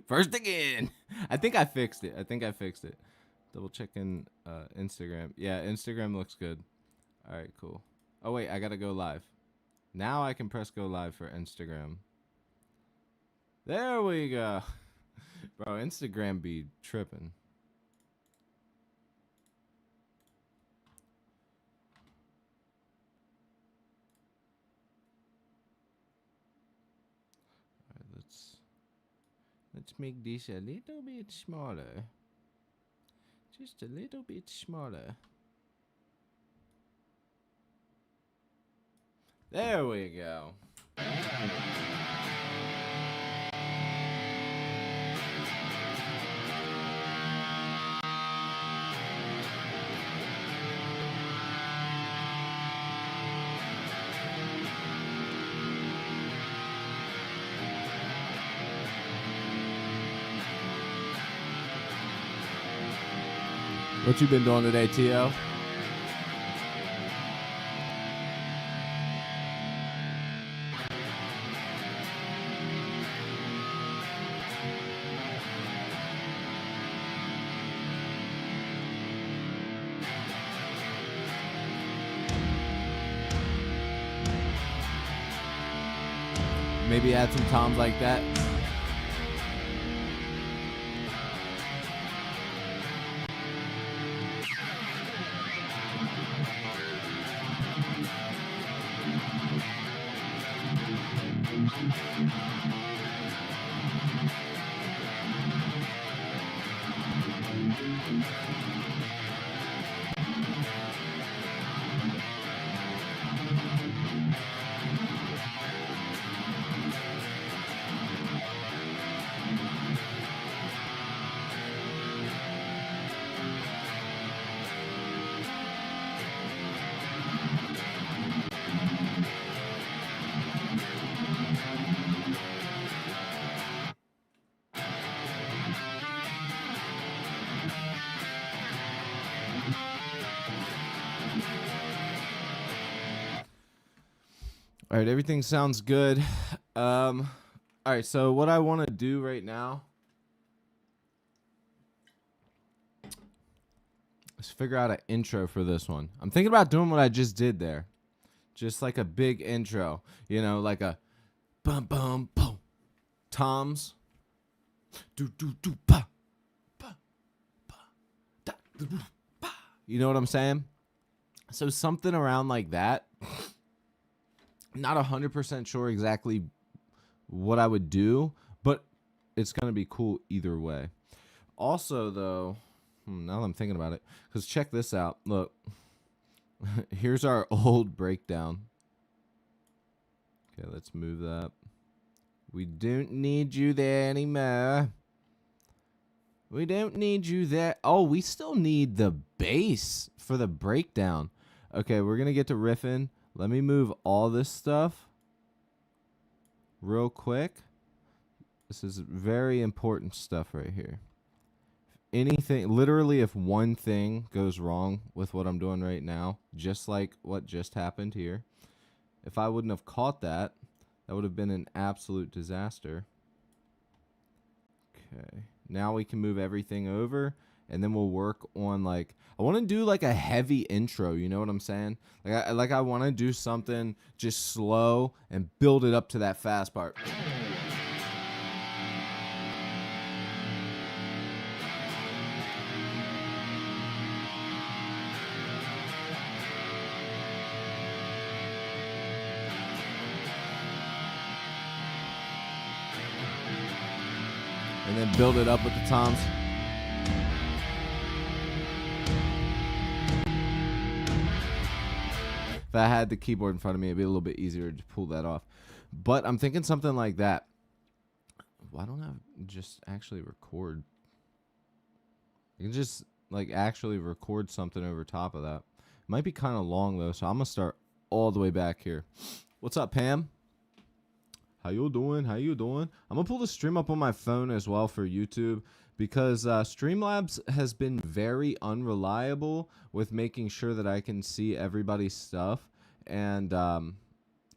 First again. I think I fixed it. Double checking Instagram. Yeah, Instagram looks good. All right, cool. Oh wait, I gotta go live. Now I can press go live for Instagram. There we go. Bro, Instagram be tripping. All right, let's make this a little bit smaller. Just a little bit smaller. There we go. What you been doing today, T.O.? Maybe add some toms like that. All right, everything sounds good. All right, so what I want to do right now is figure out an intro for this one. I'm thinking about doing what I just did there. Just like a big intro, you know, like a bum bum boom, toms, do do do pa pa pa da do pa. You know what I'm saying? So something around like that. Not 100% sure exactly what I would do, but it's gonna be cool either way. Also, though, now that I'm thinking about it, because check this out. Look, here's our old breakdown. Okay, let's move that. We don't need you there anymore. We don't need you there. Oh, we still need the bass for the breakdown. Okay, we're going to get to riffing. Let me move all this stuff real quick. This is very important stuff right here. Anything, literally, if one thing goes wrong with what I'm doing right now, just like what just happened here, if I wouldn't have caught that, that would have been an absolute disaster. Okay, now we can move everything over, and then we'll work on, like, I want to do like a heavy intro, you know what I'm saying? Like I want to do something just slow and build it up to that fast part. And then build it up with the toms. If I had the keyboard in front of me, it'd be a little bit easier to pull that off. But I'm thinking something like that. Why don't I just actually record? I can just like actually record something over top of that. It might be kind of long though, so I'm gonna start all the way back here. What's up, Pam? How you doing? How you doing? I'm gonna pull the stream up on my phone as well for YouTube because Streamlabs has been very unreliable with making sure that I can see everybody's stuff. And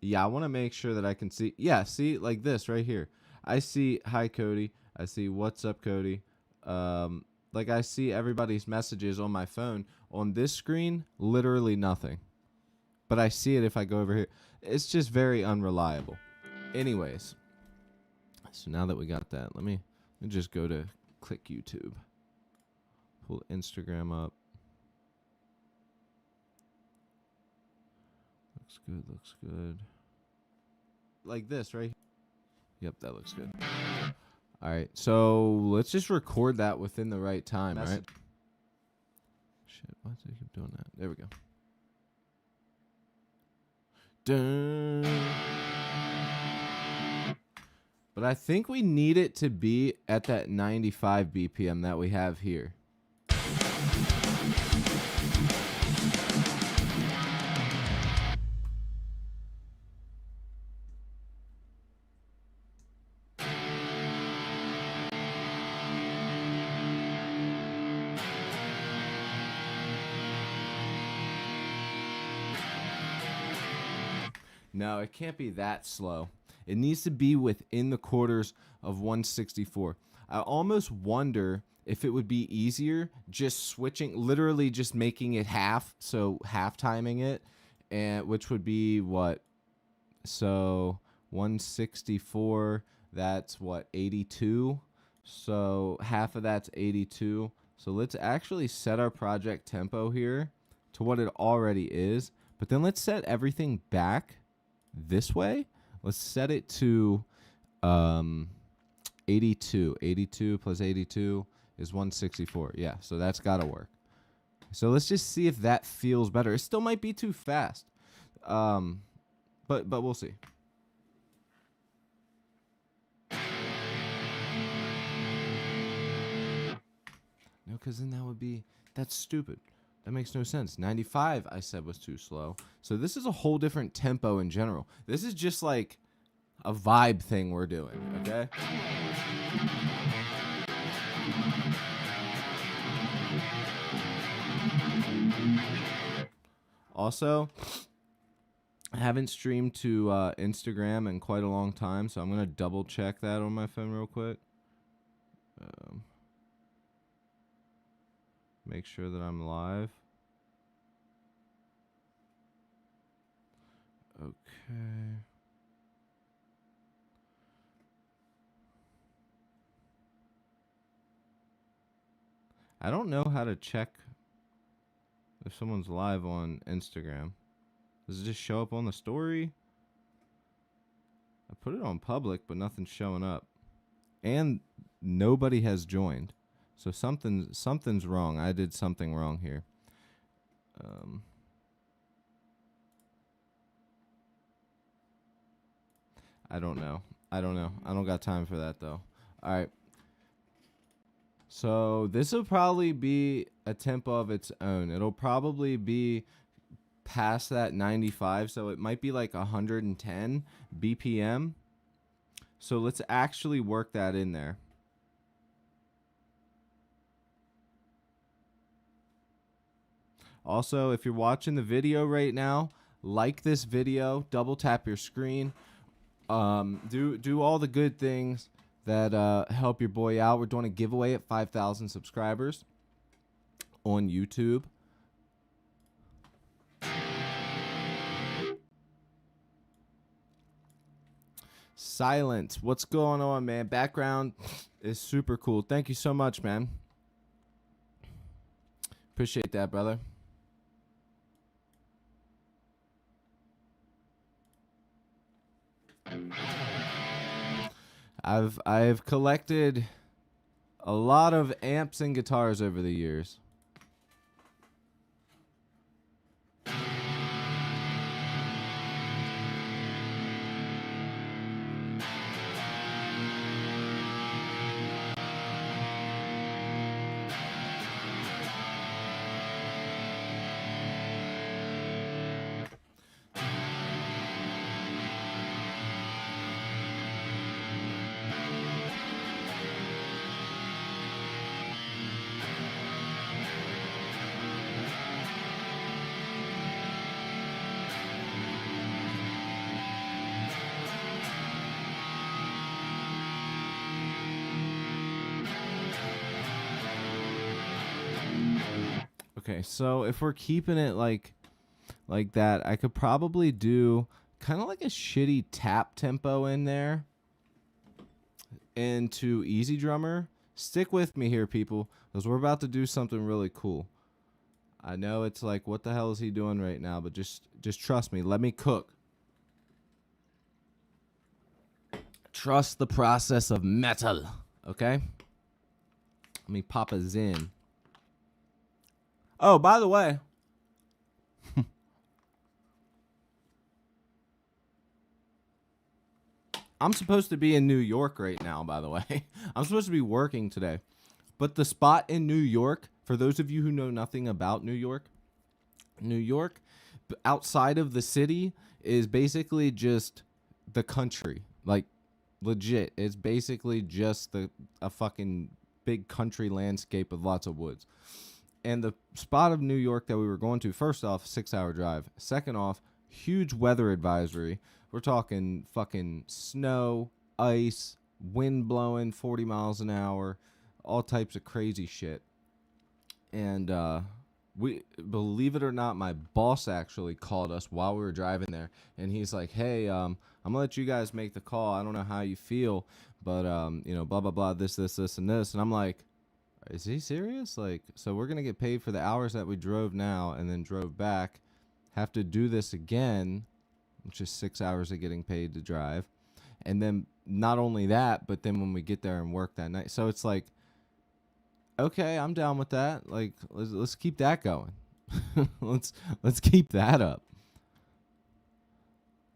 yeah, I want to make sure that I can see. Yeah, see, like this right here. I see, hi, Cody. I see, what's up, Cody. Like I see everybody's messages on my phone. On this screen, literally nothing. But I see it if I go over here. It's just very unreliable. Anyways, so now that we got that, let me just go to click YouTube. Pull Instagram up. Looks good, looks good. Like this, right? Yep, that looks good. All right, so let's just record that within the right time, right? Shit, why does it keep doing that? There we go. Dun. But I think we need it to be at that 95 BPM that we have here. No, it can't be that slow. It needs to be within the quarters of 164. I almost wonder if it would be easier just switching, literally just making it half, so half timing it, and which would be what? So 164, that's what, 82? So half of that's 82. So let's actually set our project tempo here to what it already is, but then let's set everything back this way. Let's set it to 82. 82 plus 82 is 164. Yeah, so that's got to work. So let's just see if that feels better. It still might be too fast. But we'll see. No, because then that would be, that's stupid. That makes no sense. 95, I said, was too slow. So this is a whole different tempo in general. This is just like a vibe thing we're doing, okay? Also, I haven't streamed to Instagram in quite a long time, so I'm going to double check that on my phone real quick. Make sure that I'm live. Okay. I don't know how to check if someone's live on Instagram. Does it just show up on the story? I put it on public, but nothing's showing up. And nobody has joined. So something's wrong. I did something wrong here. I don't know. I don't got time for that, though. All right. So this will probably be a tempo of its own. It'll probably be past that 95, so it might be like 110 BPM. So let's actually work that in there. Also, if you're watching the video right now, like this video, double tap your screen, do all the good things that help your boy out. We're doing a giveaway at 5,000 subscribers on YouTube. Silence. What's going on, man? Background is super cool. Thank you so much, man. Appreciate that, brother. I've collected a lot of amps and guitars over the years. Okay, so if we're keeping it like that, I could probably do kind of like a shitty tap tempo in there into Easy Drummer. Stick with me here, people, because we're about to do something really cool. I know it's like, what the hell is he doing right now? But just trust me. Let me cook. Trust the process of metal, okay? Let me pop a Zin. Oh, by the way, I'm supposed to be in New York right now, by the way. I'm supposed to be working today. But the spot in New York, for those of you who know nothing about New York, outside of the city is basically just the country. Like, legit. It's basically just a fucking big country landscape with lots of woods. And the spot of New York that we were going to, first off, 6-hour drive. Second off, huge weather advisory. We're talking fucking snow, ice, wind blowing 40 miles an hour, all types of crazy shit. And we, believe it or not, my boss actually called us while we were driving there, and he's like, "Hey, I'm gonna let you guys make the call. I don't know how you feel, but you know, blah blah blah, this, and this." And I'm like, "Is he serious? Like, so we're gonna get paid for the hours that we drove now, and then drove back, have to do this again, which is 6 hours of getting paid to drive, and then not only that, but then when we get there and work that night." So it's like, okay, I'm down with that. Like, let's keep that going. let's keep that up.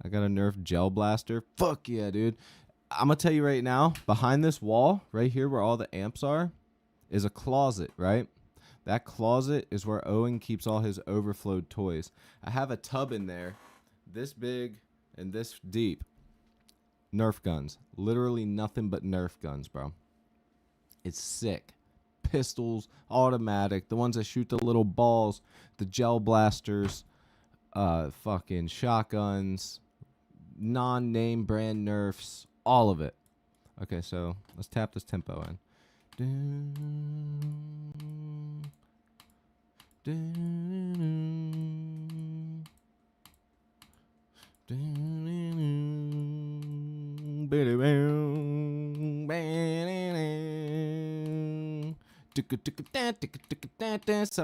I got a Nerf gel blaster. Fuck yeah, dude. I'm gonna tell you right now, behind this wall, right here where all the amps are, is a closet, right? That closet is where Owen keeps all his overflowed toys. I have a tub in there, this big and this deep. Nerf guns. Literally nothing but Nerf guns, bro. It's sick. Pistols, automatic, the ones that shoot the little balls, the gel blasters, fucking shotguns, non-name brand Nerfs, all of it. Okay, so let's tap this tempo in.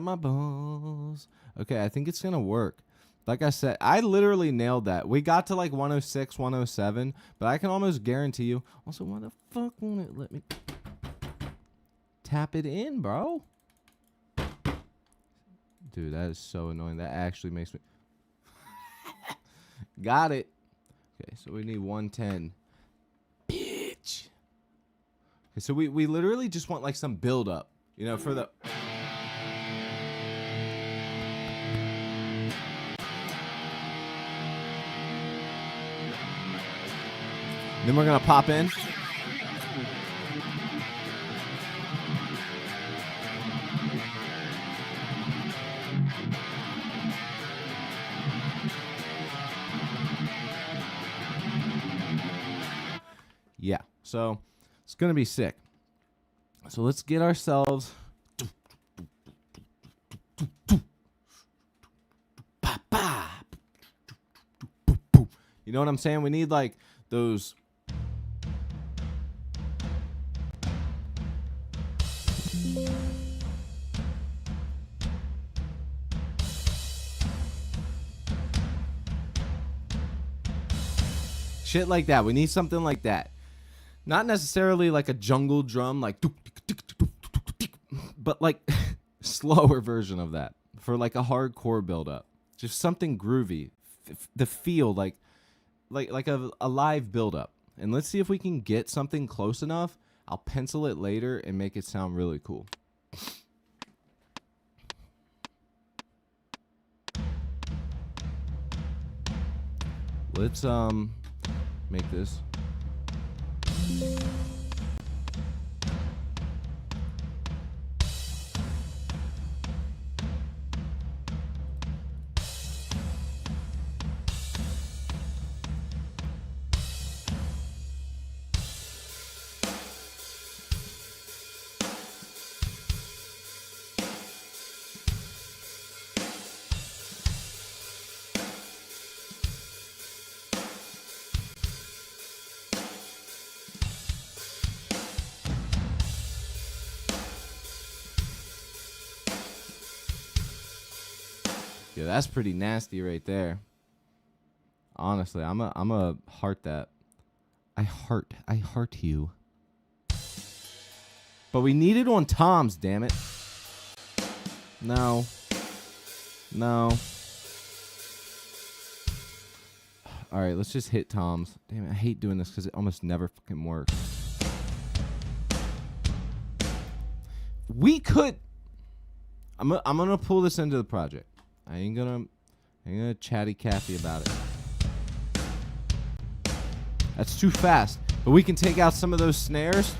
My balls. Okay, I think it's gonna work. Like I said, I literally nailed that. We got to like 106, 107, but I can almost guarantee you. Also, why the fuck won't it let me tap it in, bro? Dude, that is so annoying. That actually makes me... Got it. Okay, so we need 110. Bitch. Okay, so we literally just want like some build up, you know, for the... Then we're gonna pop in. Yeah, so it's gonna be sick. So let's get ourselves... You know what I'm saying? We need like those... shit like that. We need something like that. Not necessarily like a jungle drum, like, but like slower version of that for like a hardcore build up. Just something groovy. The feel like a live build up. And let's see if we can get something close enough. I'll pencil it later and make it sound really cool. Let's make this. Yeah, that's pretty nasty right there. Honestly, I'm a heart that. I heart you. But we need it on toms, damn it. No. No. All right, let's just hit toms. Damn it, I hate doing this because it almost never fucking works. We could. I'm gonna pull this into the project. I ain't gonna chatty Cathy about it. That's too fast. But we can take out some of those snares.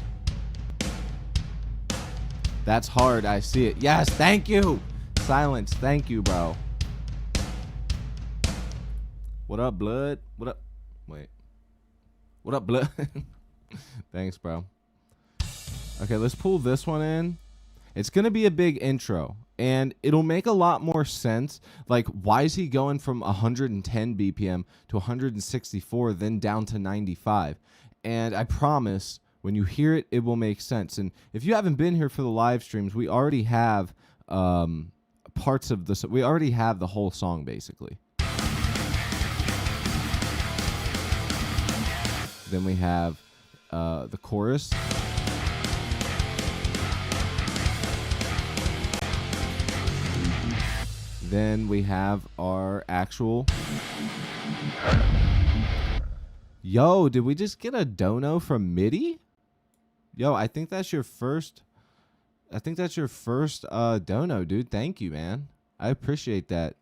That's hard. I see it. Yes, thank you. Silence. Thank you, bro. What up, blood? What up? Wait. What up, blood? Thanks, bro. Okay, let's pull this one in. It's going to be a big intro, and it'll make a lot more sense. Like, why is he going from 110 BPM to 164, then down to 95? And I promise, when you hear it, it will make sense. And if you haven't been here for the live streams, we already have parts of this. We already have the whole song, basically. Then we have the chorus. Then we have our actual. Yo, did we just get a dono from MIDI? Yo, I think that's your first. I think that's your first dono, dude. Thank you, man. I appreciate that.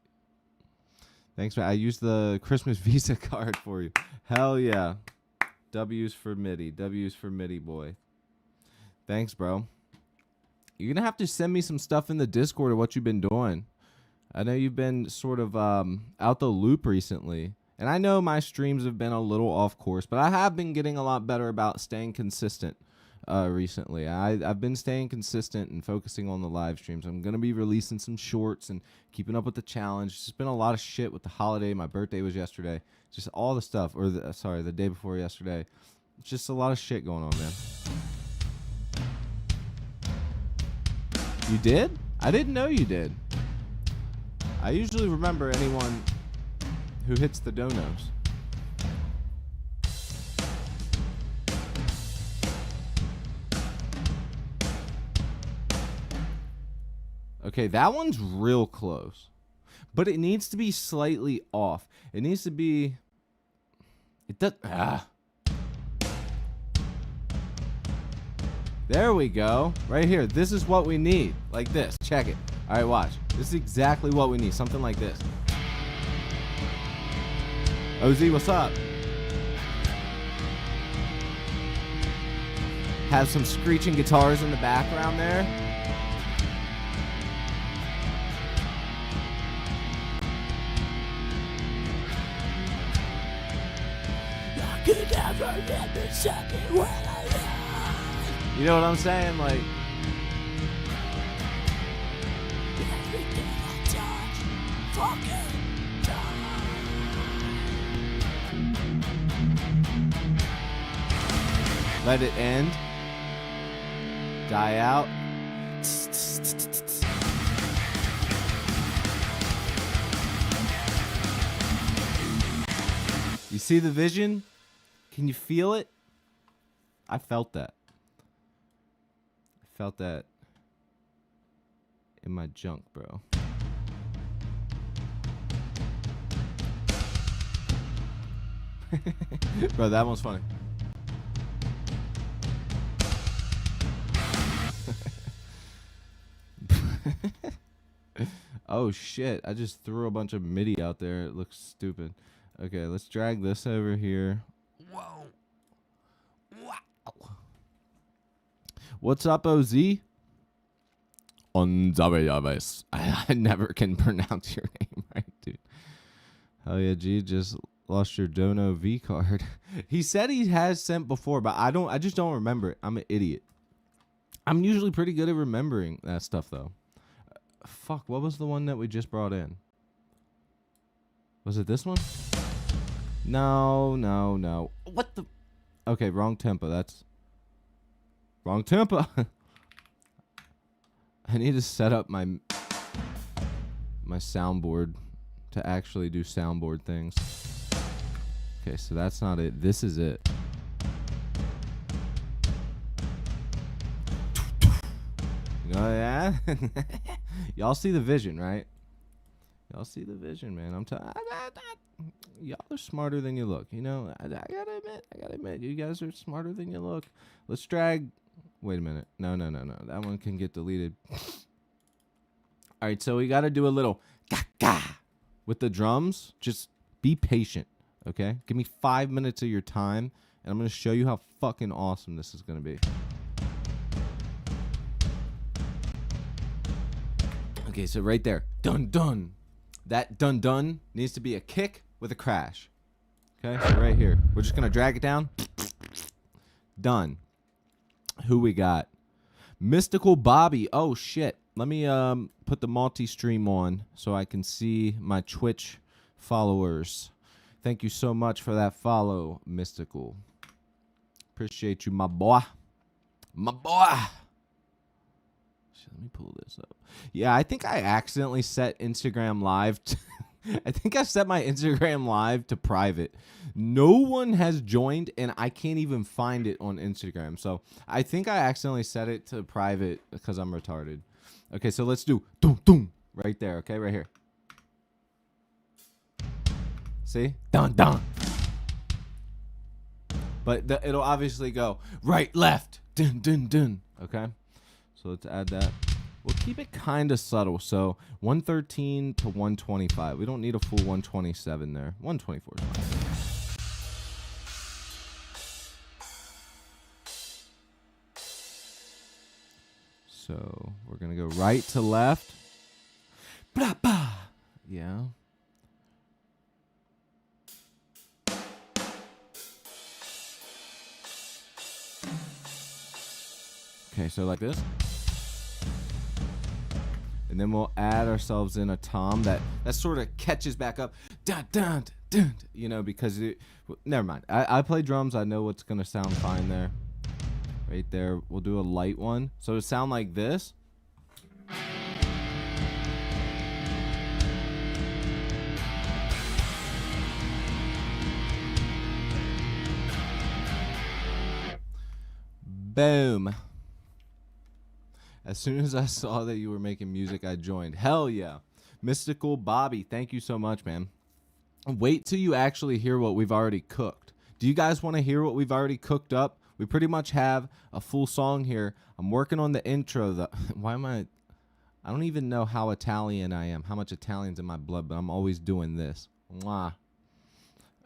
Thanks, man. I used the Christmas Visa card for you. Hell yeah. W's for MIDI. W's for MIDI, boy. Thanks, bro. You're going to have to send me some stuff in the Discord of what you've been doing. I know you've been sort of out the loop recently. And I know my streams have been a little off course, but I have been getting a lot better about staying consistent recently. I've been staying consistent and focusing on the live streams. I'm going to be releasing some shorts and keeping up with the challenge. It's just been a lot of shit with the holiday. My birthday was yesterday. Just all the stuff. Or, the day before yesterday. It's just a lot of shit going on, man. You did? I didn't know you did. I usually remember anyone who hits the donos. Okay, that one's real close. But it needs to be slightly off. It needs to be... It does... There we go. Right here. This is what we need. Like this. Check it. All right, watch. This is exactly what we need. Something like this. OZ, what's up? Have some screeching guitars in the background there. You know what I'm saying? Like, let it end. Die out. You see the vision? Can you feel it? I felt that. I felt that in my junk, bro. Bro, that one's funny. Oh shit, I just threw a bunch of MIDI out there. It looks stupid. Okay, let's drag this over here. Whoa. Wow. What's up, OZ? I never can pronounce your name right, dude. Hell yeah, G, just lost your Dono V card. He said he has sent before, but I just don't remember it. I'm an idiot. I'm usually pretty good at remembering that stuff, though. Fuck, what was the one that we just brought in? Was it this one? No. What the? Okay, wrong tempo. That's wrong tempo. I need to set up my soundboard to actually do soundboard things. Okay, so that's not it. This is it. Oh, yeah? Y'all see the vision, right? Y'all see the vision, man. I'm telling y'all are smarter than you look. You know, I gotta admit, you guys are smarter than you look. Let's drag. Wait a minute. No. That one can get deleted. All right, so we got to do a little ga-ga with the drums. Just be patient, okay? Give me 5 minutes of your time, and I'm going to show you how fucking awesome this is going to be. Okay, so right there. Dun, dun. That dun, dun needs to be a kick with a crash. Okay, so right here. We're just going to drag it down. Done. Who we got? Mystical Bobby. Oh, shit. Let me put the multi-stream on so I can see my Twitch followers. Thank you so much for that follow, Mystical. Appreciate you, my boy. My boy. Let me pull this up. Yeah, I think I accidentally set Instagram Live. I think I set my Instagram Live to private. No one has joined, and I can't even find it on Instagram. So I think I accidentally set it to private because I'm retarded. Okay, so let's do doom doom right there. Okay, right here. See? Dun dun. But it'll obviously go right, left, dun dun dun. Okay, so let's add that. We'll keep it kind of subtle. So 113 to 125. We don't need a full 127 there. 124 is fine. So we're going to go right to left. Blah, blah. Yeah. Okay, so like this. And then we'll add ourselves in a tom that sort of catches back up. Dun, dun, dun, you know, because never mind. I play drums. I know what's going to sound fine there. Right there. We'll do a light one. So to sound like this. Boom. As soon as I saw that you were making music, I joined. Hell yeah. Mystical Bobby, thank you so much, man. Wait till you actually hear what we've already cooked. Do you guys want to hear what we've already cooked up? We pretty much have a full song here. I'm working on the intro. I don't even know how Italian I am, how much Italian's in my blood, but I'm always doing this. Mwah.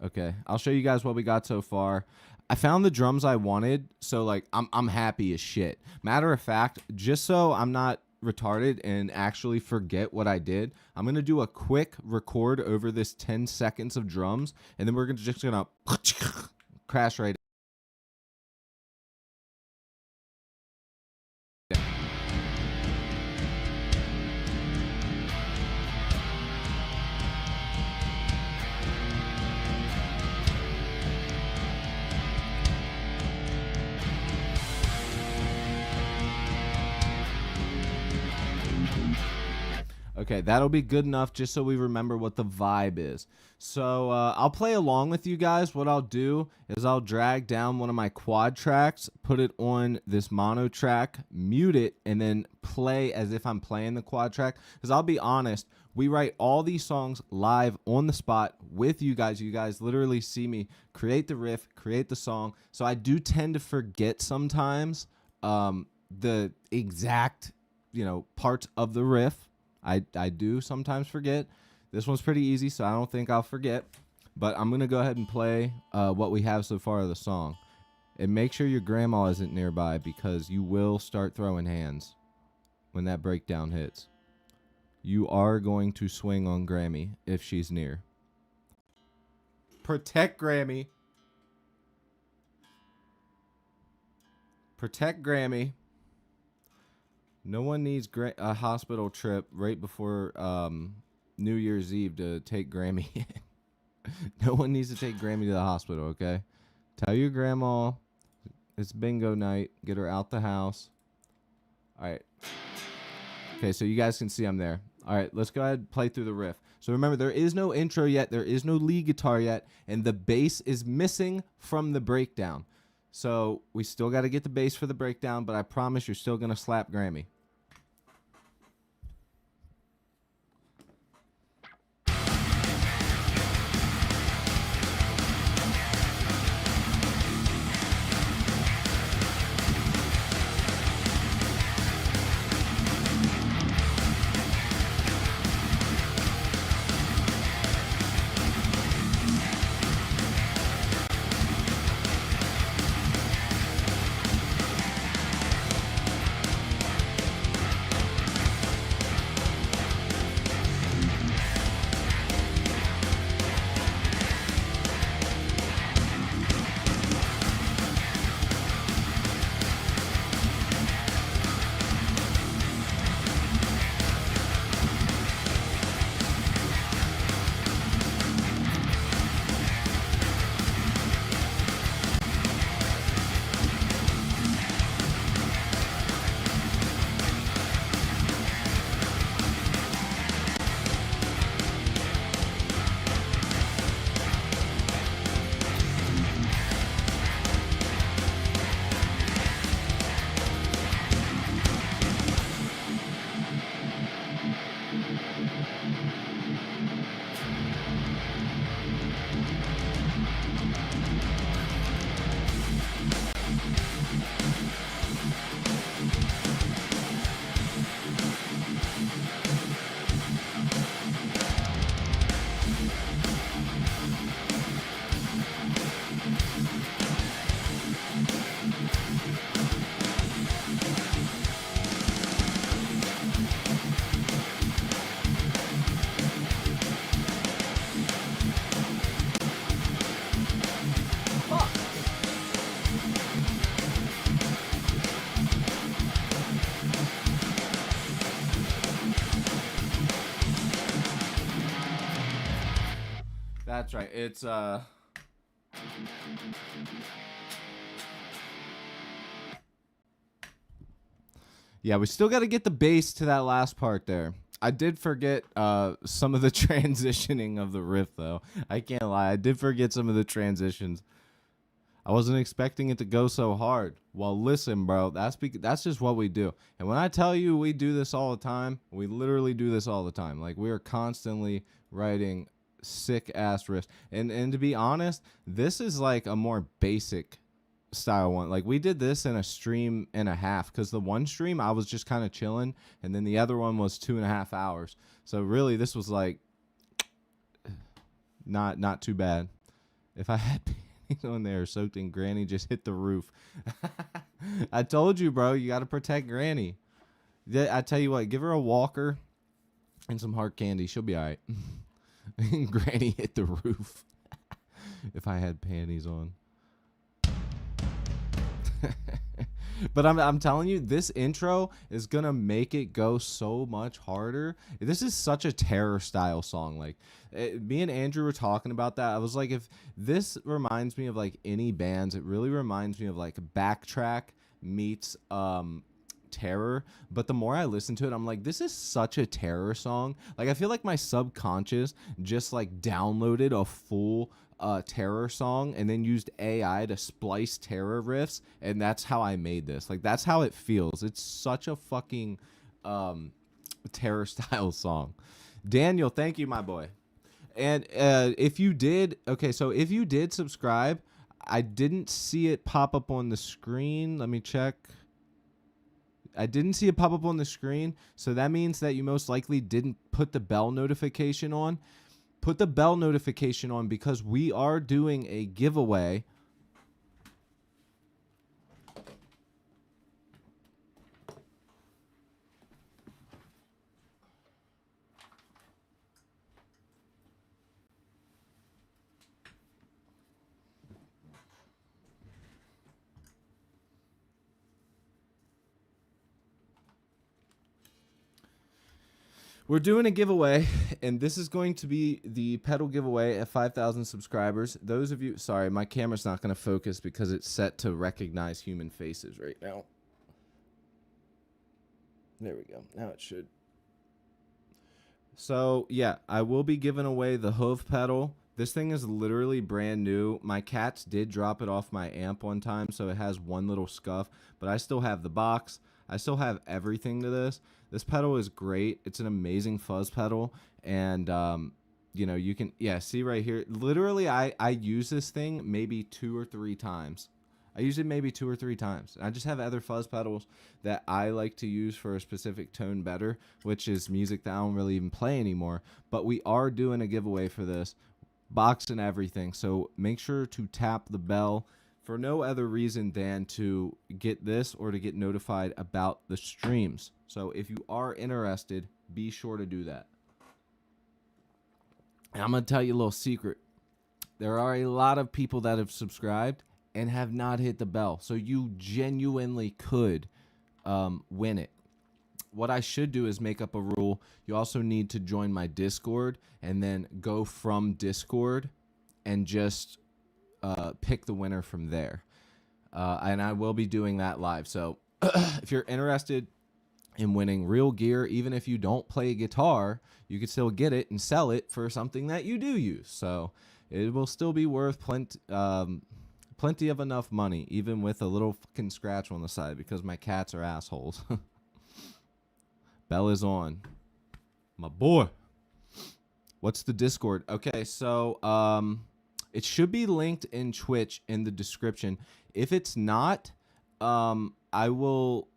Okay, I'll show you guys what we got so far. I found the drums I wanted, so like I'm happy as shit. Matter of fact, just so I'm not retarded and actually forget what I did, I'm gonna do a quick record over this 10 seconds of drums, and then we're just gonna crash right. Okay, that'll be good enough just so we remember what the vibe is. So I'll play along with you guys. What I'll do is I'll drag down one of my quad tracks, put it on this mono track, mute it, and then play as if I'm playing the quad track. Because I'll be honest, we write all these songs live on the spot with you guys. You guys literally see me create the riff, create the song. So I do tend to forget sometimes the exact, parts of the riff. I do sometimes forget. This one's pretty easy, so I don't think I'll forget. But I'm going to go ahead and play what we have so far of the song. And make sure your grandma isn't nearby because you will start throwing hands when that breakdown hits. You are going to swing on Grammy if she's near. Protect Grammy. Protect Grammy. No one needs a hospital trip right before New Year's Eve to take Grammy. No one needs to take Grammy to the hospital, okay? Tell your grandma it's bingo night. Get her out the house. All right. Okay, so you guys can see I'm there. All right, let's go ahead and play through the riff. So remember, there is no intro yet. There is no lead guitar yet. And the bass is missing from the breakdown. So we still got to get the bass for the breakdown, but I promise you're still going to slap Grammy. That's right. It's yeah, we still got to get the bass to that last part there. I did forget some of the transitioning of the riff, though. I can't lie. I did forget some of the transitions. I wasn't expecting it to go so hard. Well, listen, bro, that's just what we do. And when I tell you we do this all the time, we literally do this all the time. Like, we are constantly writing sick-ass riffs. And to be honest, this is like a more basic style one. Like, we did this in a stream and a half, because the one stream I was just kind of chilling, and then the other one was 2.5 hours. So really, this was like not too bad. If I had panties on there soaked in, Granny just hit the roof. I told you, bro, you got to protect Granny. I tell you what, give her a walker and some hard candy, she'll be all right. Granny hit the roof. If I had panties on. But I'm telling you, this intro is gonna make it go so much harder. This is such a terror style song. Like, me and Andrew were talking about that. I was like, if this reminds me of like any bands, it really reminds me of like Backtrack meets Terror. But the more I listen to it, I'm like, this is such a terror song. Like, I feel like my subconscious just like downloaded a full terror song and then used AI to splice terror riffs, and that's how I made this. Like, that's how it feels. It's such a fucking terror style song. Daniel, thank you, my boy. And if you did subscribe, I didn't see it pop up on the screen. Let me check. I didn't see it pop up on the screen, so that means that you most likely didn't put the bell notification on. Put the bell notification on, because we are doing a giveaway. We're doing a giveaway, and this is going to be the pedal giveaway at 5,000 subscribers. Those of you, sorry, my camera's not going to focus because it's set to recognize human faces right now. There we go. Now it should. So yeah, I will be giving away the hoof pedal. This thing is literally brand new. My cats did drop it off my amp one time, so it has one little scuff, but I still have the box. I still have everything to this. This pedal is great. It's an amazing fuzz pedal, and you know, you can, yeah, see right here. Literally, I use this thing maybe 2 or 3 times. I use it maybe 2 or 3 times. I just have other fuzz pedals that I like to use for a specific tone better, which is music that I don't really even play anymore. But we are doing a giveaway for this, box and everything. So make sure to tap the bell for no other reason than to get this or to get notified about the streams. So if you are interested, be sure to do that. And I'm going to tell you a little secret. There are a lot of people that have subscribed and have not hit the bell. So you genuinely could win it. What I should do is make up a rule. You also need to join my Discord and then go from Discord and just pick the winner from there. And I will be doing that live. So if you're interested in winning real gear, even if you don't play guitar, you can still get it and sell it for something that you do use. So it will still be worth plenty of enough money, even with a little fucking scratch on the side, because my cats are assholes. Bell is on. My boy. What's the Discord? Okay, so it should be linked in Twitch in the description. If it's not, I will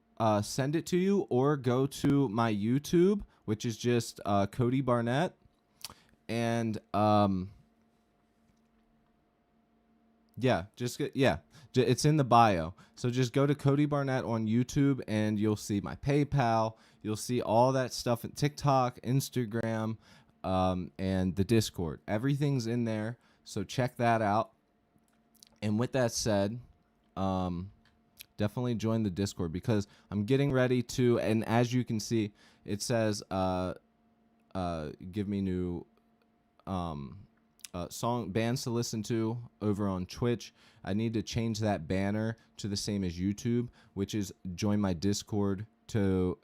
send it to you, or go to my YouTube, which is just Cody Barnett, and it's in the bio. So just go to Cody Barnett on YouTube, and you'll see my PayPal. You'll see all that stuff at TikTok, Instagram, and the Discord. Everything's in there, so check that out. And with that said, definitely join the Discord, because I'm getting ready to, and as you can see, it says, give me new song bands to listen to over on Twitch. I need to change that banner to the same as YouTube, which is join my Discord to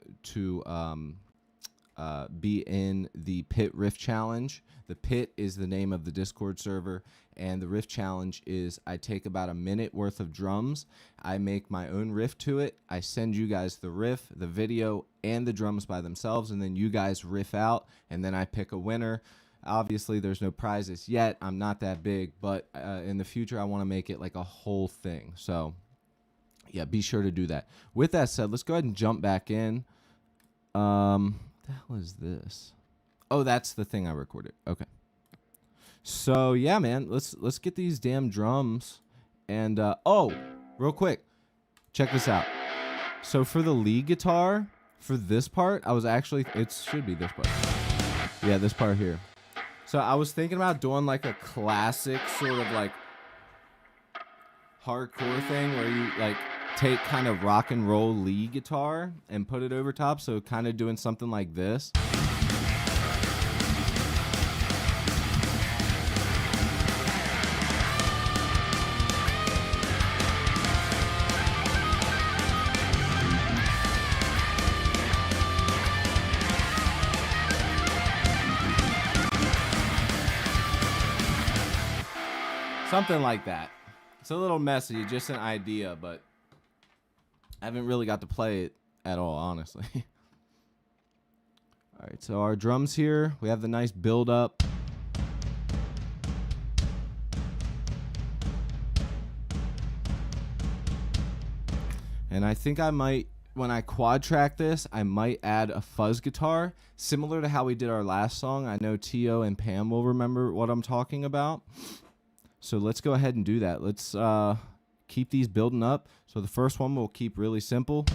be in the Pit Riff Challenge. The Pit is the name of the Discord server, and the Riff Challenge is I take about a minute worth of drums, I make my own riff to it, I send you guys the riff, the video, and the drums by themselves, and then you guys riff out, and then I pick a winner. Obviously, there's no prizes yet. I'm not that big, but in the future, I want to make it like a whole thing. So, yeah, be sure to do that. With that said, let's go ahead and jump back in. What the hell is this? Oh, that's the thing I recorded. Okay. So, yeah, man, let's get these damn drums. And, oh, real quick, check this out. So, for the lead guitar, for this part, I was actually, it should be this part. Yeah, this part here. So I was thinking about doing like a classic sort of like hardcore thing where you like take kind of rock and roll lead guitar and put it over top. So kind of doing something like this. Something like that. It's a little messy, just an idea, but I haven't really got to play it at all, honestly. All right, so our drums here, we have the nice build up. And I think I might, when I quad track this, I might add a fuzz guitar, similar to how we did our last song. I know Tio and Pam will remember what I'm talking about. So let's go ahead and do that. Let's keep these building up. So the first one we'll keep really simple,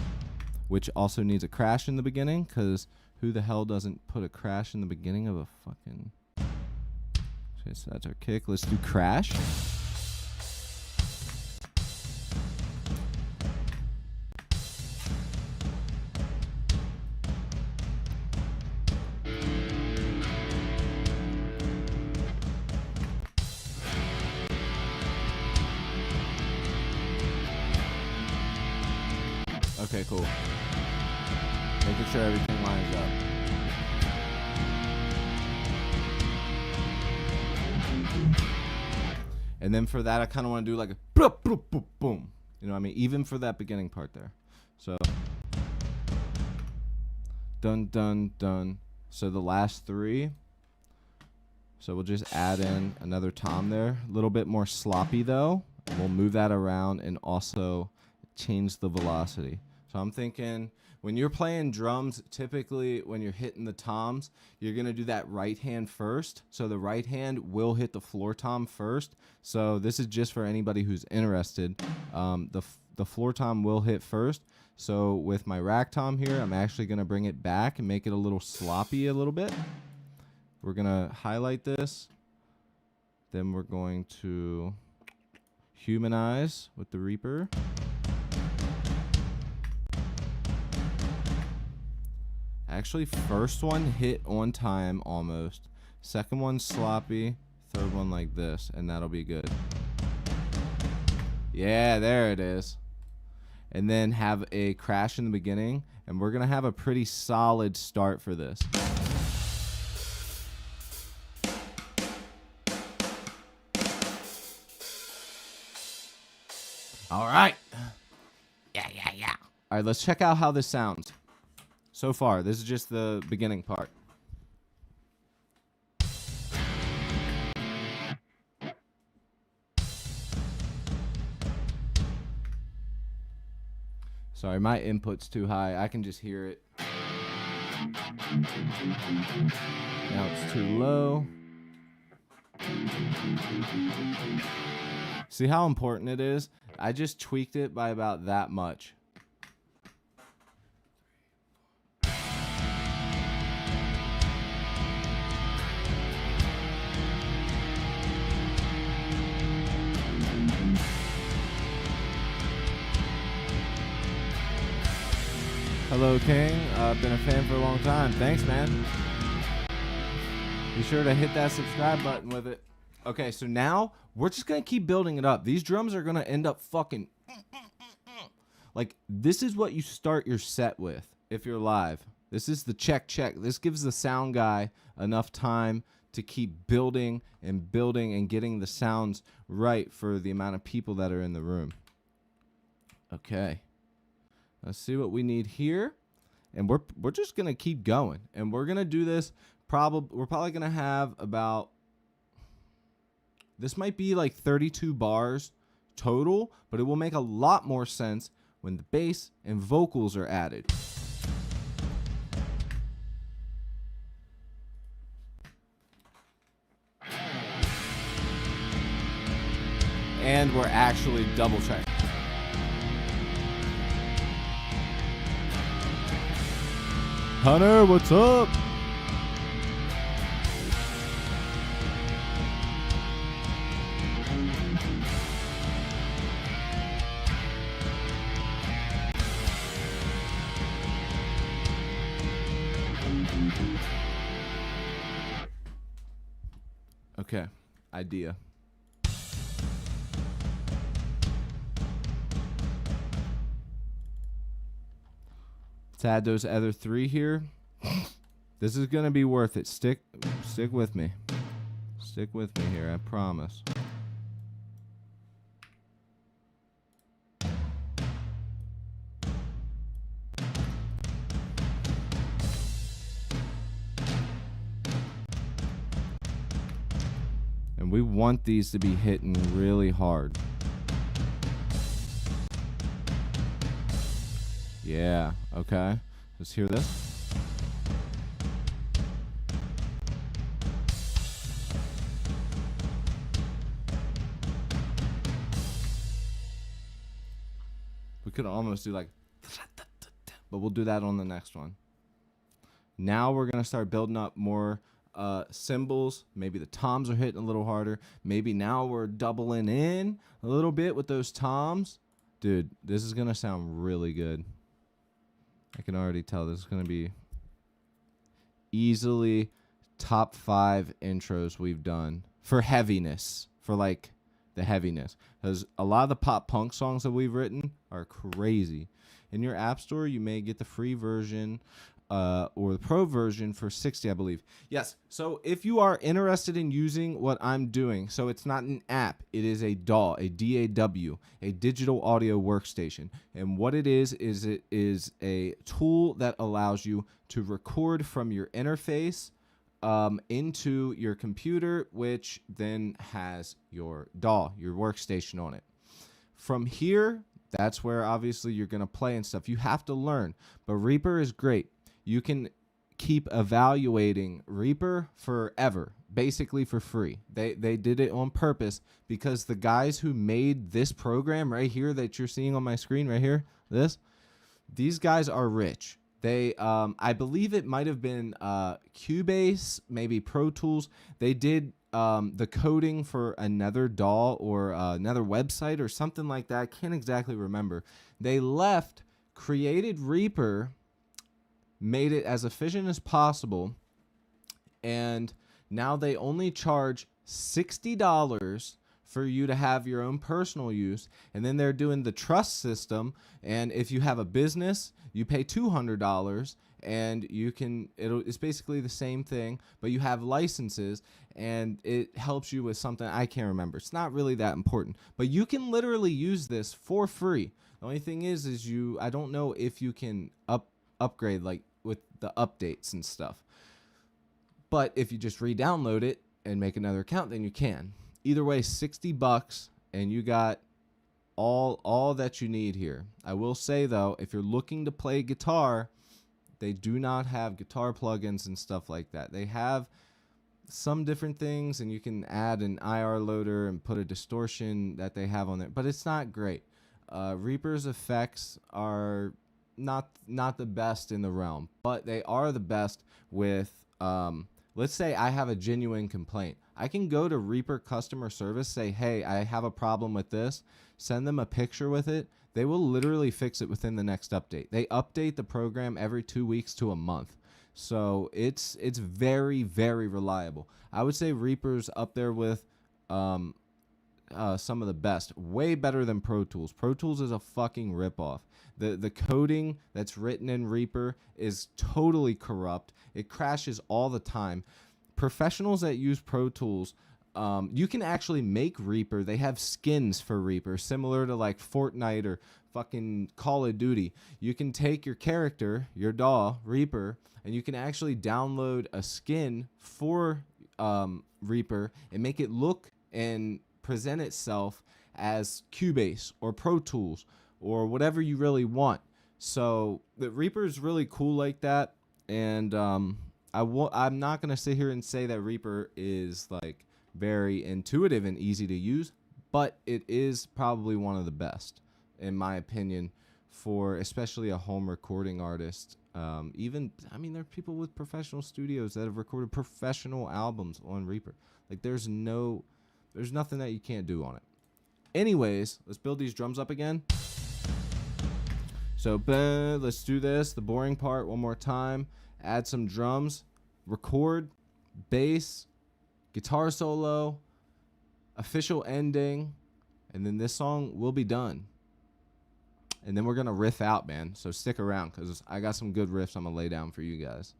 which also needs a crash in the beginning, because who the hell doesn't put a crash in the beginning of a fucking... Okay, so that's our kick. Let's do crash. Okay, cool. Making sure everything lines up. And then for that, I kind of want to do like a boom, boom, boom, boom. You know what I mean? Even for that beginning part there. So, dun, dun, dun. So the last three. So we'll just add in another tom there. A little bit more sloppy though. We'll move that around and also change the velocity. So I'm thinking when you're playing drums, typically when you're hitting the toms, you're going to do that right hand first. So the right hand will hit the floor tom first. So this is just for anybody who's interested. The floor tom will hit first. So with my rack tom here, I'm actually going to bring it back and make it a little sloppy a little bit. We're going to highlight this. Then we're going to humanize with the Reaper. Actually, first one hit on time almost. Second one sloppy. Third one like this, and that'll be good. Yeah, there it is. And then have a crash in the beginning, and we're going to have a pretty solid start for this. All right. Yeah. All right, let's check out how this sounds. So far, this is just the beginning part. Sorry, my input's too high. I can just hear it. Now it's too low. See how important it is? I just tweaked it by about that much. Hello, King. I've been a fan for a long time. Thanks, man. Be sure to hit that subscribe button with it. Okay, so now we're just going to keep building it up. These drums are going to end up fucking... Like, this is what you start your set with if you're live. This is the check. This gives the sound guy enough time to keep building and getting the sounds right for the amount of people that are in the room. Okay. Let's see what we need here. And we're just going to keep going. And we're going to do this. We're probably going to have about... This might be like 32 bars total, but it will make a lot more sense when the bass and vocals are added. And we're actually double checking. Hunter, what's up? Okay, idea. Let's add those other three here. This is gonna be worth it. Stick with me. Stick with me here, I promise. And we want these to be hitting really hard. Yeah, okay. Let's hear this. We could almost do like, but we'll do that on the next one. Now we're going to start building up more cymbals. Maybe the toms are hitting a little harder. Maybe now we're doubling in a little bit with those toms. Dude, this is going to sound really good. I can already tell this is going to be easily top 5 intros we've done for heaviness, for like the heaviness. Because a lot of the pop punk songs that we've written are crazy. In your app store, you may get the free version. or the Pro version for $60, I believe. Yes. So if you are interested in using what I'm doing, so it's not an app, it is a DAW, a DAW, a digital audio workstation. And what it is it is a tool that allows you to record from your interface into your computer, which then has your DAW, your workstation on it. From here, that's where obviously you're going to play and stuff. You have to learn, but Reaper is great. You can keep evaluating Reaper forever, basically for free. They did it on purpose because the guys who made this program right here that you're seeing on my screen right here, these guys are rich. They, I believe it might have been Cubase, maybe Pro Tools. They did the coding for another DAW or another website or something like that. I can't exactly remember. They left, created Reaper, made it as efficient as possible, and now they only charge $60 for you to have your own personal use, and then they're doing the trust system, and if you have a business, you pay $200, and you can, it's basically the same thing, but you have licenses, and it helps you with something I can't remember. It's not really that important, but you can literally use this for free. The only thing is I don't know if you can upgrade like with the updates and stuff. But if you just re-download it and make another account, then you can. Either way, $60 and you got all that you need here. I will say though, if you're looking to play guitar, they do not have guitar plugins and stuff like that. They have some different things, and you can add an IR loader and put a distortion that they have on there, but it's not great. Reaper's effects are not the best in the realm, but they are the best with, let's say I have a genuine complaint. I can go to Reaper customer service, say, hey, I have a problem with this, send them a picture with it. They will literally fix it within the next update. They update the program every 2 weeks to a month. So it's very, very reliable. I would say Reaper's up there with some of the best. Way better than Pro Tools. Pro Tools is a fucking ripoff. The coding that's written in Reaper is totally corrupt. It crashes all the time. Professionals that use Pro Tools, you can actually make Reaper. They have skins for Reaper, similar to like Fortnite or fucking Call of Duty. You can take your character, your DAW, Reaper, and you can actually download a skin for Reaper and make it look and present itself as Cubase or Pro Tools or whatever you really want. So the Reaper is really cool like that, and I'm not gonna sit here and say that Reaper is like very intuitive and easy to use, but it is probably one of the best in my opinion for especially a home recording artist. Even, I mean, there are people with professional studios that have recorded professional albums on Reaper. Like there's nothing that you can't do on it. Anyways, let's build these drums up again. So let's do this, the boring part one more time. Add some drums, record, bass, guitar solo, official ending, and then this song will be done. And then we're going to riff out, man. So stick around because I got some good riffs I'm going to lay down for you guys.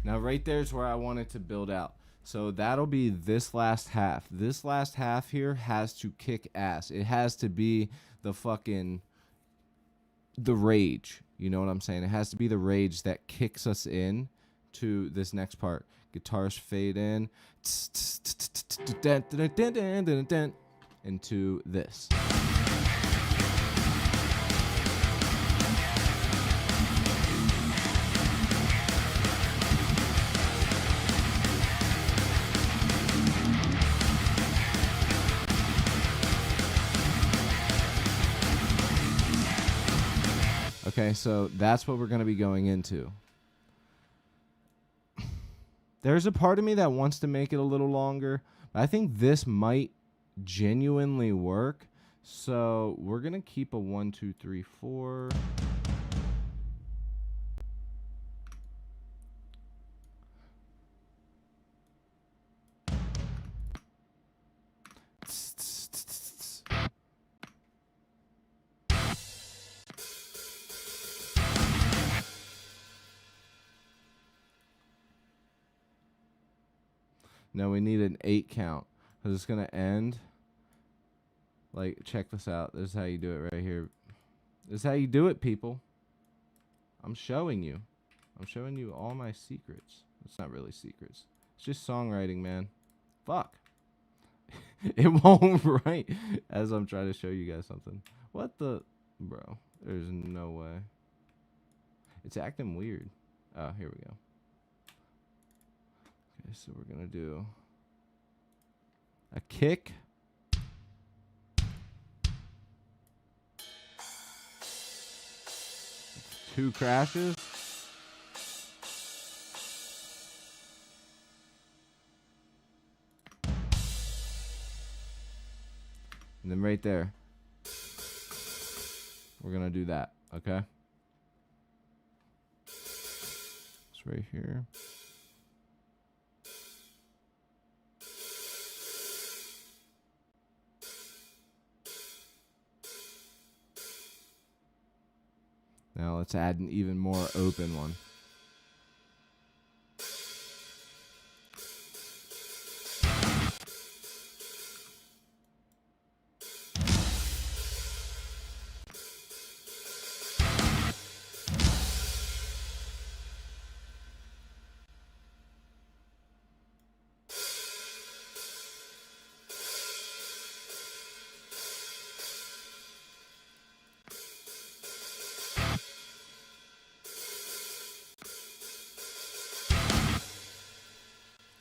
Now right there's where I wanted to build out. So that'll be this last half. This last half here has to kick ass. It has to be the rage. You know what I'm saying? It has to be the rage that kicks us in to this next part. Guitars fade in into this. Okay, so that's what we're going to be going into. There's a part of me that wants to make it a little longer, but I think this might genuinely work. So we're going to keep a 1, 2, 3, 4. No, we need an 8 count because it's going to end. Like, check this out. This is how you do it right here. This is how you do it, people. I'm showing you. I'm showing you all my secrets. It's not really secrets. It's just songwriting, man. Fuck. It won't write as I'm trying to show you guys something. What the... Bro, there's no way. It's acting weird. Oh, here we go. Okay, so we're going to do a kick. Two crashes. And then right there, we're going to do that, okay? It's right here. Now let's add an even more open one.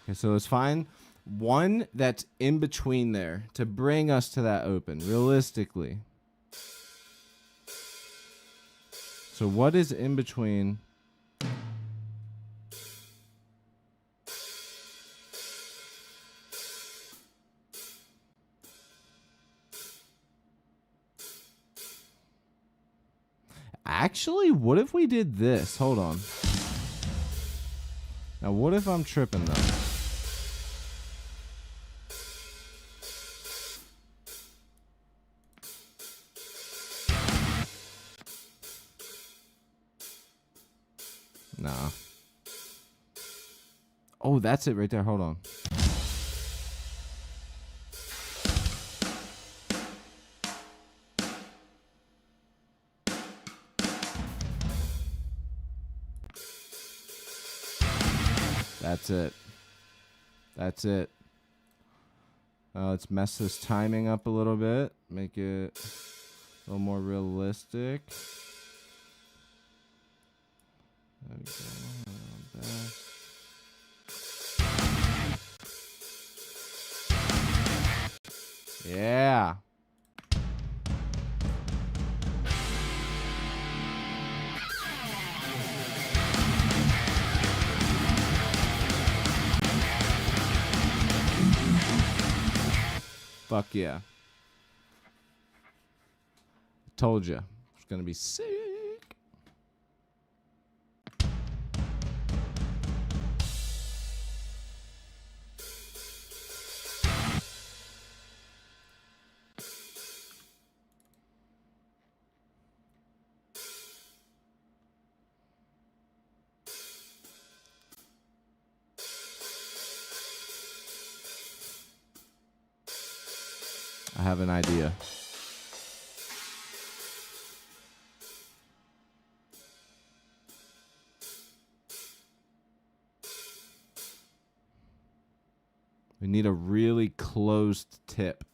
Okay, so let's find one that's in between there to bring us to that open, realistically. So what is in between? Actually, what if we did this? Hold on. Now, what if I'm tripping, though? Nah. Oh, that's it right there. Hold on. That's it. That's it. Let's mess this timing up a little bit. Make it a little more realistic. There we go. Yeah. Fuck yeah. Told you. It's going to be sick. I have an idea. We need a really closed tip.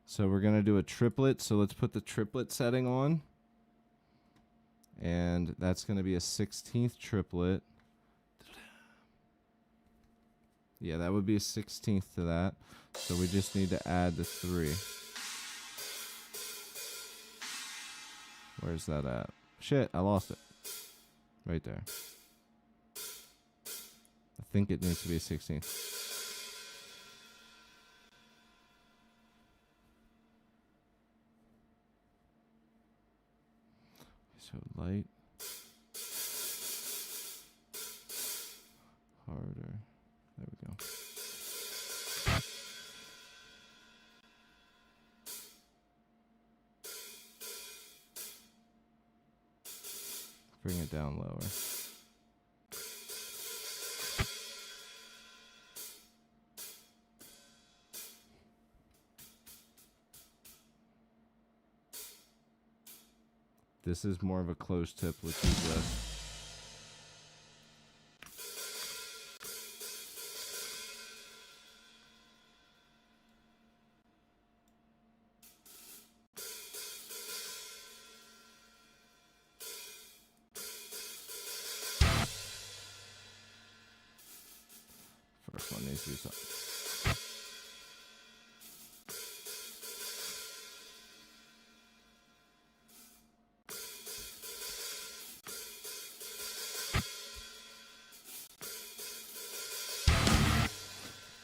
So we're going to do a triplet. So let's put the triplet setting on. And that's going to be a 16th triplet. Yeah, that would be a 16th to that. So we just need to add the 3. Where's that at? Shit, I lost it. Right there. I think it needs to be a 16th. So light. Harder. There we go. Bring it down lower. This is more of a closed tip, which is less. First one needs to be something.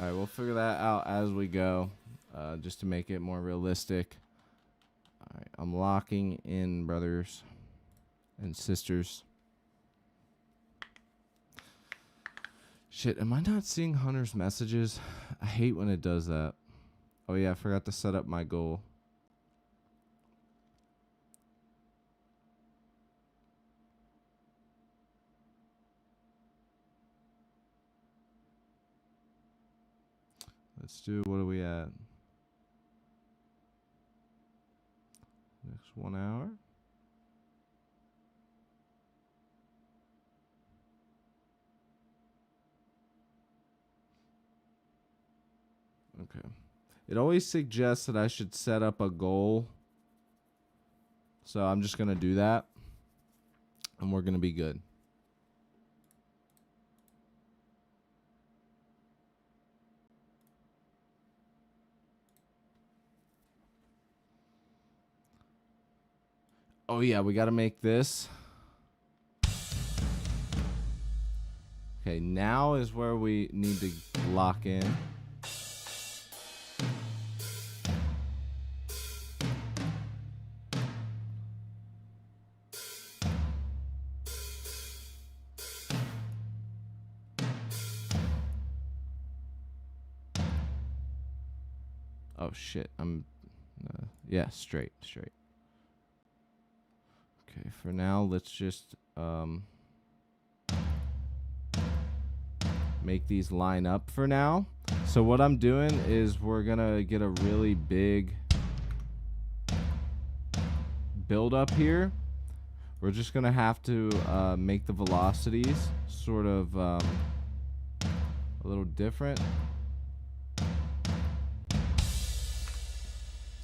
All right, we'll figure that out as we go, just to make it more realistic. All right, I'm locking in, brothers and sisters. Shit, am I not seeing Hunter's messages? I hate when it does that. Oh yeah, I forgot to set up my goal. Let's do, what are we at? Next 1 hour? Okay. It always suggests that I should set up a goal. So I'm just going to do that. And we're going to be good. Oh yeah, we got to make this. Okay, now is where we need to lock in. Oh shit, I'm yeah, straight. Okay, for now let's just make these line up for now. So what I'm doing is we're gonna get a really big build up here. We're just gonna have to make the velocities sort of a little different,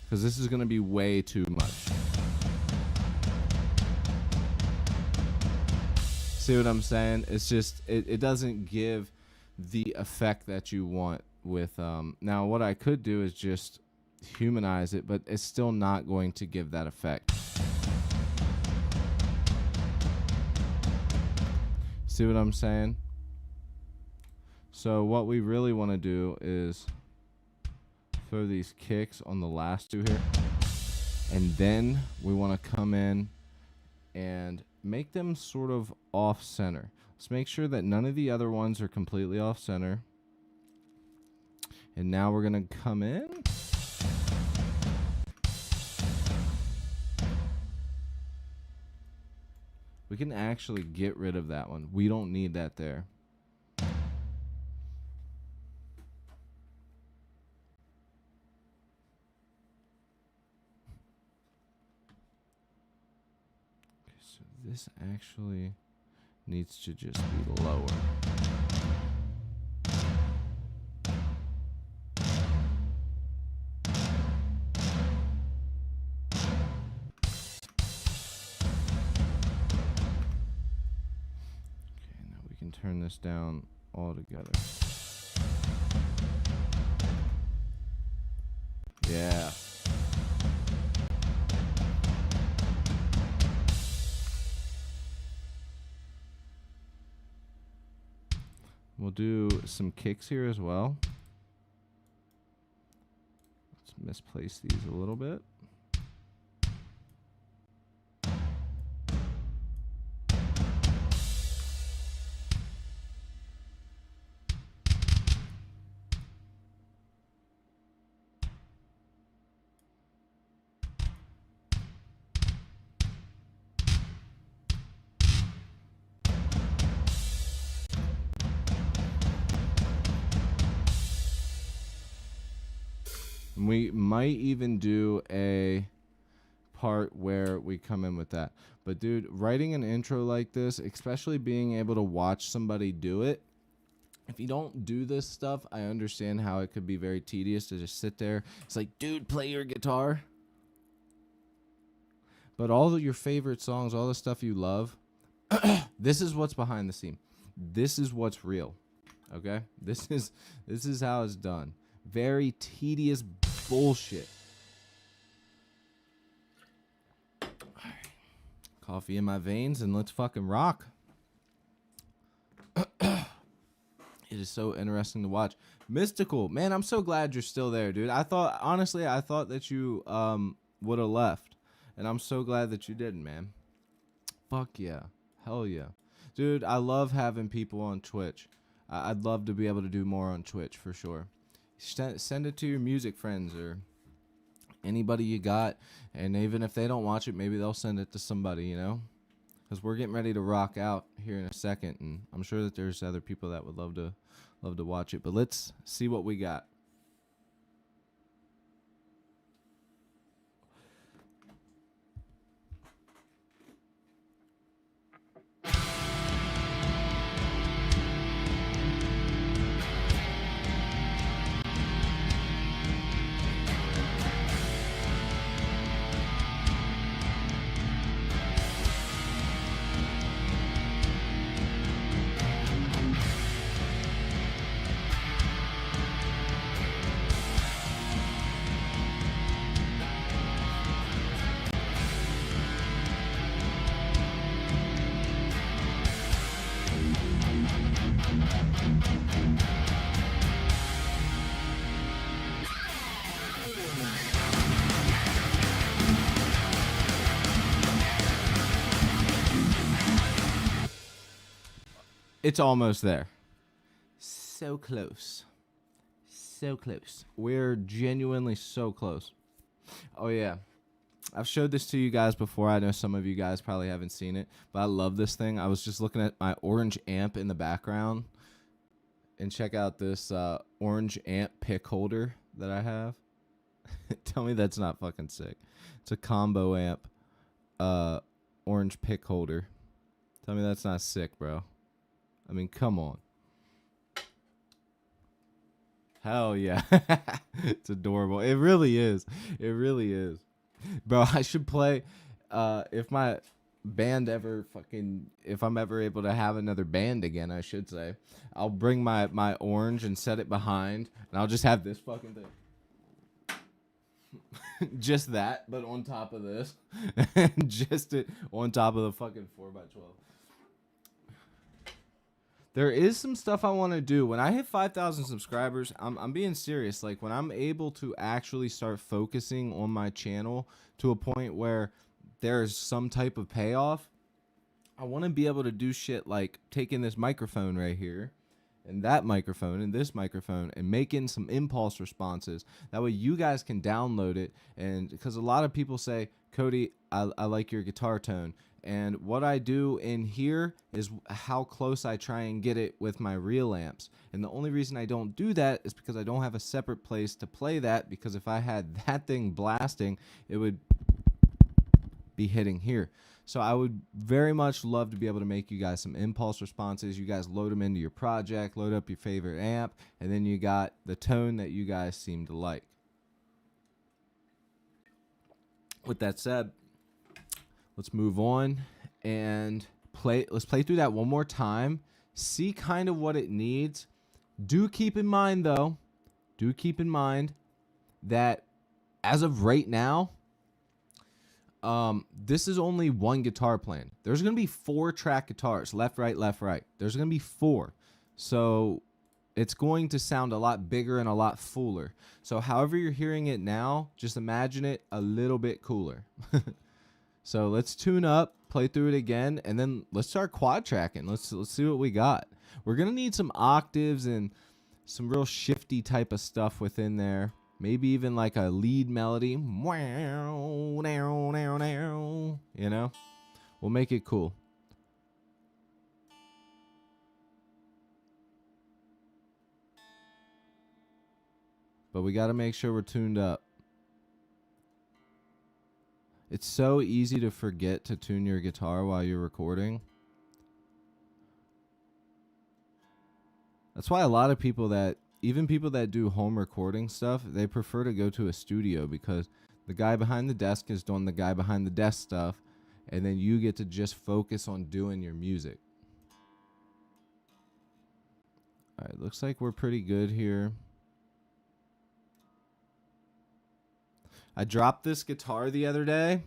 because this is gonna be way too much. See what I'm saying? It's just it doesn't give the effect that you want with now what I could do is just humanize it, but it's still not going to give that effect. See what I'm saying? So what we really want to do is throw these kicks on the last 2 here, and then we want to come in and make them sort of off center. Let's make sure that none of the other ones are completely off center. And now we're gonna come in. We can actually get rid of that one. We don't need that there. Okay, so this actually needs to just be lower. Turn this down altogether. Yeah. We'll do some kicks here as well. Let's misplace these a little bit. We might even do a part where we come in with that. But dude, writing an intro like this, especially being able to watch somebody do it, if you don't do this stuff, I understand how it could be very tedious to just sit there. It's like, dude, play your guitar. But all of your favorite songs, all the stuff you love, this is what's behind the scene. This is what's real. Okay? This is how it's done. Very tedious bullshit. All right. Coffee in my veins and let's fucking rock. It is so interesting to watch. Mystical, man, I'm so glad you're still there, dude. I thought that you would have left, and I'm so glad that you didn't, man. Fuck yeah, hell yeah, dude. I love having people on Twitch. I'd love to be able to do more on Twitch for sure. Send it to your music friends or anybody you got, and even if they don't watch it, maybe they'll send it to somebody, you know. Because we're getting ready to rock out here in a second, and I'm sure that there's other people that would love to watch it. But let's see what we got. It's almost there. So close. So close. We're genuinely so close. Oh, yeah. I've showed this to you guys before. I know some of you guys probably haven't seen it, but I love this thing. I was just looking at my orange amp in the background. And check out this orange amp pick holder that I have. Tell me that's not fucking sick. It's a combo amp orange pick holder. Tell me that's not sick, bro. I mean, come on. Hell yeah. It's adorable. It really is. It really is. Bro, I should play if my band ever if I'm ever able to have another band again, I should say. I'll bring my orange and set it behind, and I'll just have this fucking thing. Just that, but on top of this. Just it on top of the fucking 4x12. There is some stuff I want to do. When I hit 5,000 subscribers, I'm being serious. Like, when I'm able to actually start focusing on my channel to a point where there's some type of payoff, I want to be able to do shit like taking this microphone right here and that microphone and this microphone and making some impulse responses. That way you guys can download it. And because a lot of people say, Cody, I like your guitar tone. And what I do in here is how close I try and get it with my real amps. And the only reason I don't do that is because I don't have a separate place to play that, because if I had that thing blasting, it would be hitting here. So I would very much love to be able to make you guys some impulse responses. You guys load them into your project, load up your favorite amp, and then you got the tone that you guys seem to like. With that said, let's move on and play. Let's play through that one more time. See kind of what it needs. Do keep in mind, though, that as of right now, this is only one guitar playing. There's going to be 4-track guitars, left, right, left, right. There's going to be 4. So it's going to sound a lot bigger and a lot fuller. So however you're hearing it now, just imagine it a little bit cooler. So let's tune up, play through it again, and then let's start quad tracking. Let's see what we got. We're going to need some octaves and some real shifty type of stuff within there. Maybe even like a lead melody. You know? We'll make it cool. But we got to make sure we're tuned up. It's so easy to forget to tune your guitar while you're recording. That's why a lot of people that, even people that do home recording stuff, they prefer to go to a studio because the guy behind the desk is doing the guy behind the desk stuff, and then you get to just focus on doing your music. All right, looks like we're pretty good here. I dropped this guitar the other day,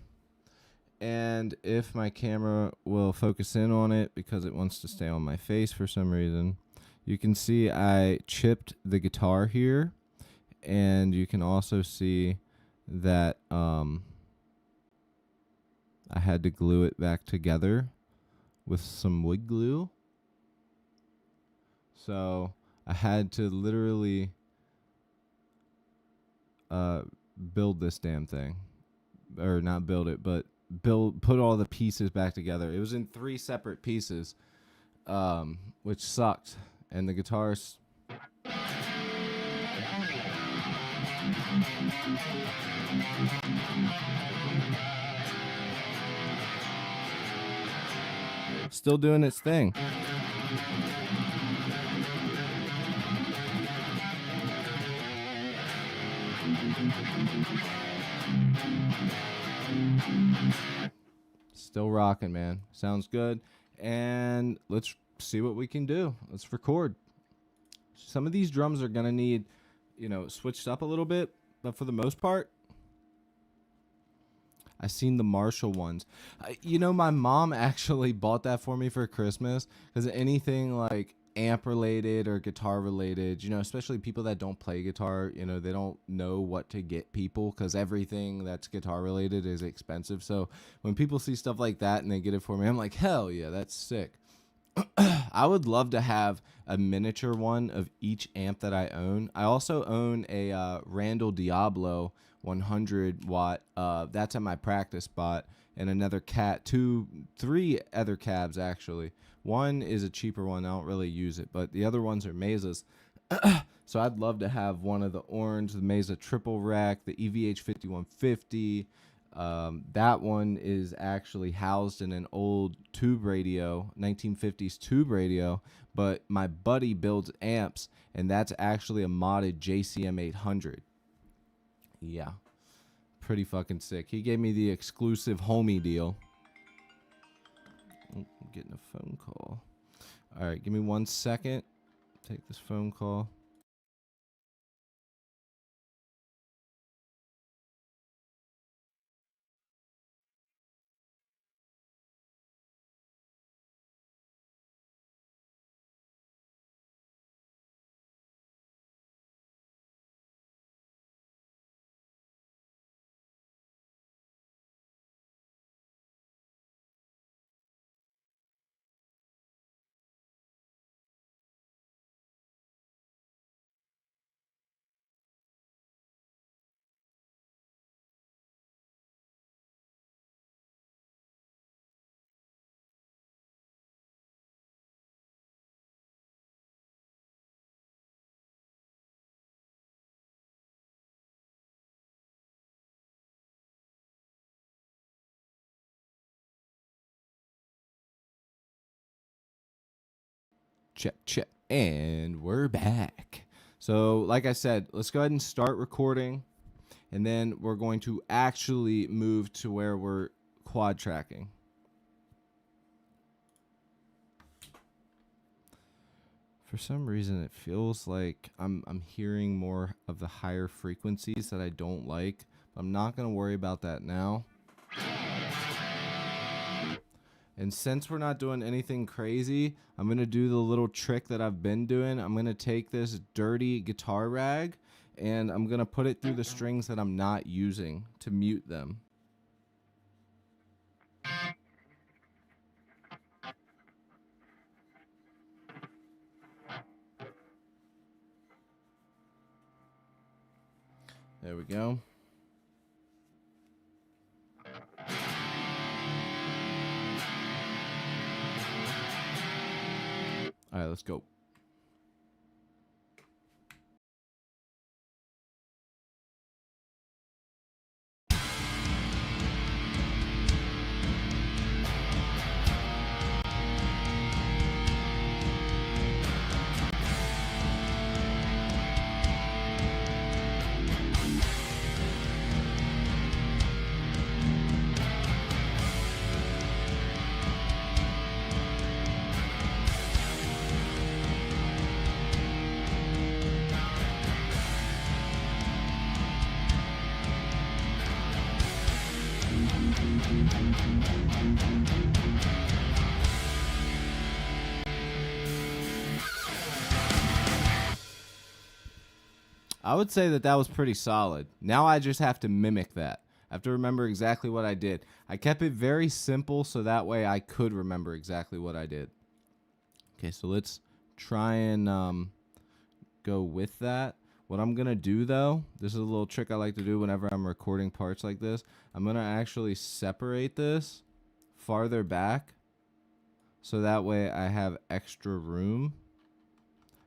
and if my camera will focus in on it because it wants to stay on my face for some reason, you can see I chipped the guitar here, and you can also see that I had to glue it back together with some wood glue. So I had to literally build this damn thing, or not build it, but put all the pieces back together. It was in 3 separate pieces, which sucked. And the guitar's still doing its thing. Still rocking, man. Sounds good. And let's see what we can do. Let's record. Some of these drums are going to need, switched up a little bit, but for the most part, I seen the Marshall ones. My mom actually bought that for me for Christmas because anything like amp related or guitar related, especially people that don't play guitar, they don't know what to get people because everything that's guitar related is expensive. So when people see stuff like that and they get it for me, I'm like, hell yeah, that's sick. I would love to have a miniature one of each amp that I own. I also own a Randall Diablo 100 watt. That's at my practice spot, and another three other cabs actually. One is a cheaper one. I don't really use it, but the other ones are Mesas. So I'd love to have one of the orange, the Mesa triple rack, the EVH 5150. That one is actually housed in an old tube radio, 1950s tube radio, but my buddy builds amps, and that's actually a modded JCM 800. Yeah, pretty fucking sick. He gave me the exclusive homie deal. Oh, I'm getting a phone call. All right, give me 1 second. Take this phone call. Check. And we're back. So, like I said, let's go ahead and start recording. And then we're going to actually move to where we're quad tracking. For some reason, it feels like I'm hearing more of the higher frequencies that I don't like. I'm not going to worry about that now. And since we're not doing anything crazy, I'm going to do the little trick that I've been doing. I'm going to take this dirty guitar rag and I'm going to put it through the strings that I'm not using to mute them. There we go. All right, let's go. I would say that was pretty solid. Now I just have to mimic that. I have to remember exactly what I did. I kept it very simple so that way I could remember exactly what I did. Okay, so let's try and go with that. What I'm going to do, though, this is a little trick I like to do whenever I'm recording parts like this. I'm going to actually separate this farther back so that way I have extra room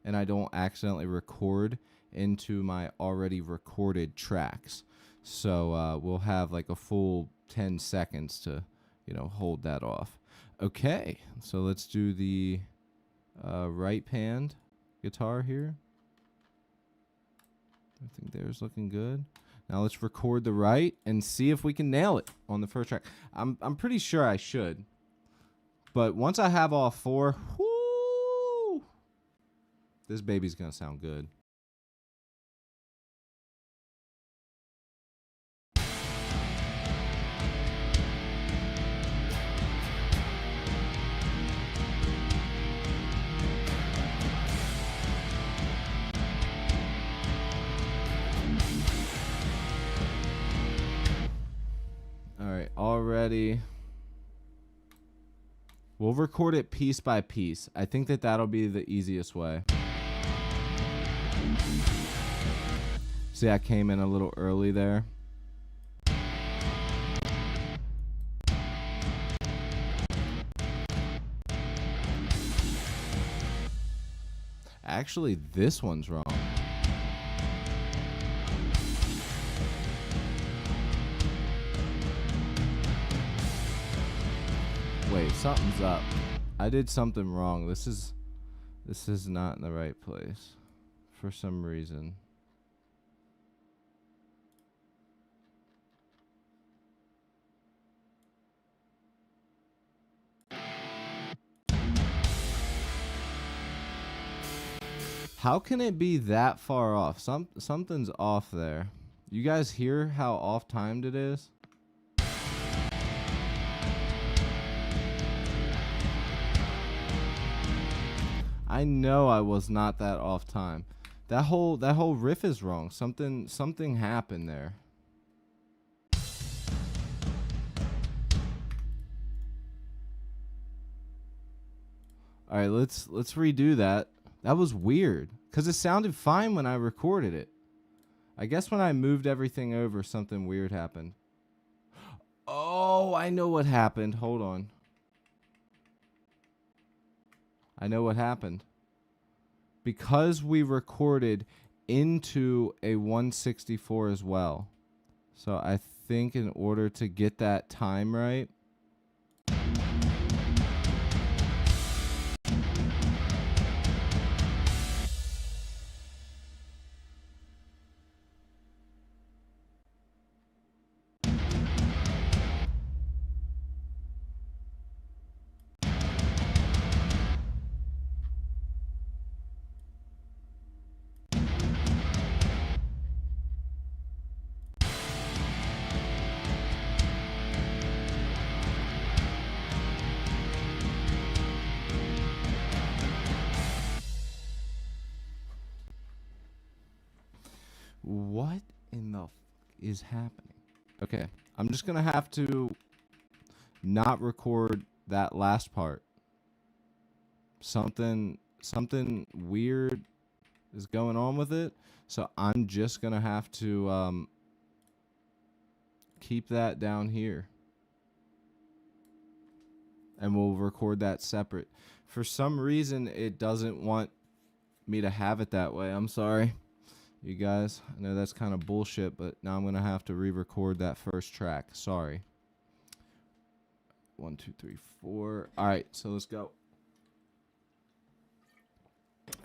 and I don't accidentally record into my already recorded tracks. So we'll have like a full 10 seconds to, hold that off. Okay, so let's do the right hand guitar here. I think there's looking good. Now let's record the right and see if we can nail it on the first track. I'm pretty sure I should. But once I have all four, whoo, this baby's gonna sound good. Already. We'll record it piece by piece. I think that'll be the easiest way. See, I came in a little early there. Actually, this one's wrong. Wait, something's up. I did something wrong. This is not in the right place for some reason. How can it be that far off? Something's off there. You guys hear how off-timed it is? I know I was not that off time. That whole riff is wrong. Something happened there. All right, let's redo that. That was weird cuz it sounded fine when I recorded it. I guess when I moved everything over, something weird happened. Oh, I know what happened. Hold on. I know what happened. Because we recorded into a 164 as well. So I think in order to get that time right, What in the is happening? Okay, I'm just gonna have to not record that last part. Something weird is going on with it, so I'm just gonna have to keep that down here, and we'll record that separate. For some reason, it doesn't want me to have it that way. I'm sorry, you guys. I know that's kind of bullshit, but now I'm gonna have to re-record that first track. Sorry. 1, 2, 3, 4. All right, so let's go.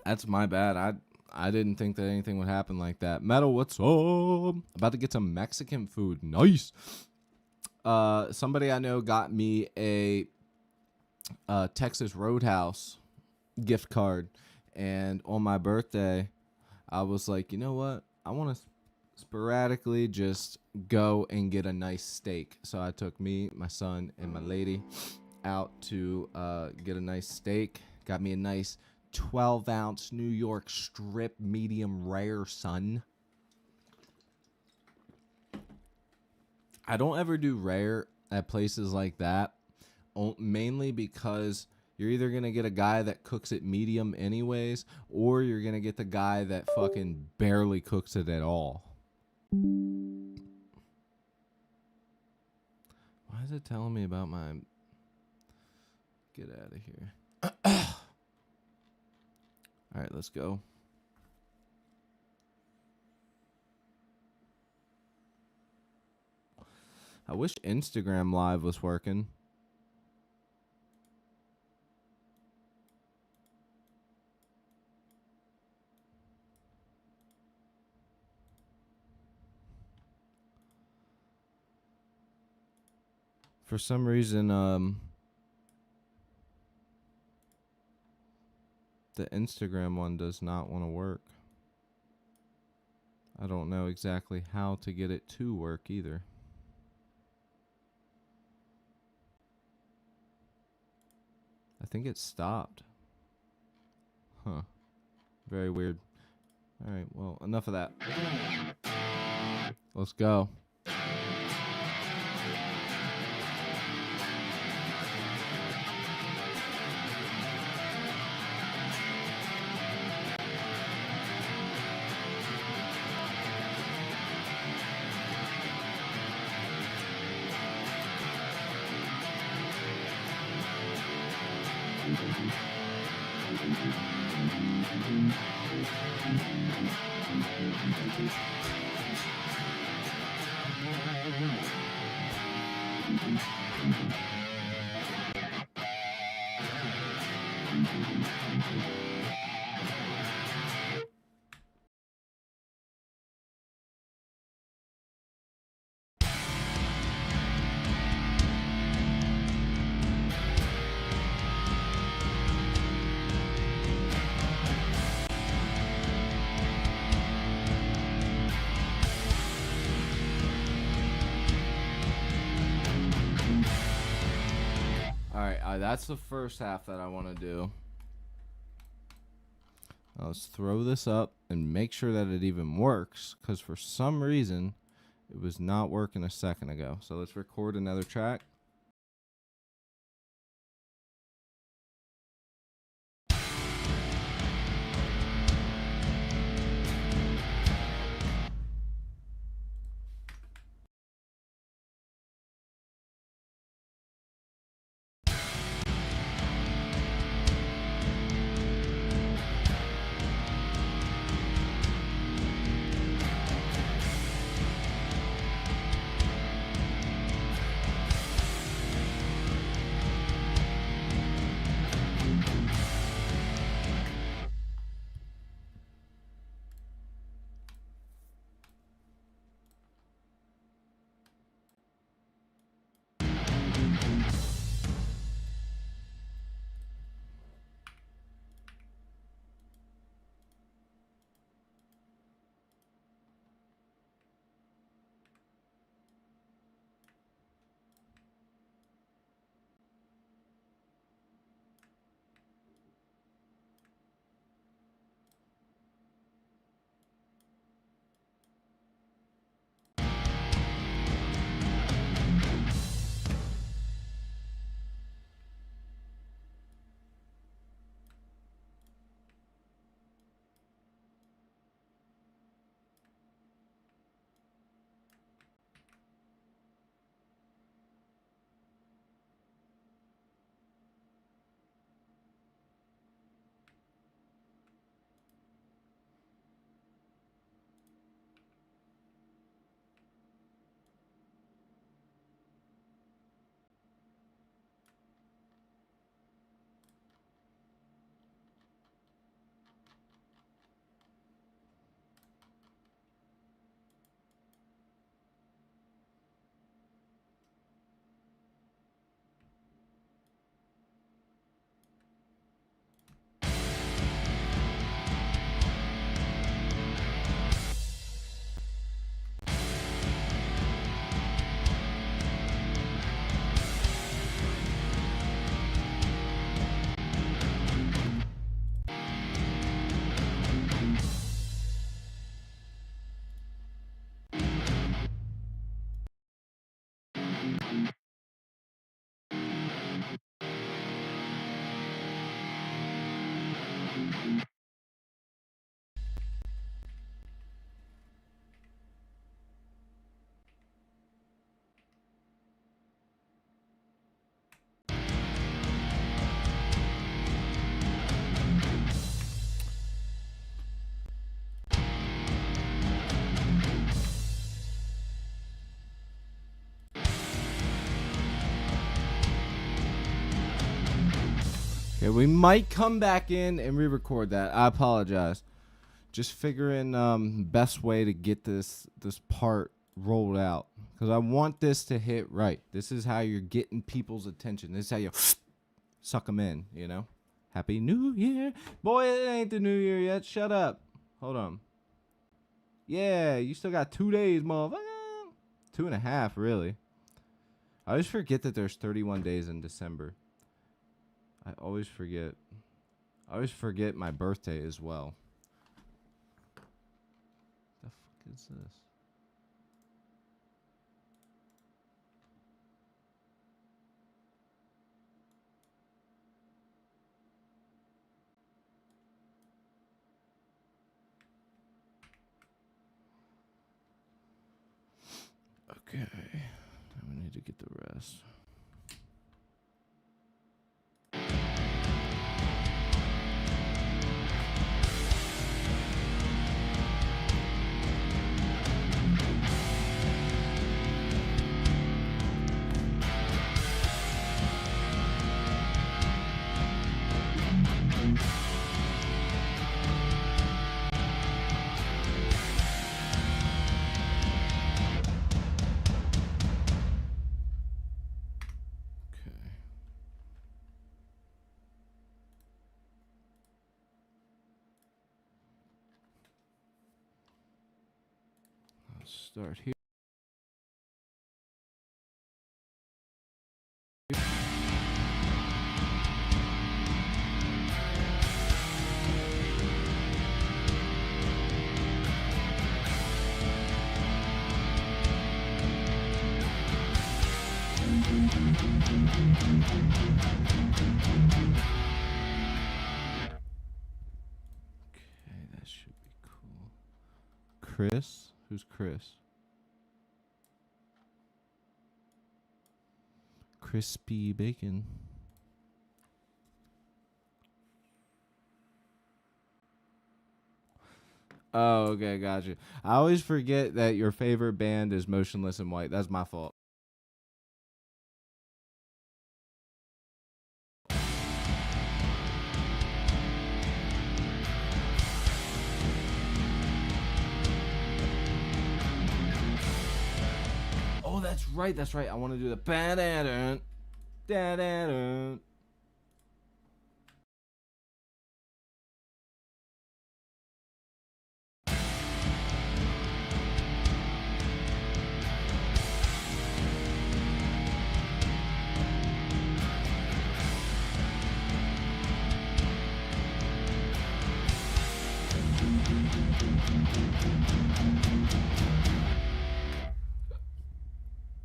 That's my bad. I didn't think that anything would happen like that. Metal, what's up? About to get some Mexican food. Nice. Somebody I know got me a Texas Roadhouse gift card, and on my birthday, I was like, you know what? I want to sporadically just go and get a nice steak. So I took me, my son, and my lady out to get a nice steak. Got me a nice 12-ounce New York strip medium rare, son. I don't ever do rare at places like that, mainly because you're either going to get a guy that cooks it medium anyways, or you're going to get the guy that fucking barely cooks it at all. Why is it telling me about my... Get out of here. All right, let's go. I wish Instagram Live was working. For some reason, the Instagram one does not want to work. I don't know exactly how to get it to work either. I think it stopped. Huh. Very weird. All right, well, enough of that. Let's go. That's the first half that I want to do. Let's throw this up and make sure that it even works, because for some reason it was not working a second ago. So let's record another track. Okay, we might come back in and re-record that. I apologize. Just figuring best way to get this part rolled out, because I want this to hit right. This is how you're getting people's attention. This is how you suck them in, you know? Happy New Year. Boy, it ain't the New Year yet. Shut up. Hold on. Yeah, you still got 2 days, motherfucker. 2.5, really. I always forget that there's 31 days in December. I always forget. I always forget my birthday as well. The fuck is this? Okay. Now we need to get the rest. Start here. Okay, that should be cool. Chris? Who's Chris? Crispy bacon. Oh, okay, gotcha. I always forget that your favorite band is Motionless in White. That's my fault. Oh, that's right. That's right. I want to do the ba-da-dun, da-da-dun.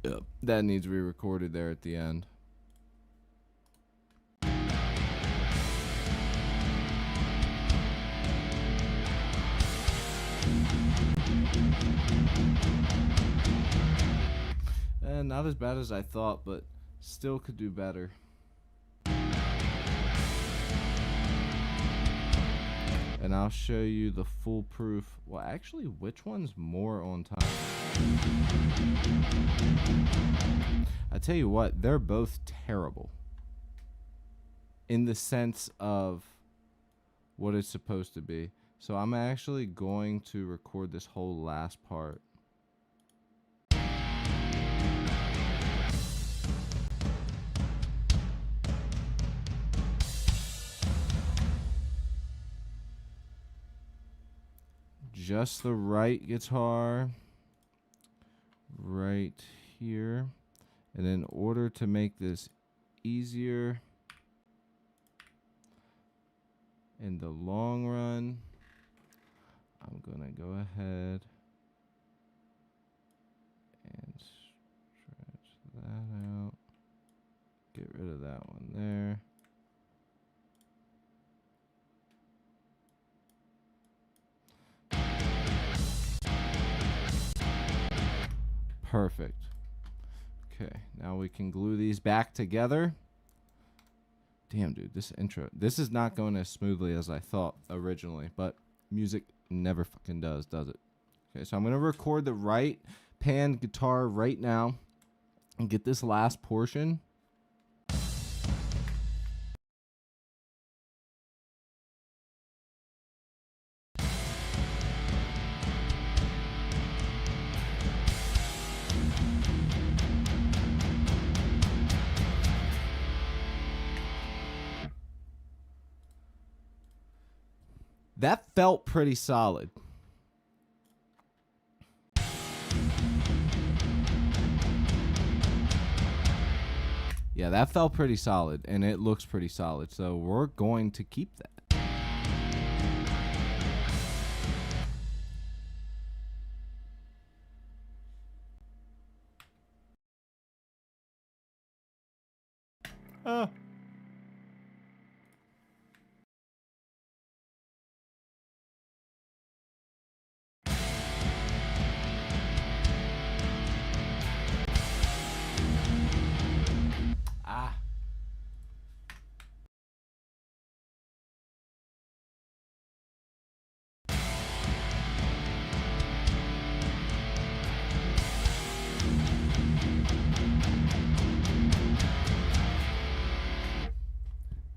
Yep, that needs re-recorded there at the end. And not as bad as I thought, but still could do better. And I'll show you the foolproof. Well, actually, which one's more on time? I tell you what, they're both terrible. In the sense of what it's supposed to be. So I'm actually going to record this whole last part. Just the right guitar right here. And in order to make this easier in the long run, I'm gonna go ahead and stretch that out. Get rid of that one there. Perfect. Okay, now we can glue these back together. Damn, dude, this intro. This is not going as smoothly as I thought originally, but music never fucking does it? Okay, so I'm going to record the right pan guitar right now and get this last portion That felt pretty solid. Yeah, that felt pretty solid, and it looks pretty solid. So we're going to keep that. Oh. Ah.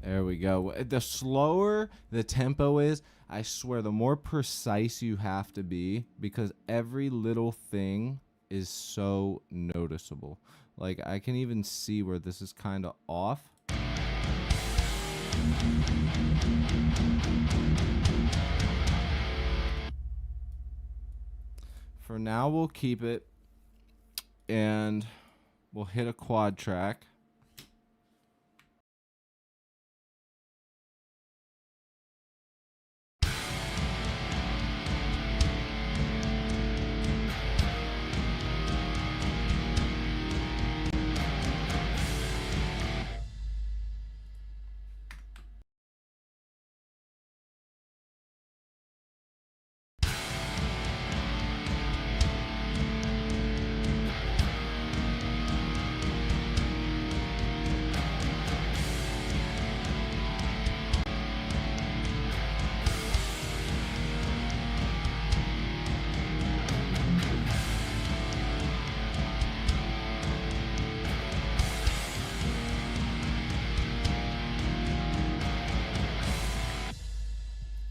There we go. The slower the tempo is, I swear, the more precise you have to be, because every little thing is so noticeable. Like, I can even see where this is kind of off. For now, we'll keep it, and we'll hit a quad track.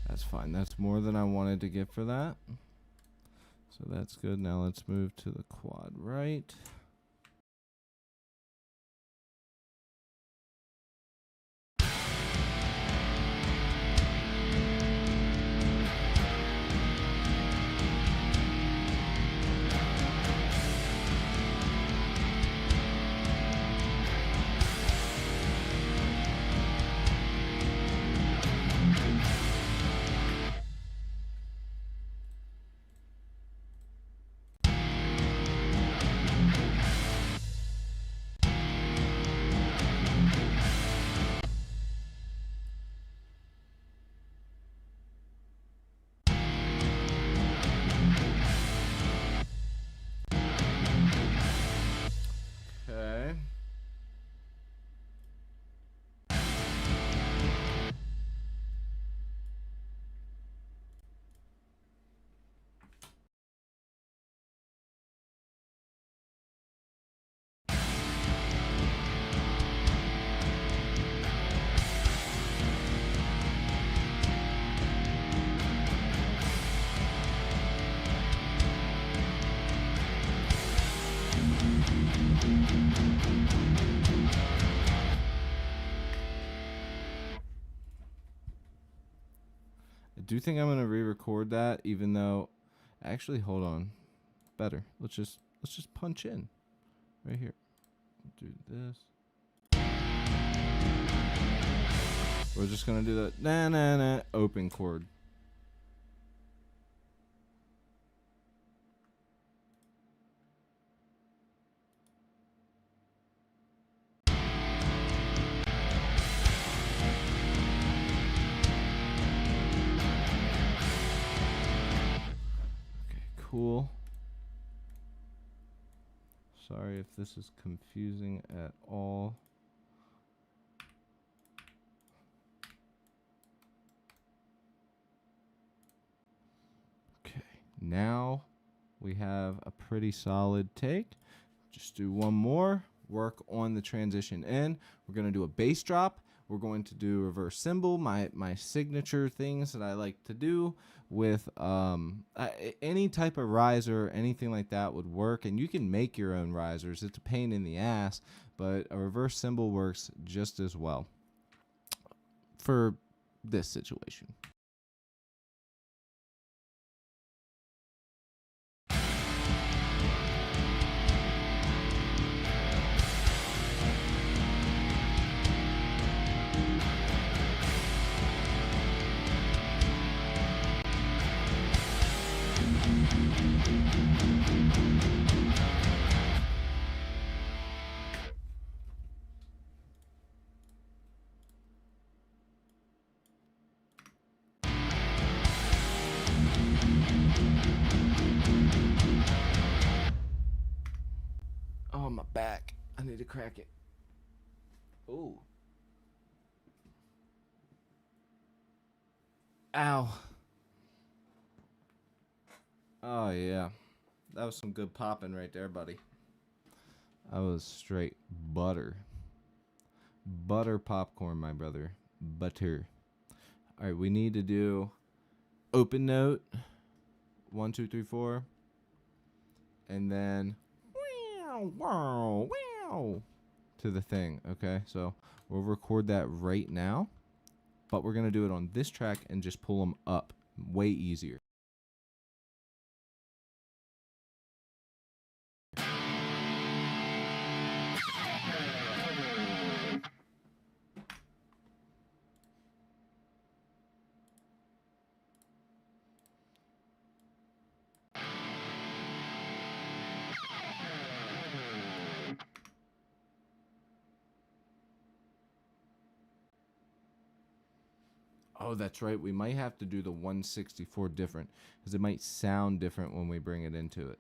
That's fine. That's more than I wanted to get for that. So that's good. Now let's move to the quad right. Okay. I do think I'm gonna re-record that, even though, actually, hold on, better. Let's just punch in right here. Do this. We're just gonna do the na na na open chord. Okay, cool. Sorry if this is confusing at all. Okay, now we have a pretty solid take. Just do one more, work on the transition in. We're going to do a bass drop. We're going to do reverse cymbal, my signature things that I like to do with any type of riser, anything like that would work. And you can make your own risers. It's a pain in the ass, but a reverse cymbal works just as well for this situation. on my back. I need to crack it. Ooh. Ow. Oh, yeah. That was some good popping right there, buddy. That was straight butter. Butter popcorn, my brother. Butter. All right, we need to do open note. 1, 2, 3, 4. And then wow, to the thing, okay? So we'll record that right now, but we're going to do it on this track and just pull them up. Way easier. Oh, that's right. We might have to do the 164 different because it might sound different when we bring it into it.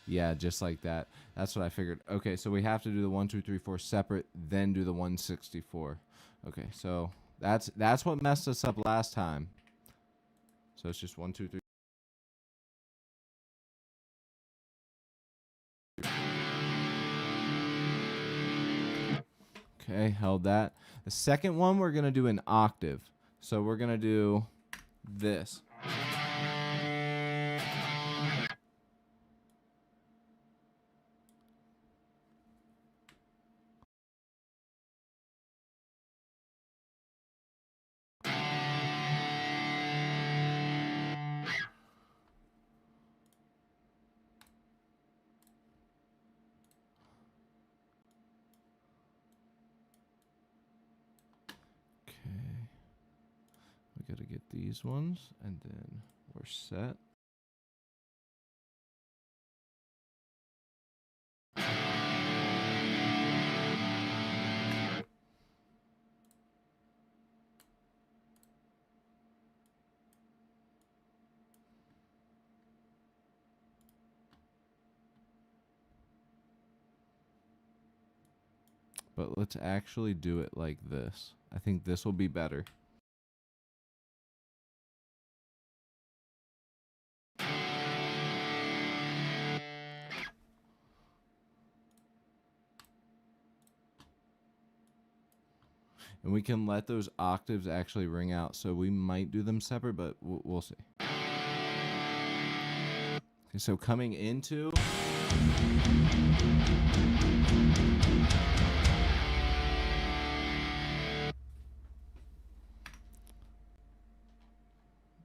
Yeah, just like that. That's what I figured. Okay, so we have to do the 1, 2, 3, 4 separate, then do the 164. Okay, so that's what messed us up last time. So it's just 1, 2, 3. Okay, held that. The second one we're gonna do an octave. So we're gonna do this. Okay. We gotta get these ones, and then we're set. But let's actually do it like this. I think this will be better. And we can let those octaves actually ring out. So we might do them separate, but we'll see. Okay, so coming into...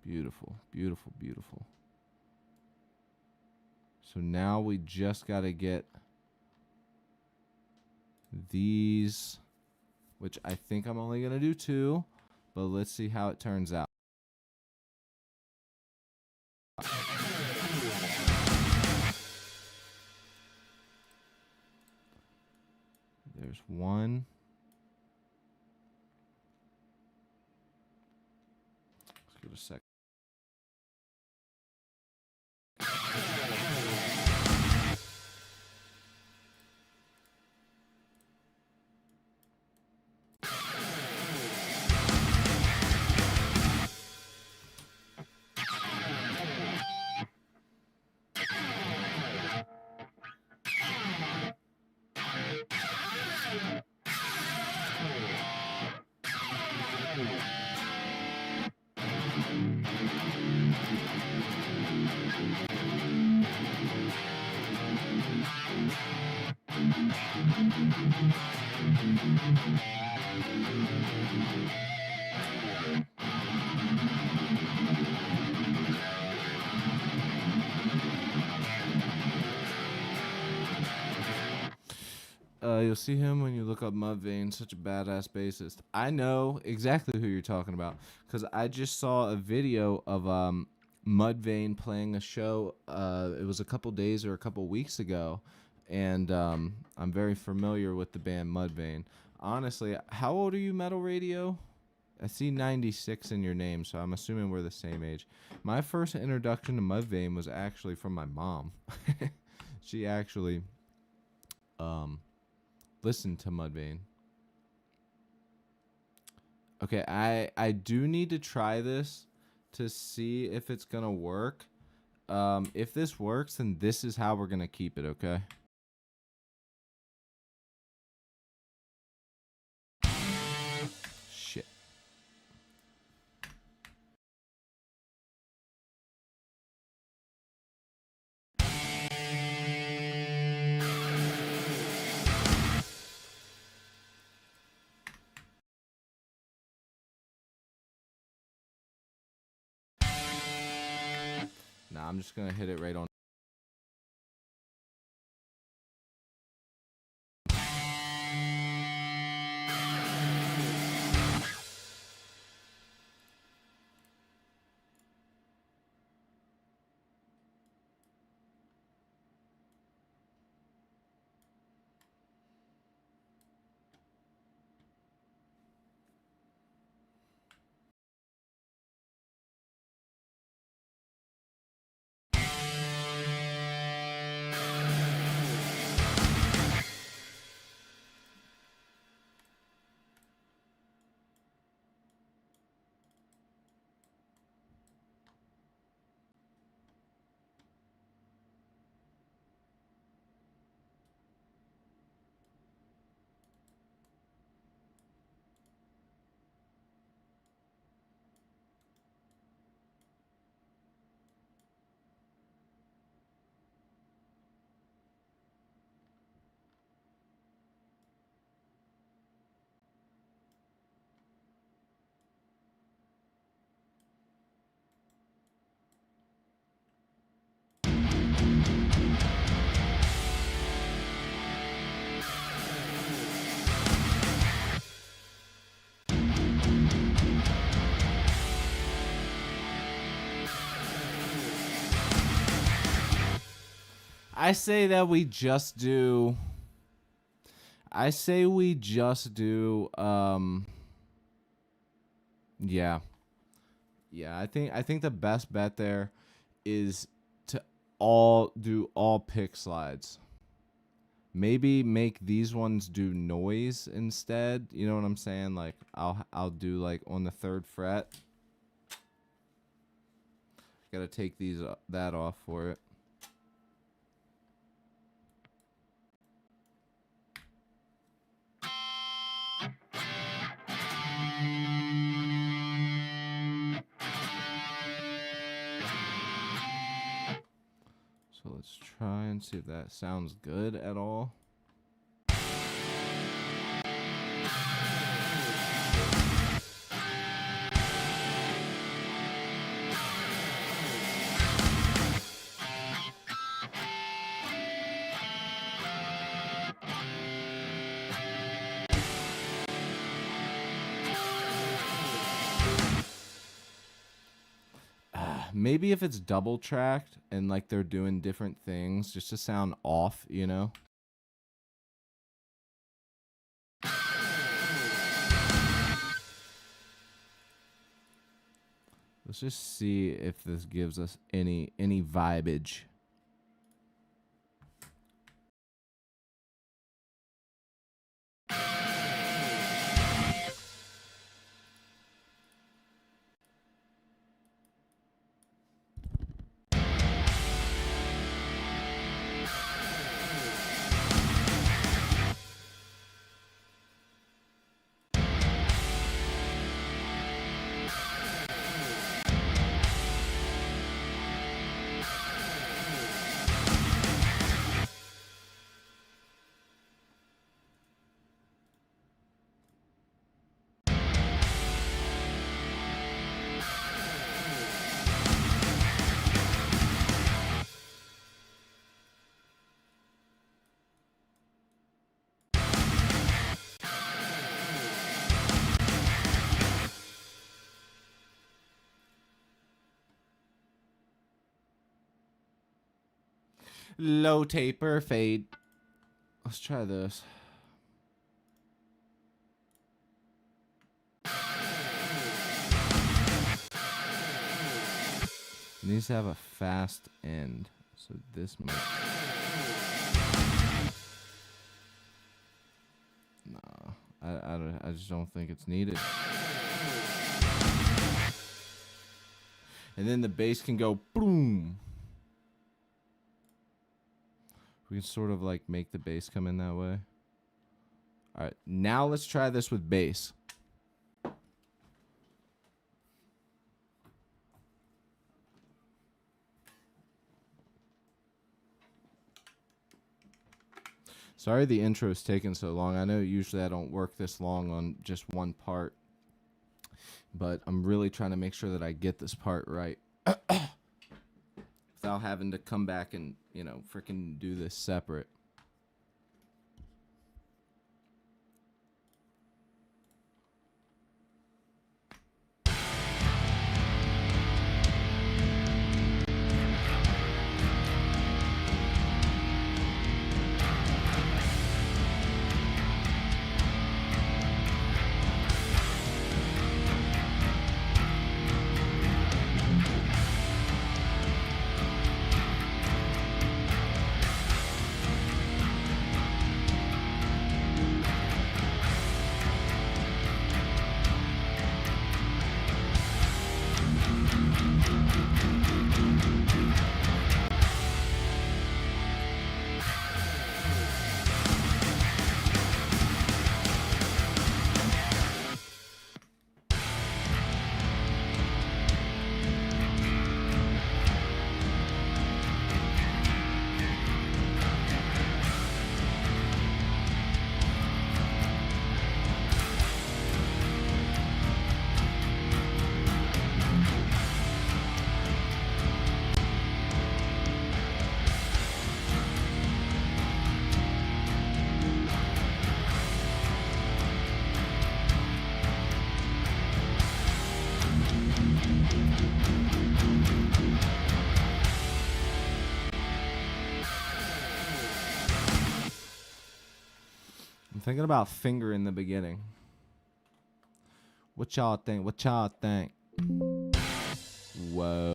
Beautiful, beautiful, beautiful. So now we just got to get these, which I think I'm only going to do 2, but let's see how it turns out. There's 1. Let's give it a sec. You'll see him when you look up Mudvayne, such a badass bassist. I know exactly who you're talking about because I just saw a video of Mudvayne playing a show. It was a couple days or a couple weeks ago, and I'm very familiar with the band Mudvayne. Honestly, how old are you, Metal Radio? I see 96 in your name, so I'm assuming we're the same age. My first introduction to Mudvayne was actually from my mom. She actually listened to Mudvayne. Okay, I do need to try this to see if it's gonna work. If this works, then this is how we're gonna keep it, okay? Shit. Nah, I'm just gonna hit it right on. I say that we just do. I say we just do. Yeah, yeah. I think the best bet there is to all do all pick slides. Maybe make these ones do noise instead. You know what I'm saying? Like I'll do like on the 3rd fret. Gotta take these that off for it. So let's try and see if that sounds good at all. Maybe if it's double tracked and like they're doing different things just to sound off, you know? Let's just see if this gives us any vibage. Low taper fade. Let's try this. needs to have a fast end. So this might... I just don't think it's needed. And then the bass can go boom. We can sort of like make the bass come in that way. All right, now let's try this with bass. Sorry the intro's taking so long. I know usually I don't work this long on just one part, but I'm really trying to make sure that I get this part right without having to come back and, you know, freaking do this separate. I'm thinking about finger in the beginning. What y'all think? What y'all think? Whoa,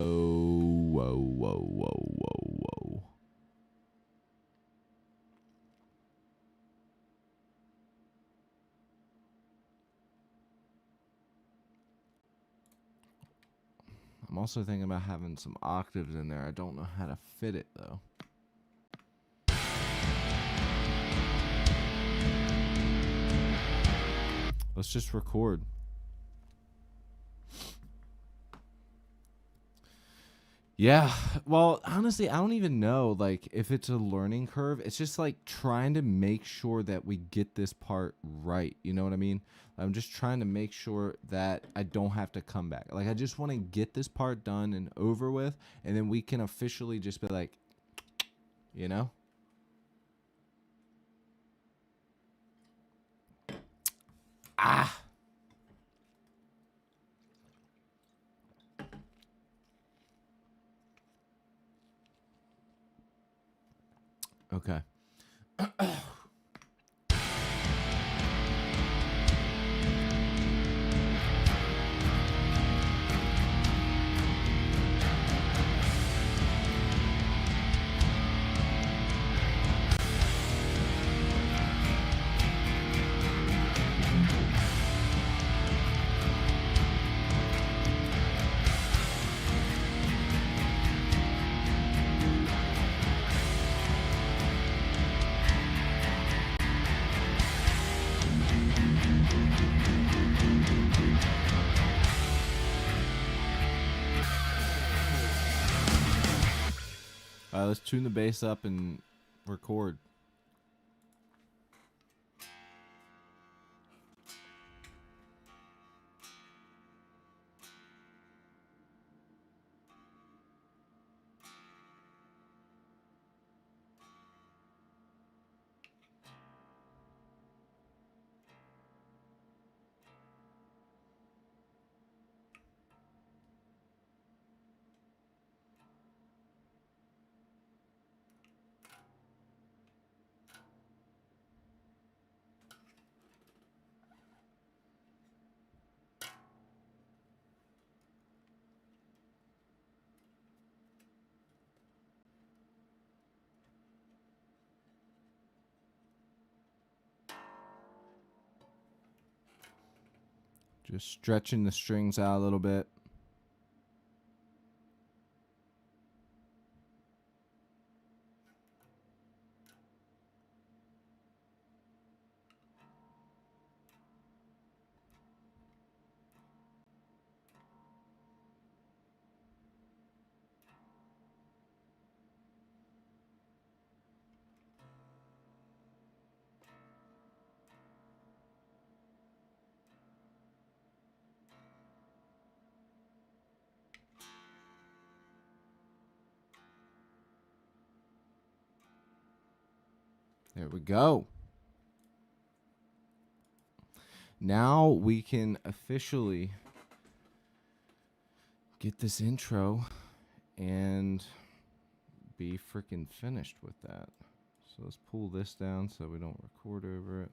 whoa, whoa, whoa, whoa, whoa. I'm also thinking about having some octaves in there. I don't know how to fit it, though. Let's just record. Yeah, well, honestly, I don't even know, like, if it's a learning curve. It's just, like, trying to make sure that we get this part right. You know what I mean? I'm just trying to make sure that I don't have to come back. Like, I just want to get this part done and over with, and then we can officially just be like, you know? Ah! Okay. All right, let's tune the bass up and record. Just stretching the strings out a little bit. There we go. Now we can officially get this intro and be freaking finished with that. So let's pull this down so we don't record over it.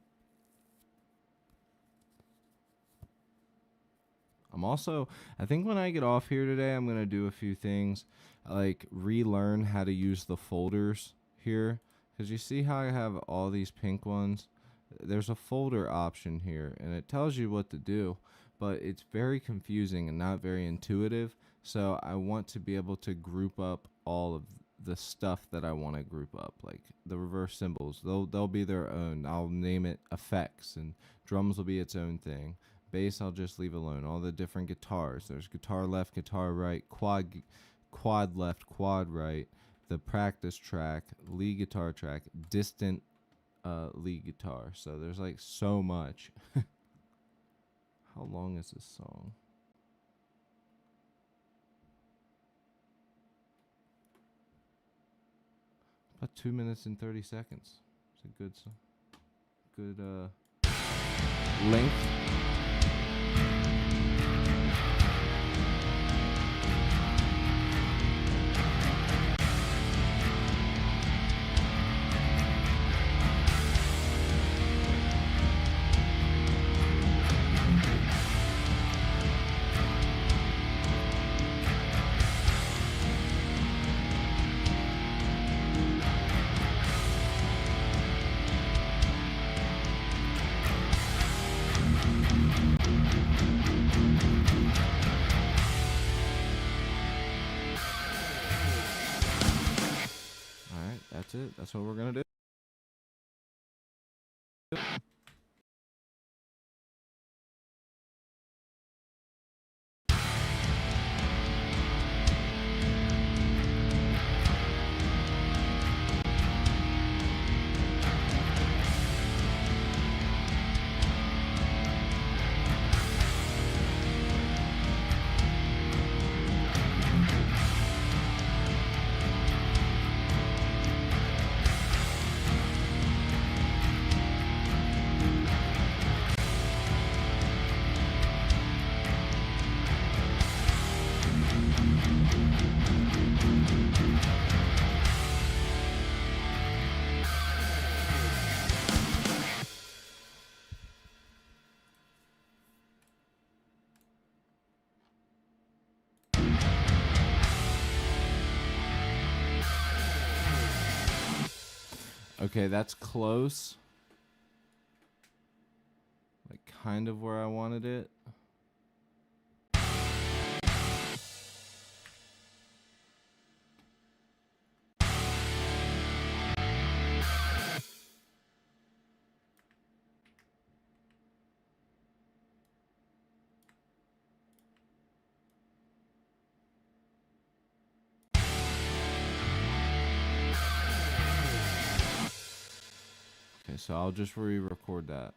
I think when I get off here today, I'm going to do a few things, like relearn how to use the folders here. Because you see how I have all these pink ones? There's a folder option here, and it tells you what to do, but it's very confusing and not very intuitive. So I want to be able to group up all of the stuff that I want to group up, like the reverse symbols. They'll be their own. I'll name it effects, and drums will be its own thing. Bass I'll just leave alone. All the different guitars. There's guitar left, guitar right, quad left, quad right, the practice track, lead guitar track, distant lead guitar. So there's like so much. How long is this song? About 2 minutes and 30 seconds. It's a good song. Good length. That's it. That's what we're going to do. Okay, that's close. Like kind of where I wanted it. Okay, so I'll just re-record that.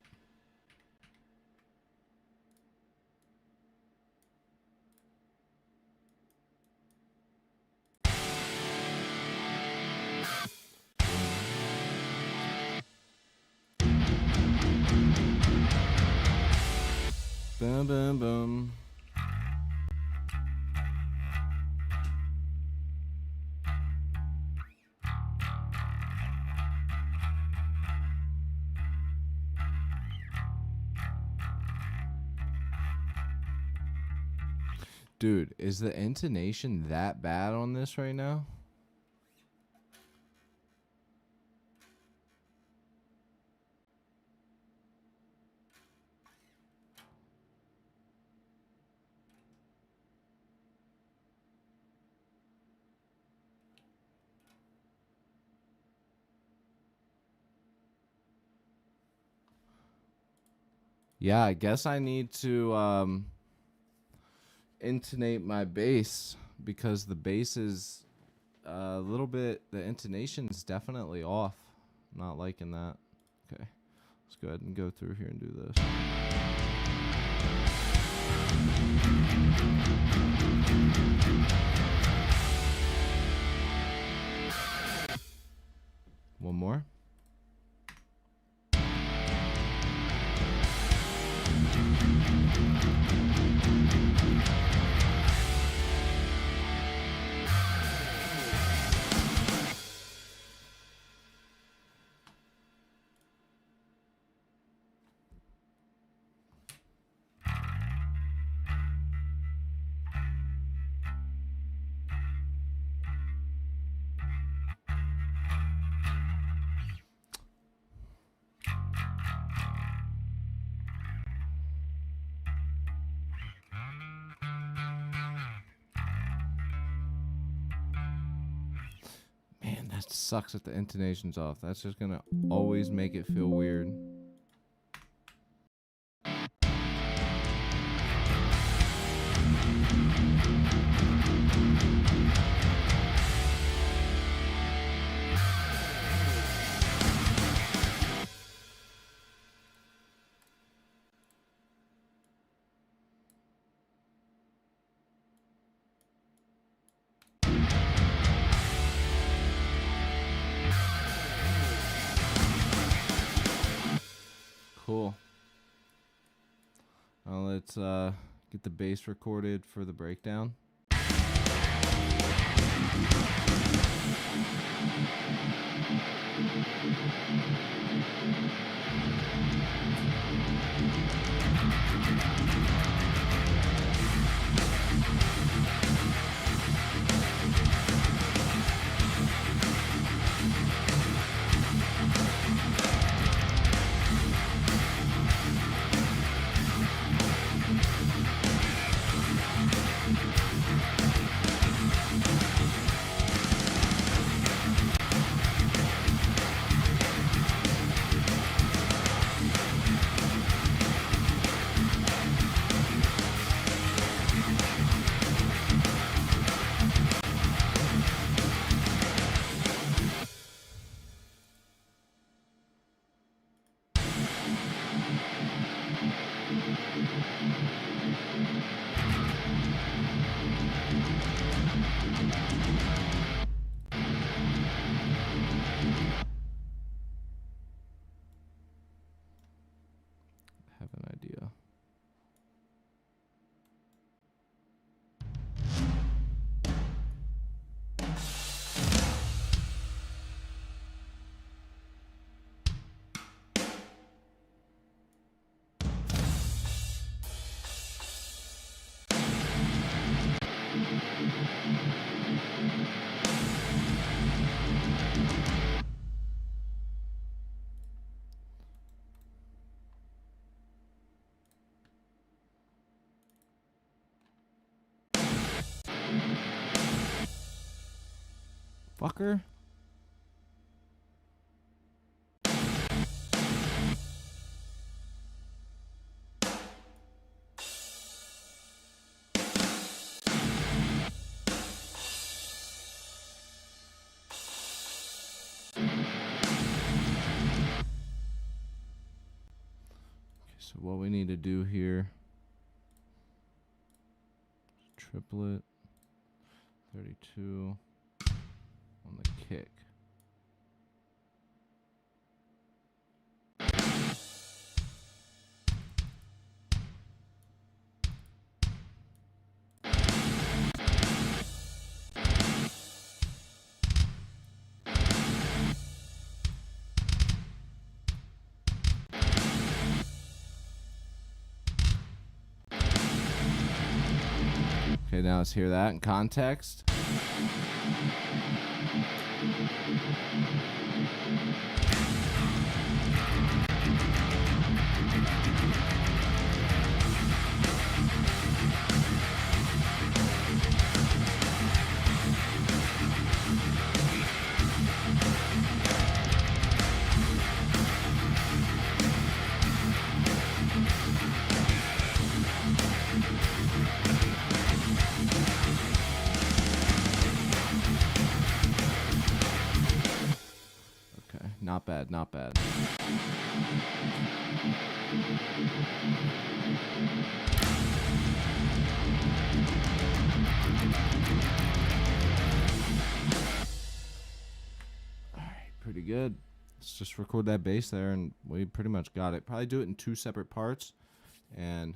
Boom, boom, boom. Dude, is the intonation that bad on this right now? Yeah, I guess I need to intonate my bass because the bass is a little bit, the intonation is definitely off. Not liking that. Okay, let's go ahead and go through here and do this. One more. Man, that sucks that the intonation's off. That's just gonna always make it feel weird. Cool. Now let's get the bass recorded for the breakdown. Have an idea. Fucker. So what we need to do here, triplet, 32 on the kick. Okay, now let's hear that in context. Not bad, not bad. Alright, pretty good. Let's just record that bass there, and we pretty much got it. Probably do it in 2 separate parts, and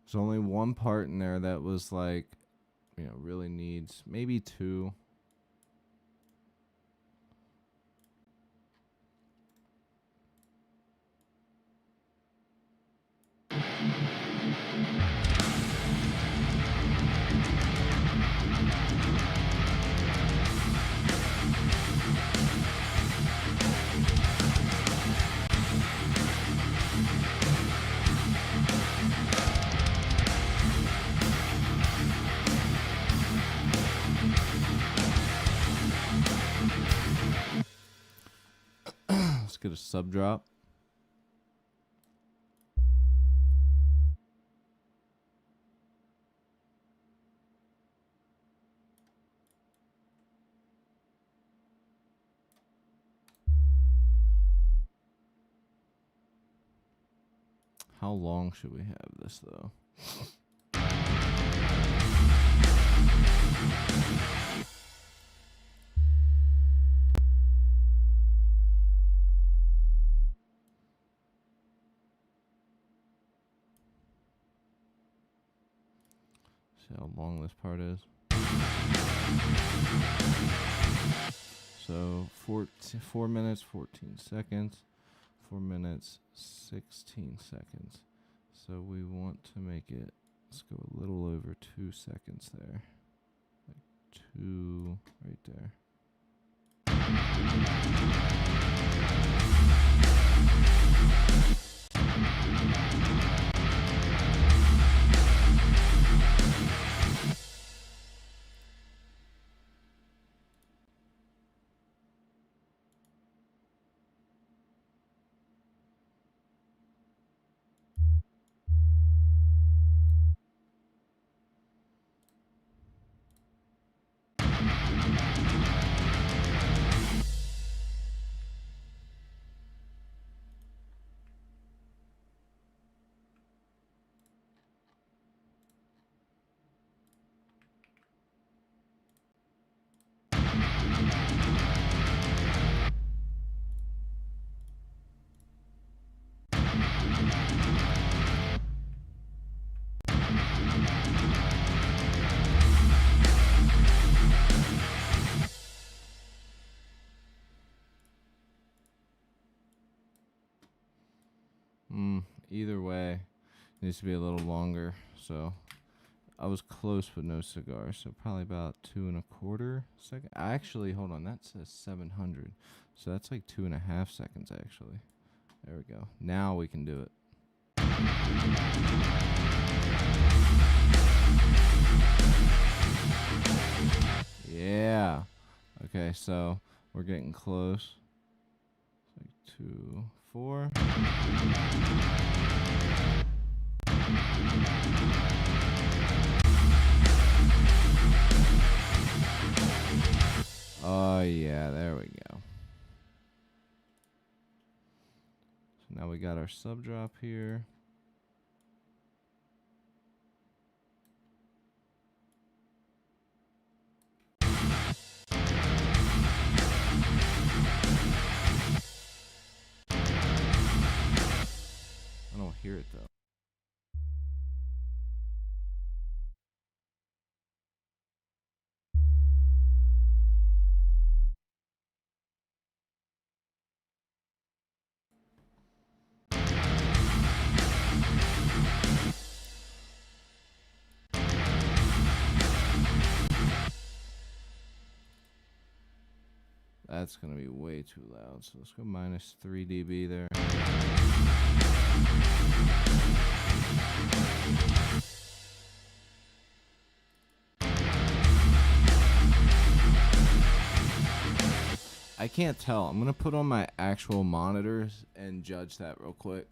there's only one part in there that was like, really needs maybe 2. Let's get a sub drop. How long should we have this though? See how long this part is. So 4 minutes, 14 seconds. 4 minutes, 16 seconds. So we want to make it, let's go a little over 2 seconds there. Like 2 right there. Either way, needs to be a little longer. So I was close with no cigar, so probably about 2.25 seconds. Actually, hold on, that says 700, so that's like 2.5 seconds actually. There we go. Now we can do it. Yeah. Okay, so we're getting close. 2, 4. Oh, yeah, there we go. So now we got our sub drop here. I don't hear it though. That's going to be way too loud. So let's go minus 3 dB there. I can't tell. I'm going to put on my actual monitors and judge that real quick.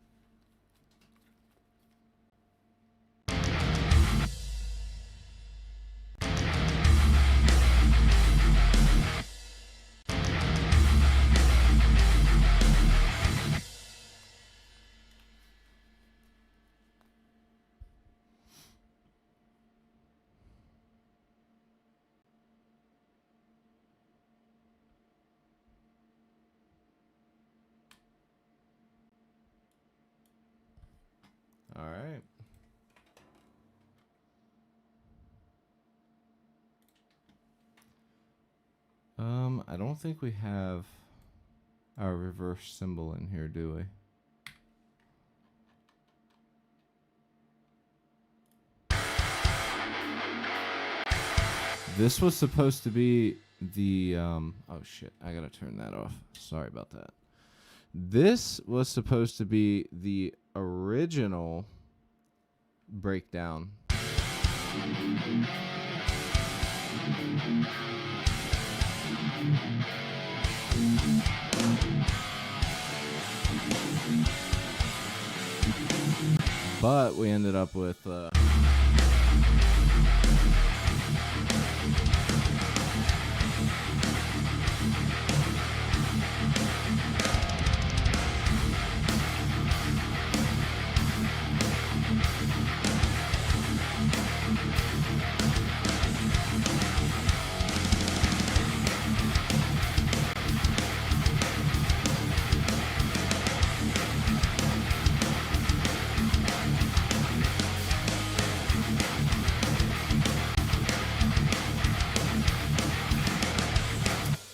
All right. I don't think we have our reverse symbol in here, do we? This was supposed to be the oh shit, I gotta turn that off. Sorry about that. This was supposed to be the original breakdown. But we ended up with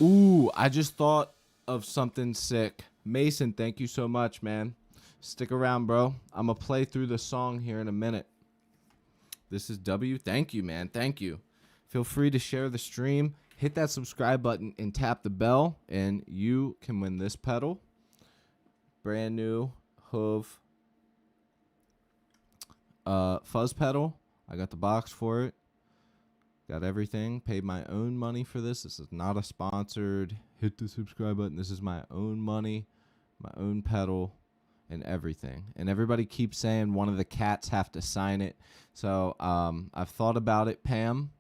ooh, I just thought of something sick. Mason, thank you so much, man. Stick around, bro. I'm going to play through the song here in a minute. This is W. Thank you, man. Thank you. Feel free to share the stream. Hit that subscribe button and tap the bell, and you can win this pedal. Brand new Hove fuzz pedal. I got the box for it. Got everything. Paid my own money for this. This is not a sponsored. Hit the subscribe button. This is my own money, my own pedal, and everything. And everybody keeps saying one of the cats have to sign it. So I've thought about it, Pam.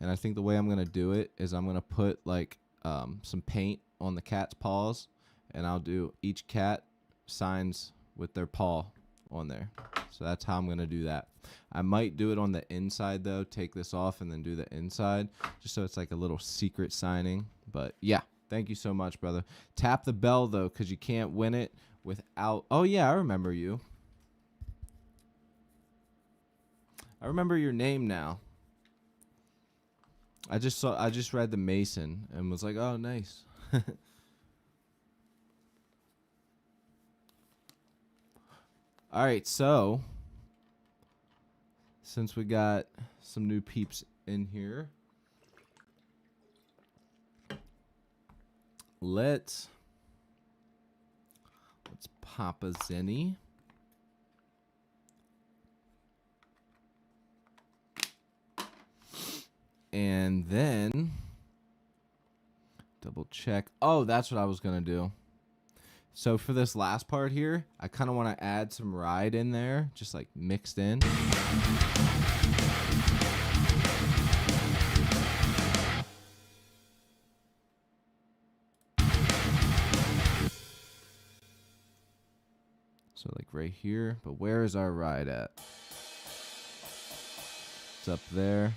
And I think the way I'm going to do it is I'm going to put like some paint on the cat's paws. And I'll do each cat signs with their paw on there. So that's how I'm going to do that. I might do it on the inside, though. Take this off and then do the inside, just so it's like a little secret signing. But, yeah, thank you so much, brother. Tap the bell, though, because you can't win it without... Oh, yeah, I remember you. I remember your name now. I just read the Mason and was like, oh, nice. All right, so since we got some new peeps in here, let's pop a Zenny. And then double check. Oh, that's what I was going to do. So for this last part here, I kind of want to add some ride in there, just like mixed in. So like right here, but where is our ride at? It's up there.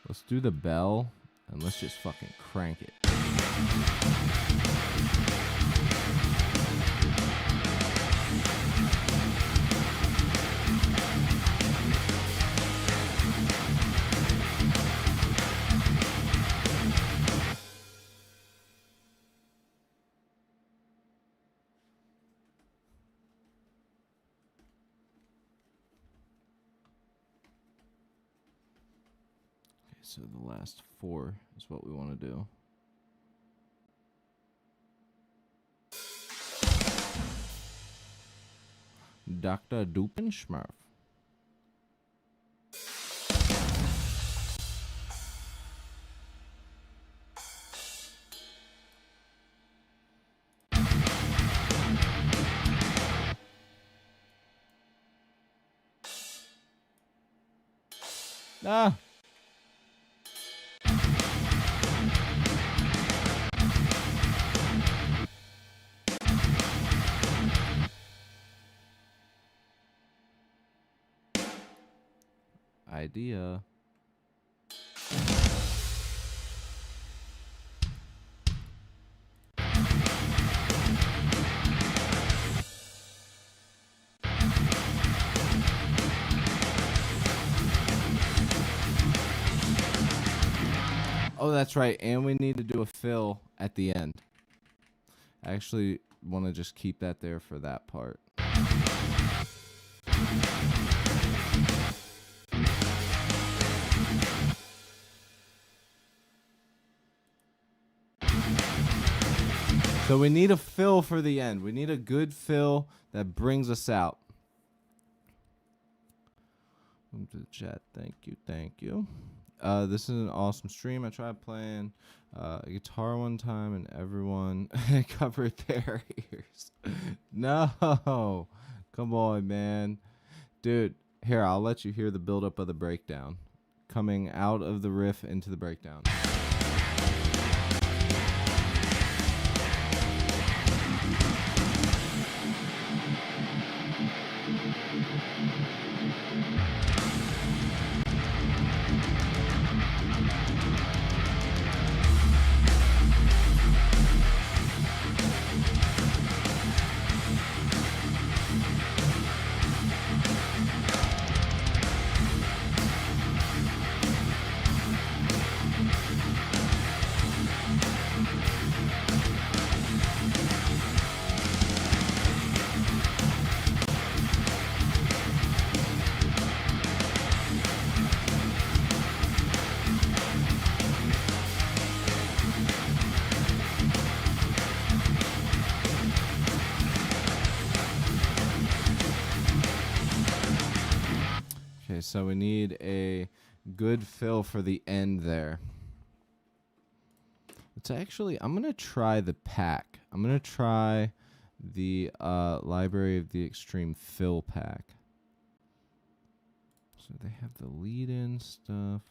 Let's do the bell, and let's just fucking crank it. So the last 4 is what we want to do. Dr. Dupenschmurf. Ah! Idea. Oh, that's right. And we need to do a fill at the end. I actually want to just keep that there for that part. So we need a fill for the end. We need a good fill that brings us out. Welcome to the chat. Thank you. Thank you. This is an awesome stream. I tried playing guitar one time and everyone covered their ears. No. Come on, man. Dude, here, I'll let you hear the buildup of the breakdown. Coming out of the riff into the breakdown. So we need a good fill for the end there. It's actually, I'm going to try the pack. I'm going to try the Library of the Extreme fill pack. So they have the lead-in stuff.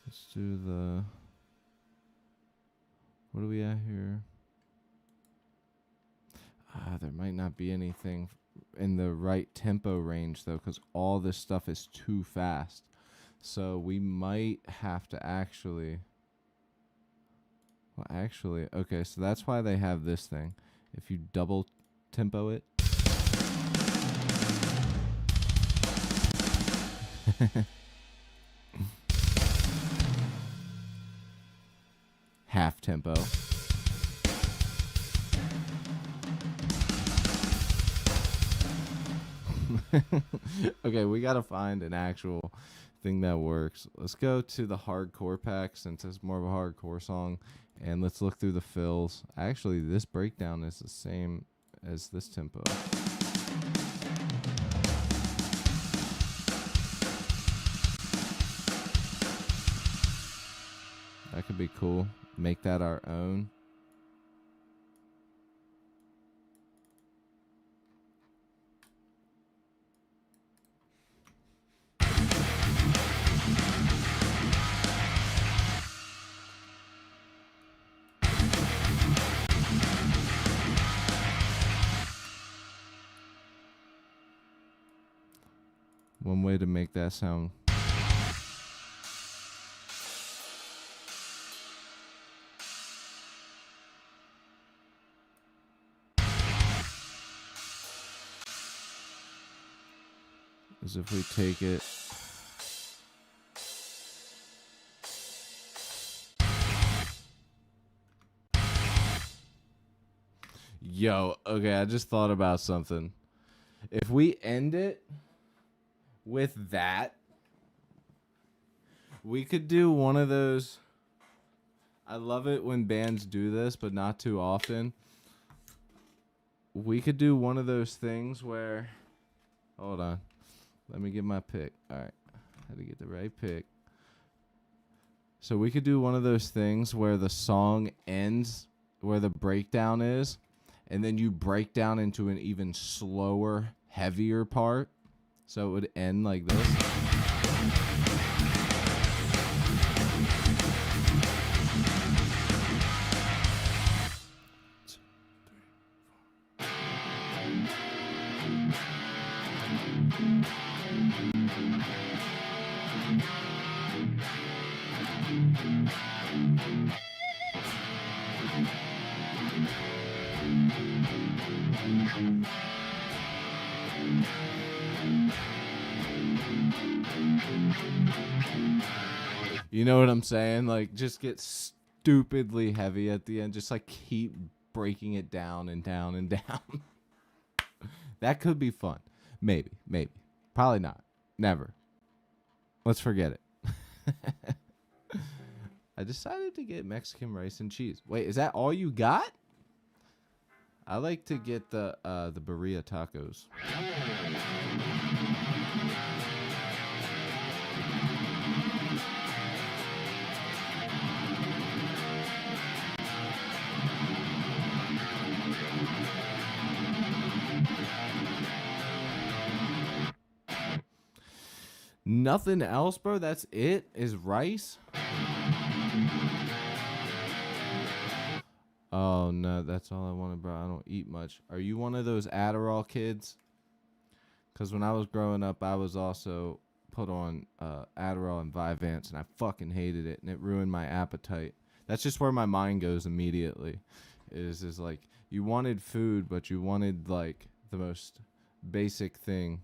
Let's do the, what are we at here? There might not be anything in the right tempo range though, because all this stuff is too fast. So we might have to actually, okay, so that's why they have this thing. If you double tempo it, half tempo. Okay, we gotta find an actual thing that works. Let's go to the hardcore pack since it's more of a hardcore song, and let's look through the fills. Actually, this breakdown is the same as this tempo. That could be cool. Make that our own. One way to make that sound. Is if we take it. Yo, okay, I just thought about something. If we end it with that, we could do one of those. I love it when bands do this, but not too often. We could do one of those things where. Hold on. Let me get my pick. All right. I had to get the right pick. So we could do one of those things where the song ends where the breakdown is, and then you break down into an even slower, heavier part. So it would end like this. You know what I'm saying? Like, just get stupidly heavy at the end. Just, like, keep breaking it down and down and down. That could be fun. Maybe. Probably not. Never. Let's forget it. I decided to get Mexican rice and cheese. Wait, is that all you got? I like to get the birria tacos. Nothing else, bro? That's it? Is rice? Oh, no, that's all I wanted, bro. I don't eat much. Are you one of those Adderall kids? Because when I was growing up, I was also put on Adderall and Vyvanse, and I fucking hated it, and it ruined my appetite. That's just where my mind goes immediately. Is like, you wanted food, but you wanted, like, the most basic thing.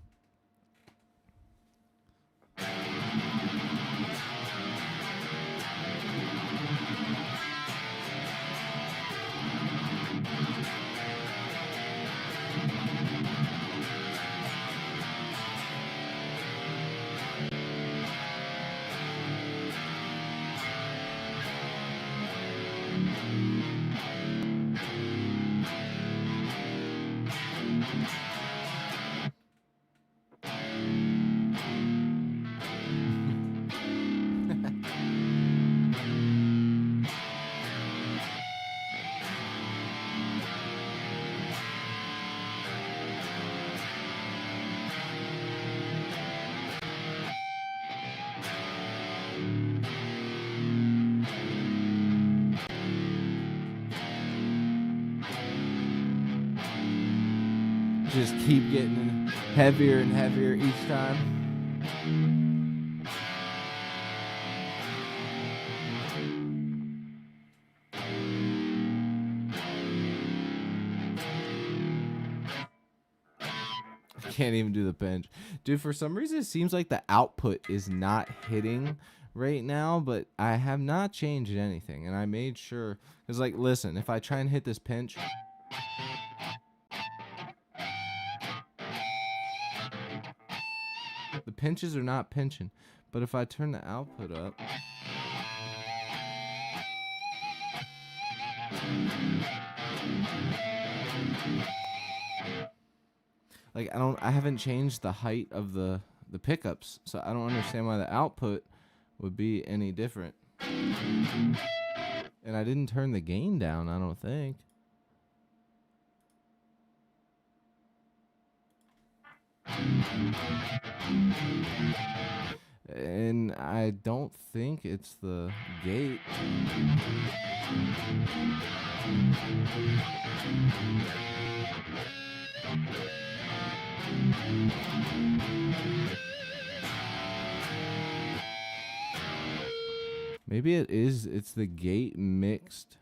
Just keep getting heavier and heavier each time. I can't even do the pinch. Dude, for some reason it seems like the output is not hitting right now, but I have not changed anything, and I made sure. Because, like, listen, if I try and hit this pinch... The pinches are not pinching. But if I turn the output up, like I haven't changed the height of the pickups, so I don't understand why the output would be any different. And I didn't turn the gain down, I don't think. And I don't think it's the gate. Maybe it is. It's the gate mixed.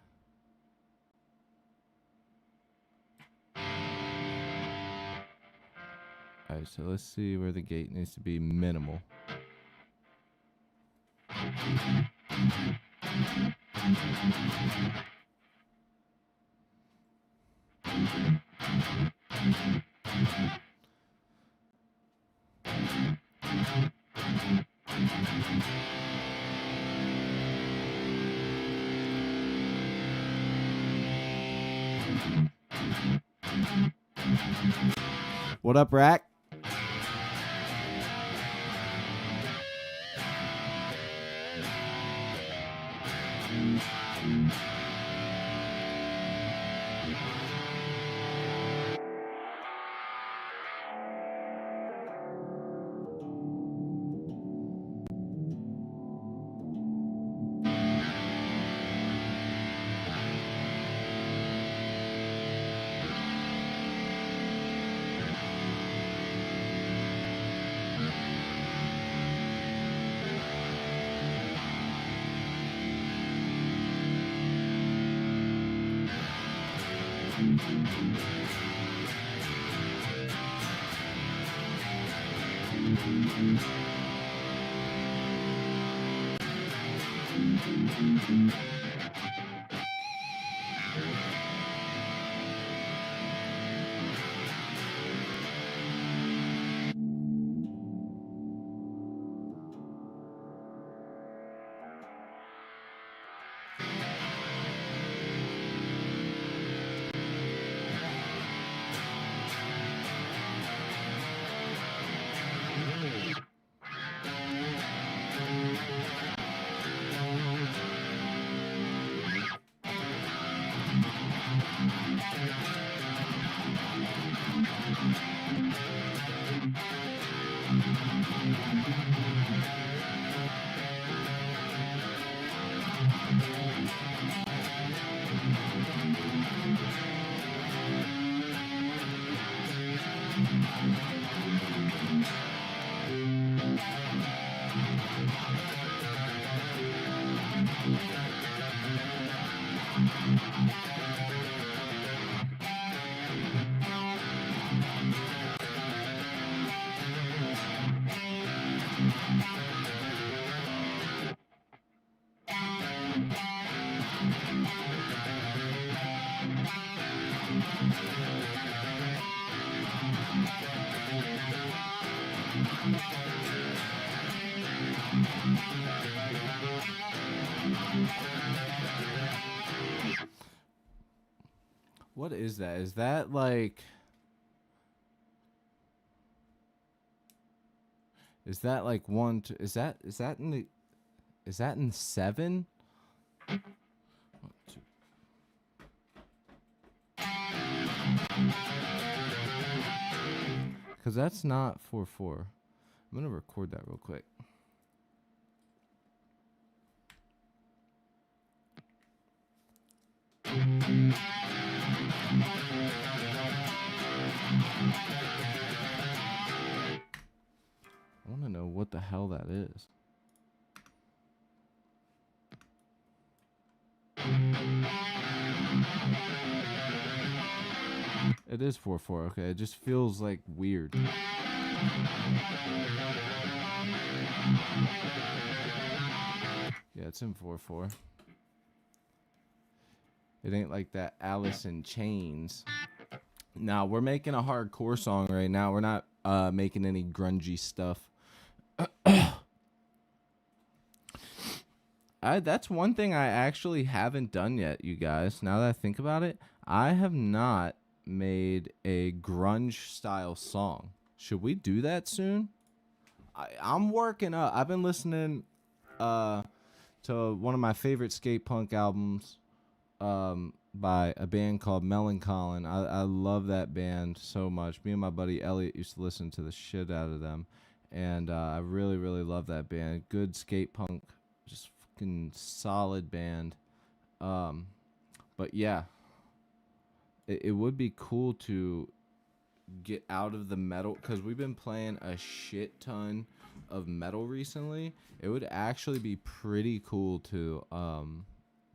Alright, so let's see where the gate needs to be minimal. What up, Rack? What is that? Is that like... Is that like one? Is that in the? Is that in 7? 1, 2. Because that's not 4/4. I'm gonna record that real quick. I want to know what the hell that is. It is 4/4. Okay, it just feels like weird. Yeah, it's in 4/4. It ain't like that Alice in Chains. Now, we're making a hardcore song right now. We're not making any grungy stuff. That's one thing I actually haven't done yet, you guys. Now that I think about it, I have not made a grunge style song. Should we do that soon? I'm working up. I've been listening uh to one of my favorite skate punk albums by a band called Melancholy. I love that band so much. Me and my buddy Elliot used to listen to the shit out of them, and I really really love that band. Good skate punk, just fucking solid band. Um, but yeah, it would be cool to get out of the metal because we've been playing a shit ton of metal recently. It would actually be pretty cool to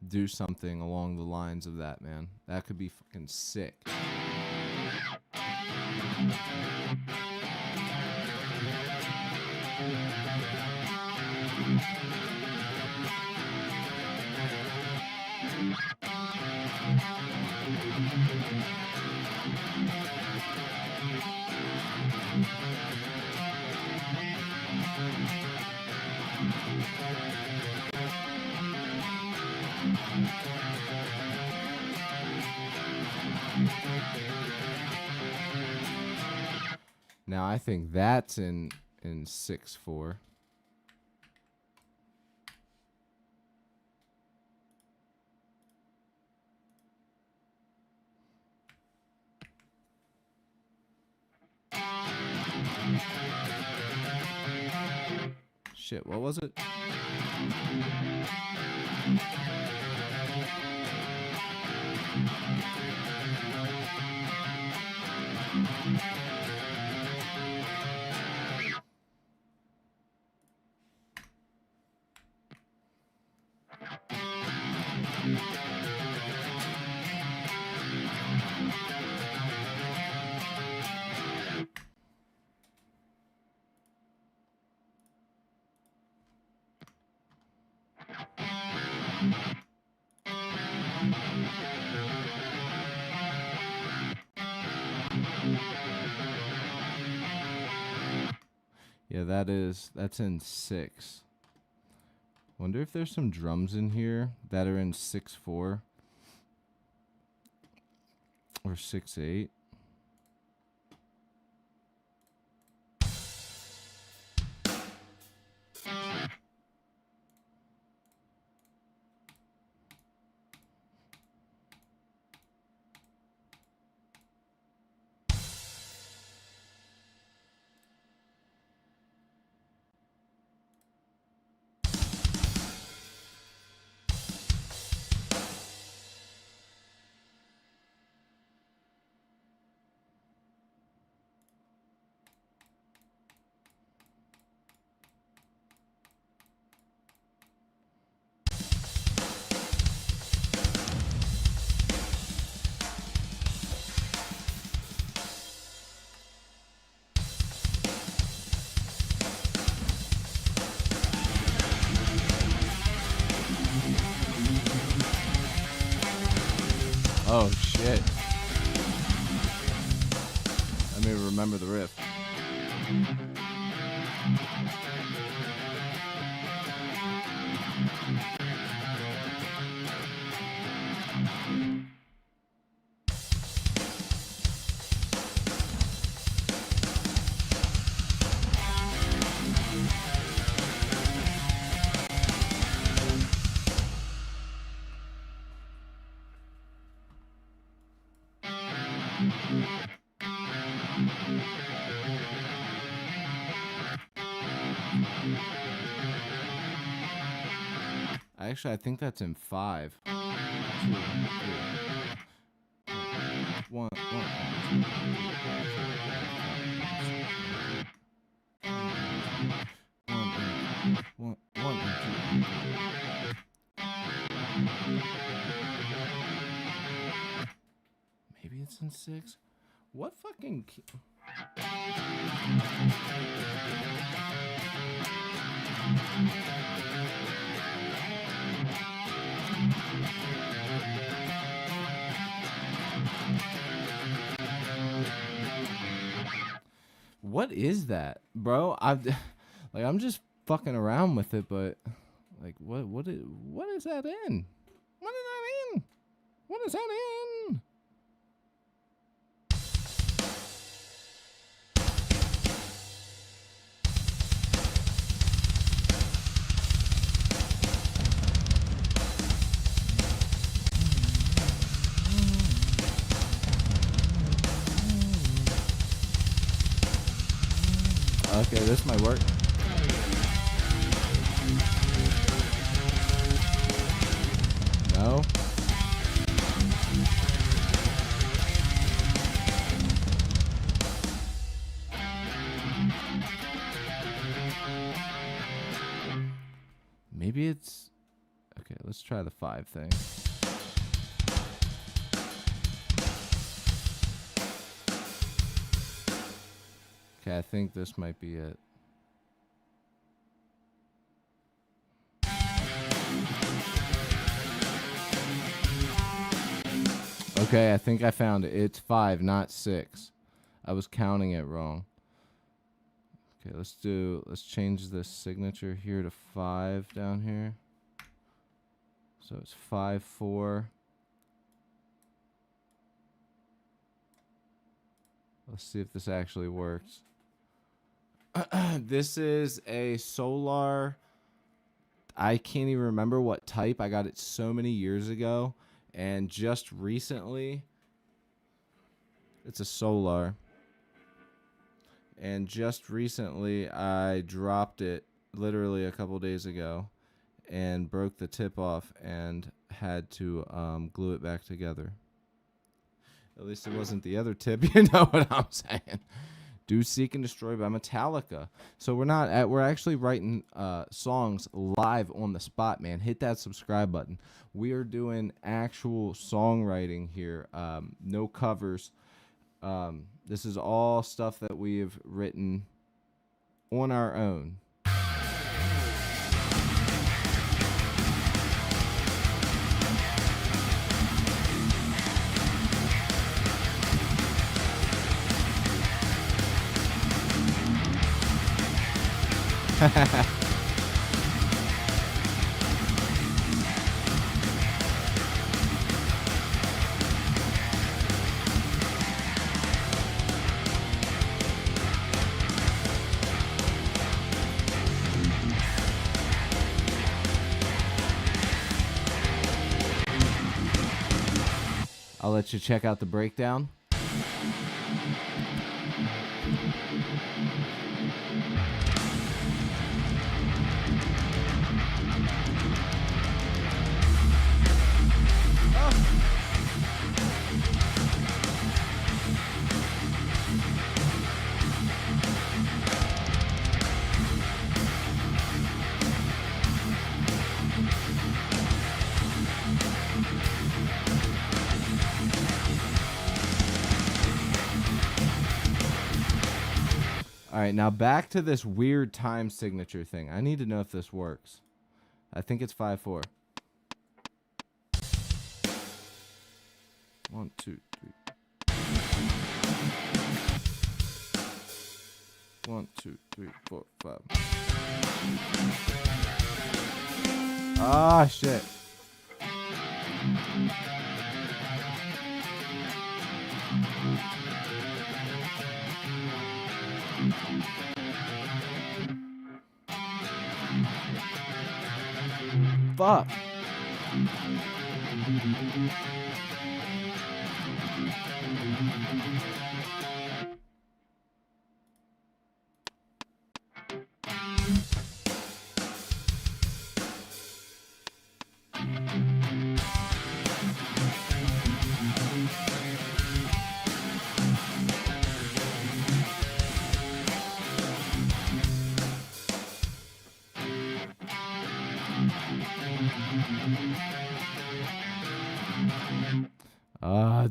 do something along the lines of that, man. That could be fucking sick. Now I think that's in 6/4. Shit, what was it? Yeah, that's in 6. Wonder if there's some drums in here that are in 6/4 or 6/8. Oh shit. Let me remember the riff. Actually, I think that's in 5. 2, 3. 1, 1, 1, 2. Maybe it's in 6. What fucking What is that, bro? I've Like, I'm just fucking around with it, but like, what is that in? What is that in? What is that in? Okay, this might work. No. Maybe it's... Okay, let's try the 5 thing. Okay, I think this might be it. Okay, I think I found it. It's 5, not 6. I was counting it wrong. Okay, let's change this signature here to 5 down here. So it's 5, 4. Let's see if this actually works. This is a Solar. I can't even remember what type. I got it so many years ago. And just recently, it's a Solar. And just recently, I dropped it literally a couple days ago and broke the tip off and had to glue it back together. At least it wasn't the other tip. You know what I'm saying? Do Seek and Destroy by Metallica. So we're actually writing songs live on the spot, man. Hit that subscribe button. We are doing actual songwriting here. No covers. This is all stuff that we have written on our own. I'll let you check out the breakdown. All right, now back to this weird time signature thing. I need to know if this works. I think it's 5/4. 1, 2, 3. 1, 2, 3, 4, 5. Ah, shit. Fuck.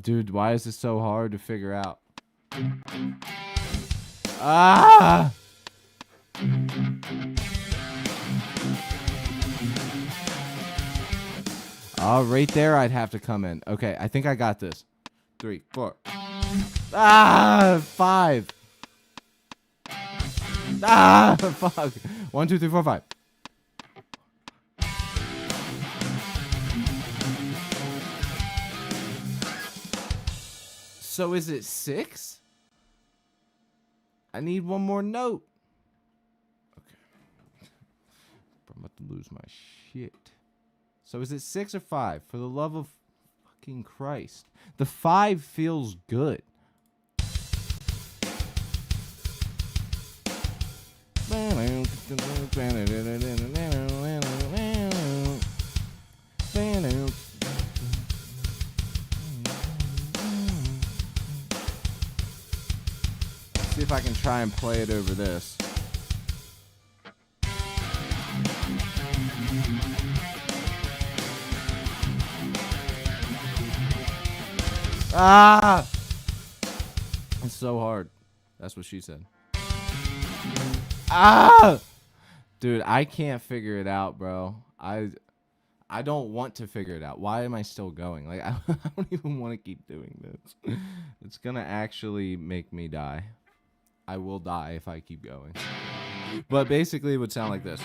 Dude, why is this so hard to figure out? Ah! Oh, right there I'd have to come in. Okay, I think I got this. 3, 4. Ah, 5. Ah, fuck. 1, 2, 3, 4, 5. So is it 6? I need one more note. Okay. I'm about to lose my shit. So is it 6 or 5? For the love of fucking Christ. The 5 feels good. See if I can try and play it over this. Ah! It's so hard. That's what she said. Ah! Dude, I can't figure it out, bro. I don't want to figure it out. Why am I still going? Like, I don't even want to keep doing this. It's gonna actually make me die. I will die if I keep going. But basically it would sound like this.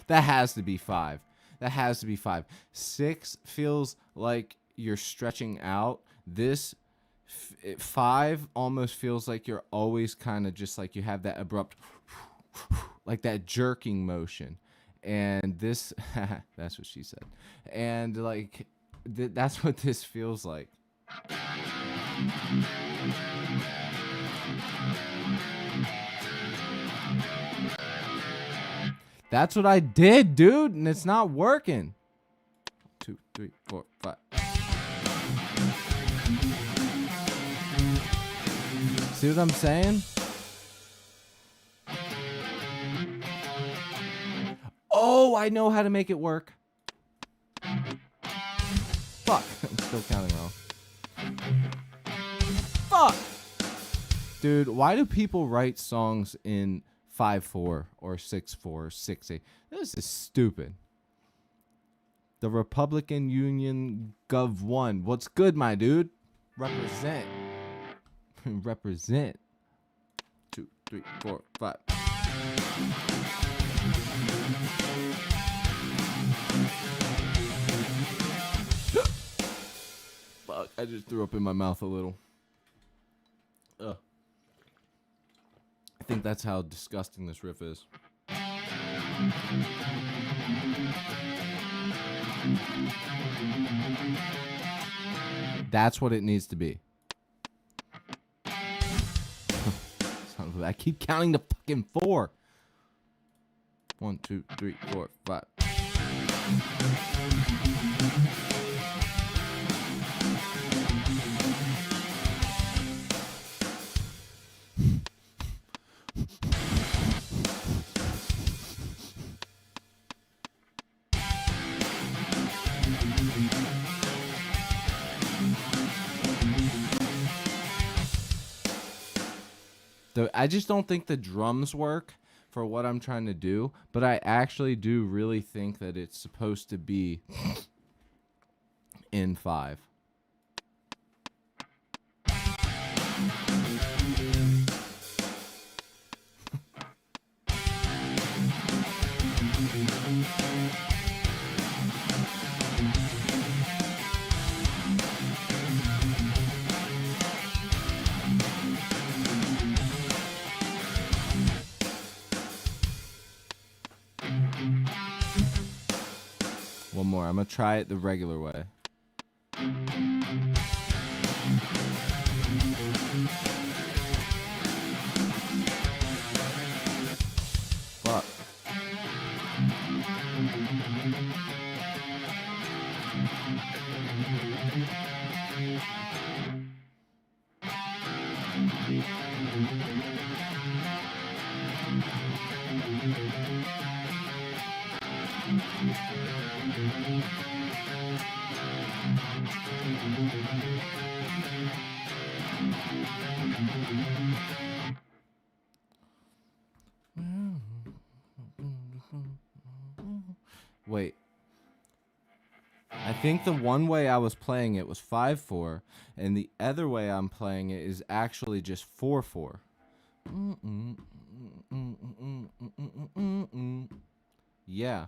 That has to be 5. That has to be 5. 6 feels like you're stretching out. This 5 almost feels like you're always kind of just like you have that abrupt, like that jerking motion. And this, that's what she said. And like, that's what this feels like. That's what I did, dude, and it's not working. 2, 3, 4, 5. See what I'm saying? Oh, I know how to make it work. Fuck, I'm still counting wrong. Fuck! Dude, why do people write songs in 5/4 or 6/4 or 6/8? This is stupid. The Republican Union Gov 1. What's good, my dude? Represent. Represent. 2, 3, 4, 5. Fuck, I just threw up in my mouth a little. Ugh. I think that's how disgusting this riff is. That's what it needs to be. I keep counting to fucking 4. 1, 2, 3, 4, 5. I just don't think the drums work for what I'm trying to do, but I actually do really think that it's supposed to be in 5. One more. I'm going to try it the regular way. Fuck. Wait. I think the one way I was playing it was 5/4, and the other way I'm playing it is actually just 4/4. Yeah.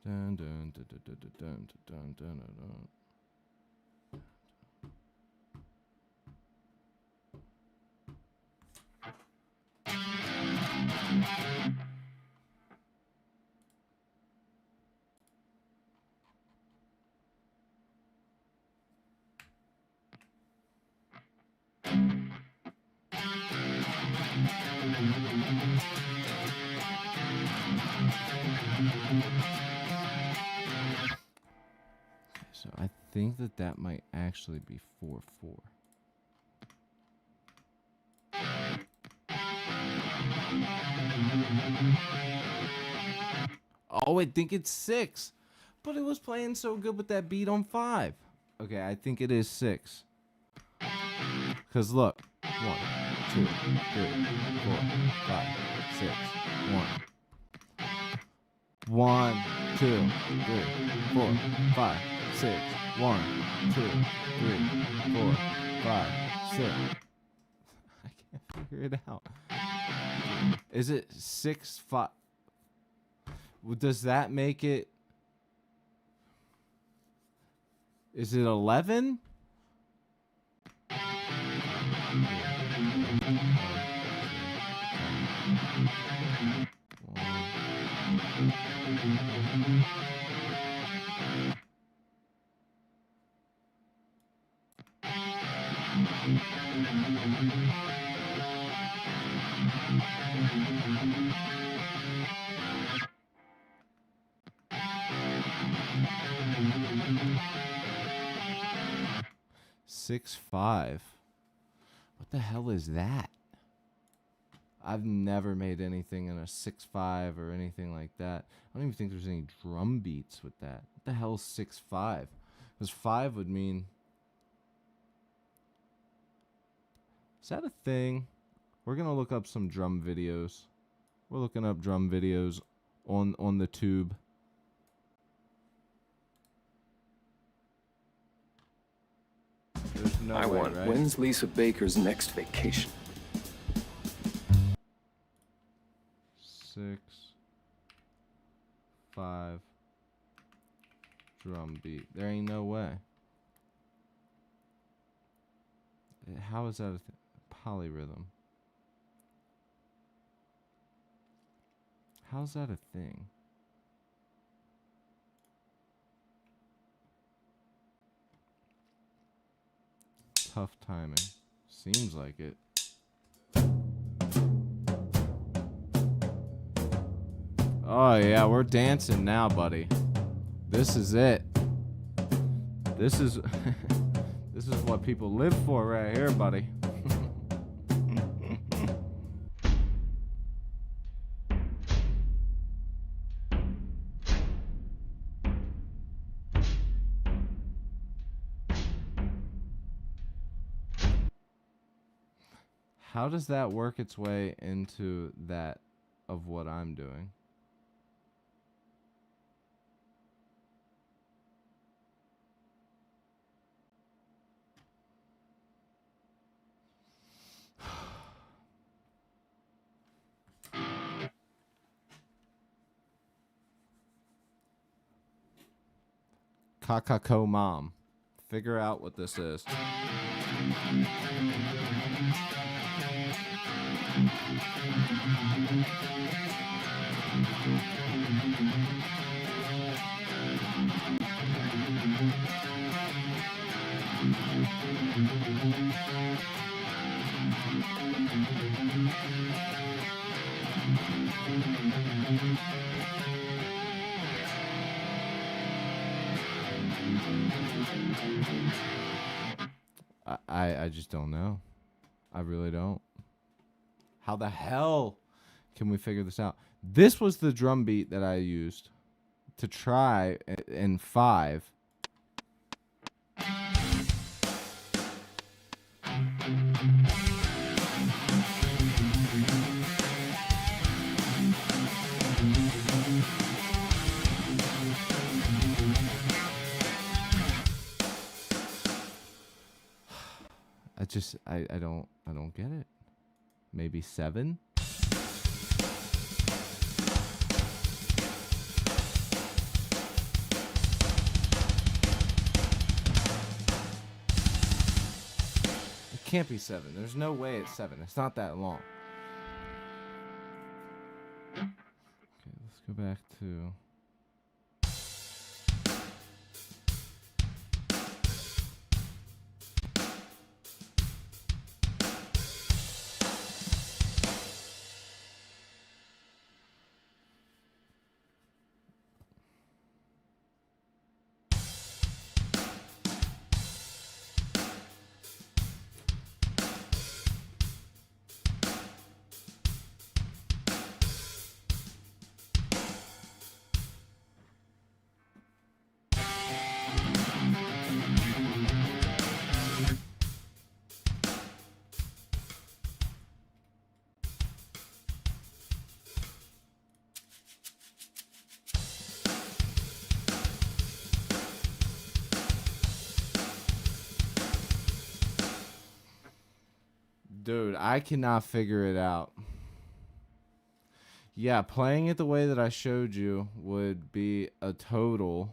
Dun, dun, dun, dun, dun, dun, dun, dun, dun, dun. So I think that might actually be 4/4. Oh, I think it's 6. But it was playing so good with that beat on 5. Okay, I think it is 6. Because look. 1, 2, 3, 4, 5, 6. 1. 1, 2, 3, 4, 5, 6. 1, 2, 3, 4, 5, 6. I can't figure it out. Is it 6, 5? Does that make it? Is it 11? Six, 5. What the hell is that? I've never made anything in a 6/5 or anything like that. I don't even think there's any drum beats with that. What the hell is 6/5? Because 5 would mean. Is that a thing? We're gonna look up some drum videos. We're looking up drum videos on the tube. There's no I way, want. right? When's Lisa Baker's next vacation? 6, 5 drum beat. There ain't no way. How is that a polyrhythm? How's that a thing? Tough timing. Seems like it. Oh yeah, we're dancing now, buddy. This is it. This is this is what people live for right here, buddy. How does that work its way into that of what I'm doing? Kakako mom. Figure out what this is. I just don't know. I really don't. How the hell can we figure this out? This was the drum beat that I used to try in 5. I don't get it. Maybe 7? It can't be 7. There's no way it's 7. It's not that long. Okay, let's go back to... Dude, I cannot figure it out. Yeah, playing it the way that I showed you would be a total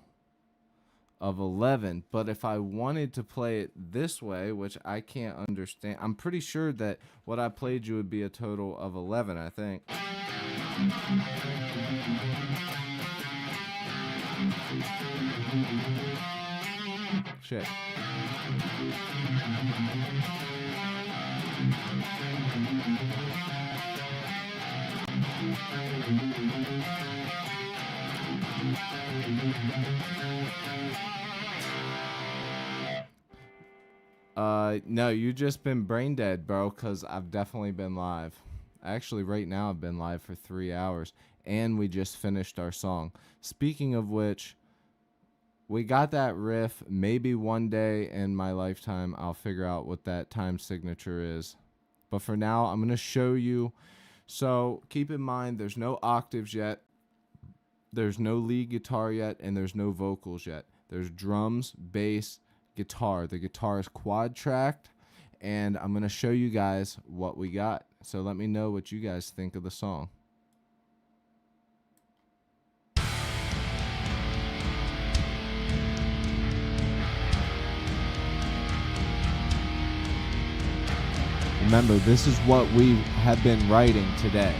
of 11. But if I wanted to play it this way, which I can't understand, I'm pretty sure that what I played you would be a total of 11, I think. Shit. No, you just been brain dead, bro, because I've definitely been live. Actually, right now I've been live for 3 hours, and we just finished our song. Speaking of which, we got that riff. Maybe one day in my lifetime I'll figure out what that time signature is. But for now, I'm going to show you. So keep in mind, there's no octaves yet. There's no lead guitar yet, and there's no vocals yet. There's drums, bass, guitar. The guitar is quad tracked, and I'm going to show you guys what we got. So let me know what you guys think of the song. Remember, this is what we have been writing today.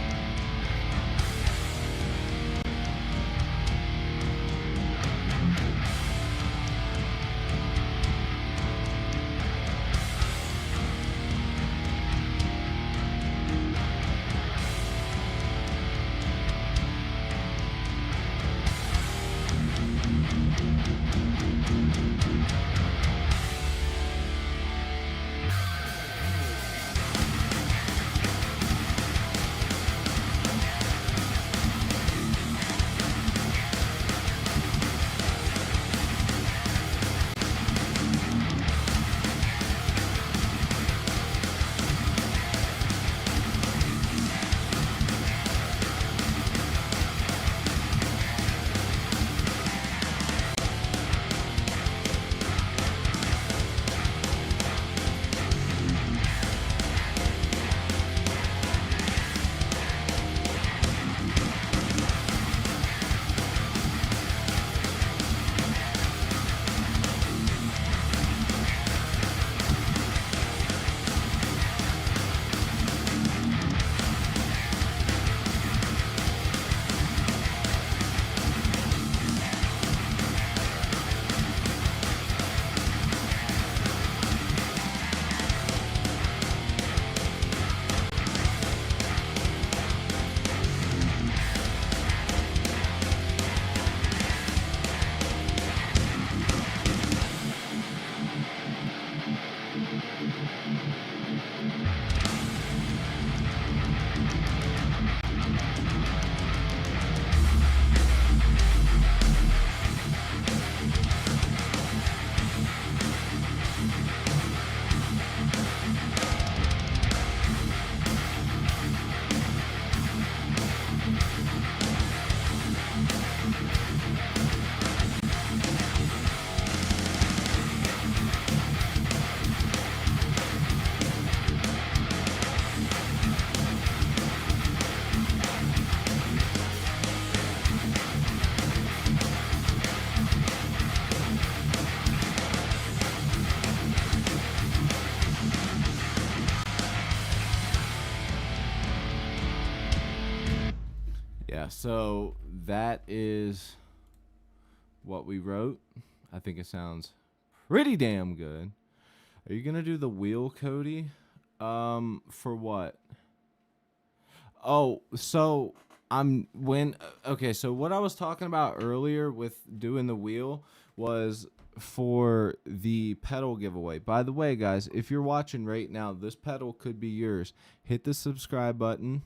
yeah, so that is what we wrote. I think it sounds pretty damn good. Are you gonna do the wheel, Cody? For what? Oh, so I'm when okay, so what I was talking about earlier with doing the wheel was for the pedal giveaway. By the way, guys, if you're watching right now, this pedal could be yours. Hit the subscribe button,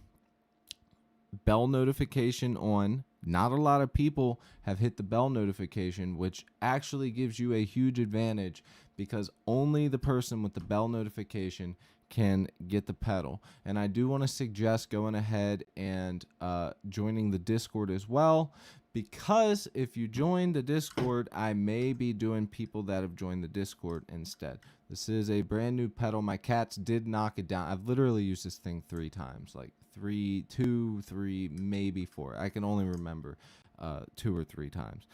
bell notification on. Not a lot of people have hit the bell notification, which actually gives you a huge advantage because only the person with the bell notification can get the pedal. And I do want to suggest going ahead and joining the Discord as well, because if you join the Discord, I may be doing people that have joined the Discord instead. This is a brand new pedal. My cats did knock it down. I've literally used this thing 3 times, like 2, 3, maybe 4. I can only remember 2 or 3 times.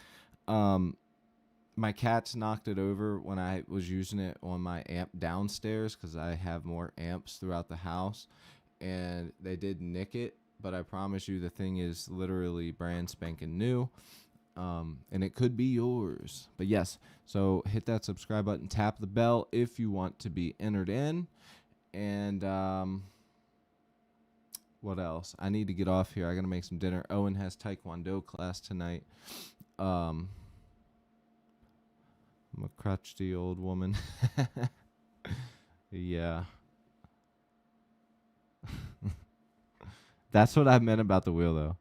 My cats knocked it over when I was using it on my amp downstairs because I have more amps throughout the house, and they did nick it, but I promise you the thing is literally brand spanking new, and it could be yours. But yes, so hit that subscribe button, tap the bell if you want to be entered in, and what else? I need to get off here. I got to make some dinner. Owen has Taekwondo class tonight. I'm a crotchety old woman. Yeah. That's what I meant about the wheel, though.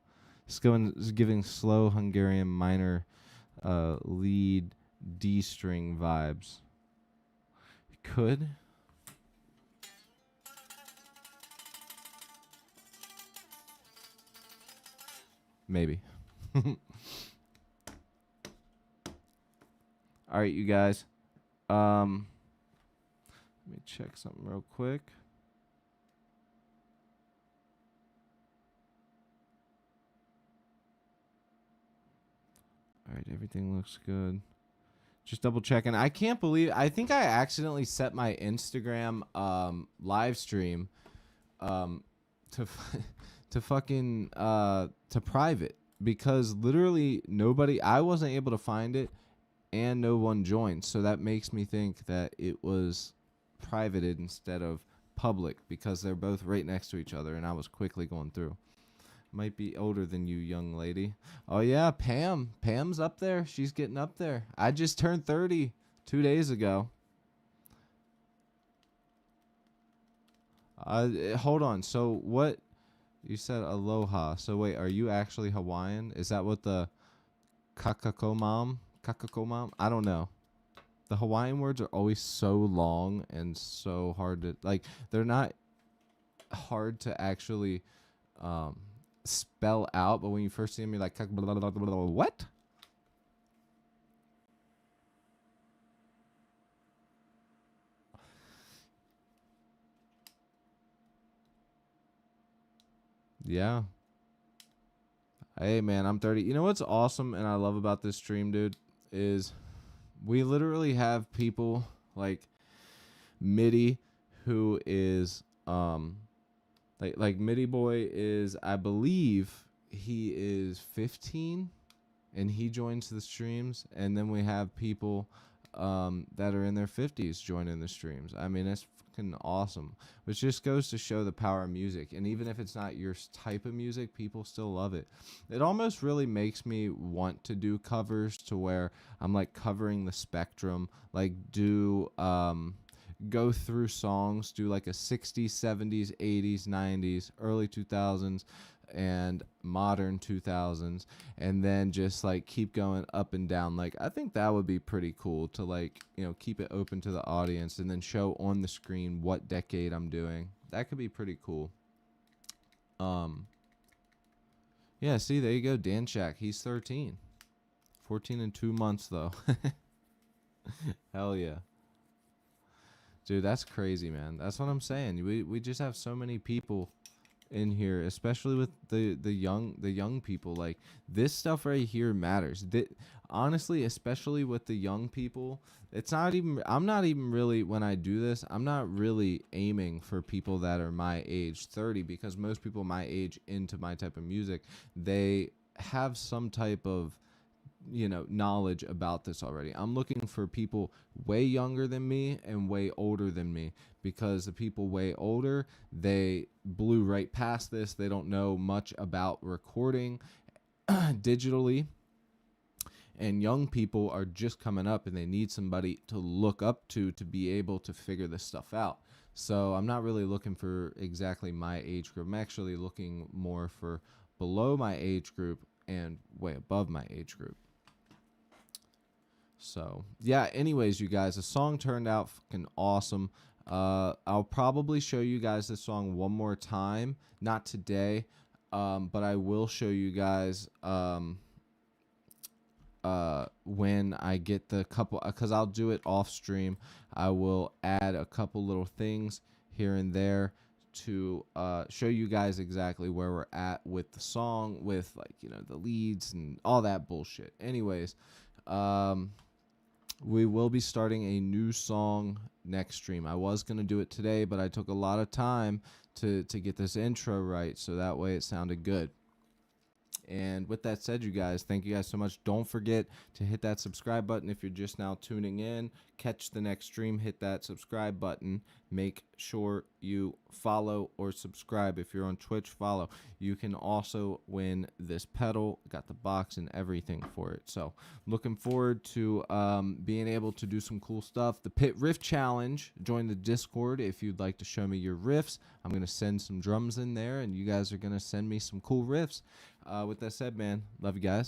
Just giving slow Hungarian minor lead D string vibes. It could. Maybe. All right, you guys. Let me check something real quick. All right, everything looks good. Just double checking. I can't believe I think I accidentally set my Instagram live stream to to fucking to private because literally nobody I wasn't able to find it and no one joined. So that makes me think that it was privated instead of public because they're both right next to each other and I was quickly going through. Might be older than you, young lady. Oh, yeah, Pam. Pam's up there. She's getting up there. I just turned 30 2 days ago. Hold on. So what? You said aloha. So wait, are you actually Hawaiian? Is that what the kakakomam? Kakakomam? I don't know. The Hawaiian words are always so long and so hard to, like, they're not hard to actually spell out, but when you first see them, you're like, what? Yeah. Hey, man, I'm 30. You know what's awesome and I love about this stream, dude, is we literally have people like MIDI, who is like MIDI Boy is, I believe he is 15 and he joins the streams, and then we have people that are in their 50s joining the streams. I mean, it's fucking awesome, which just goes to show the power of music. And even if it's not your type of music, people still love it. It almost really makes me want to do covers to where I'm like covering the spectrum, like do go through songs, do like a 60s, 70s, 80s, 90s, early 2000s, and modern 2000s, and then just like keep going up and down. Like, I think that would be pretty cool to, like, you know, keep it open to the audience and then show on the screen what decade I'm doing. That could be pretty cool. Yeah, see, there you go, Dan Shack. He's 13. 14 and 2 months, though. Hell yeah. Dude, that's crazy, man. That's what I'm saying. We just have so many people in here, especially with the young people. Like, this stuff right here matters. Honestly, especially with the young people, it's not even. I'm not even really, when I do this, I'm not really aiming for people that are my age, 30, because most people my age into my type of music, they have some type of, knowledge about this already. I'm looking for people way younger than me and way older than me, because the people way older, they blew right past this. They don't know much about recording digitally, and young people are just coming up and they need somebody to look up to be able to figure this stuff out. So I'm not really looking for exactly my age group. I'm actually looking more for below my age group and way above my age group. So yeah, anyways, you guys, the song turned out fucking awesome. I'll probably show you guys this song one more time, not today, but I will show you guys when I get the couple, because I'll do it off stream. I will add a couple little things here and there to show you guys exactly where we're at with the song, with, like, the leads and all that bullshit. Anyways, we will be starting a new song next stream. I was going to do it today, but I took a lot of time to get this intro right, so that way it sounded good. And with that said, you guys, thank you guys so much. Don't forget to hit that subscribe button if you're just now tuning in. Catch the next stream, hit that subscribe button. Make sure you follow or subscribe. If you're on Twitch, follow. You can also win this pedal. Got the box and everything for it. So looking forward to being able to do some cool stuff. The Pit Riff Challenge. Join the Discord if you'd like to show me your riffs. I'm going to send some drums in there, and you guys are going to send me some cool riffs. With that said, man, love you guys.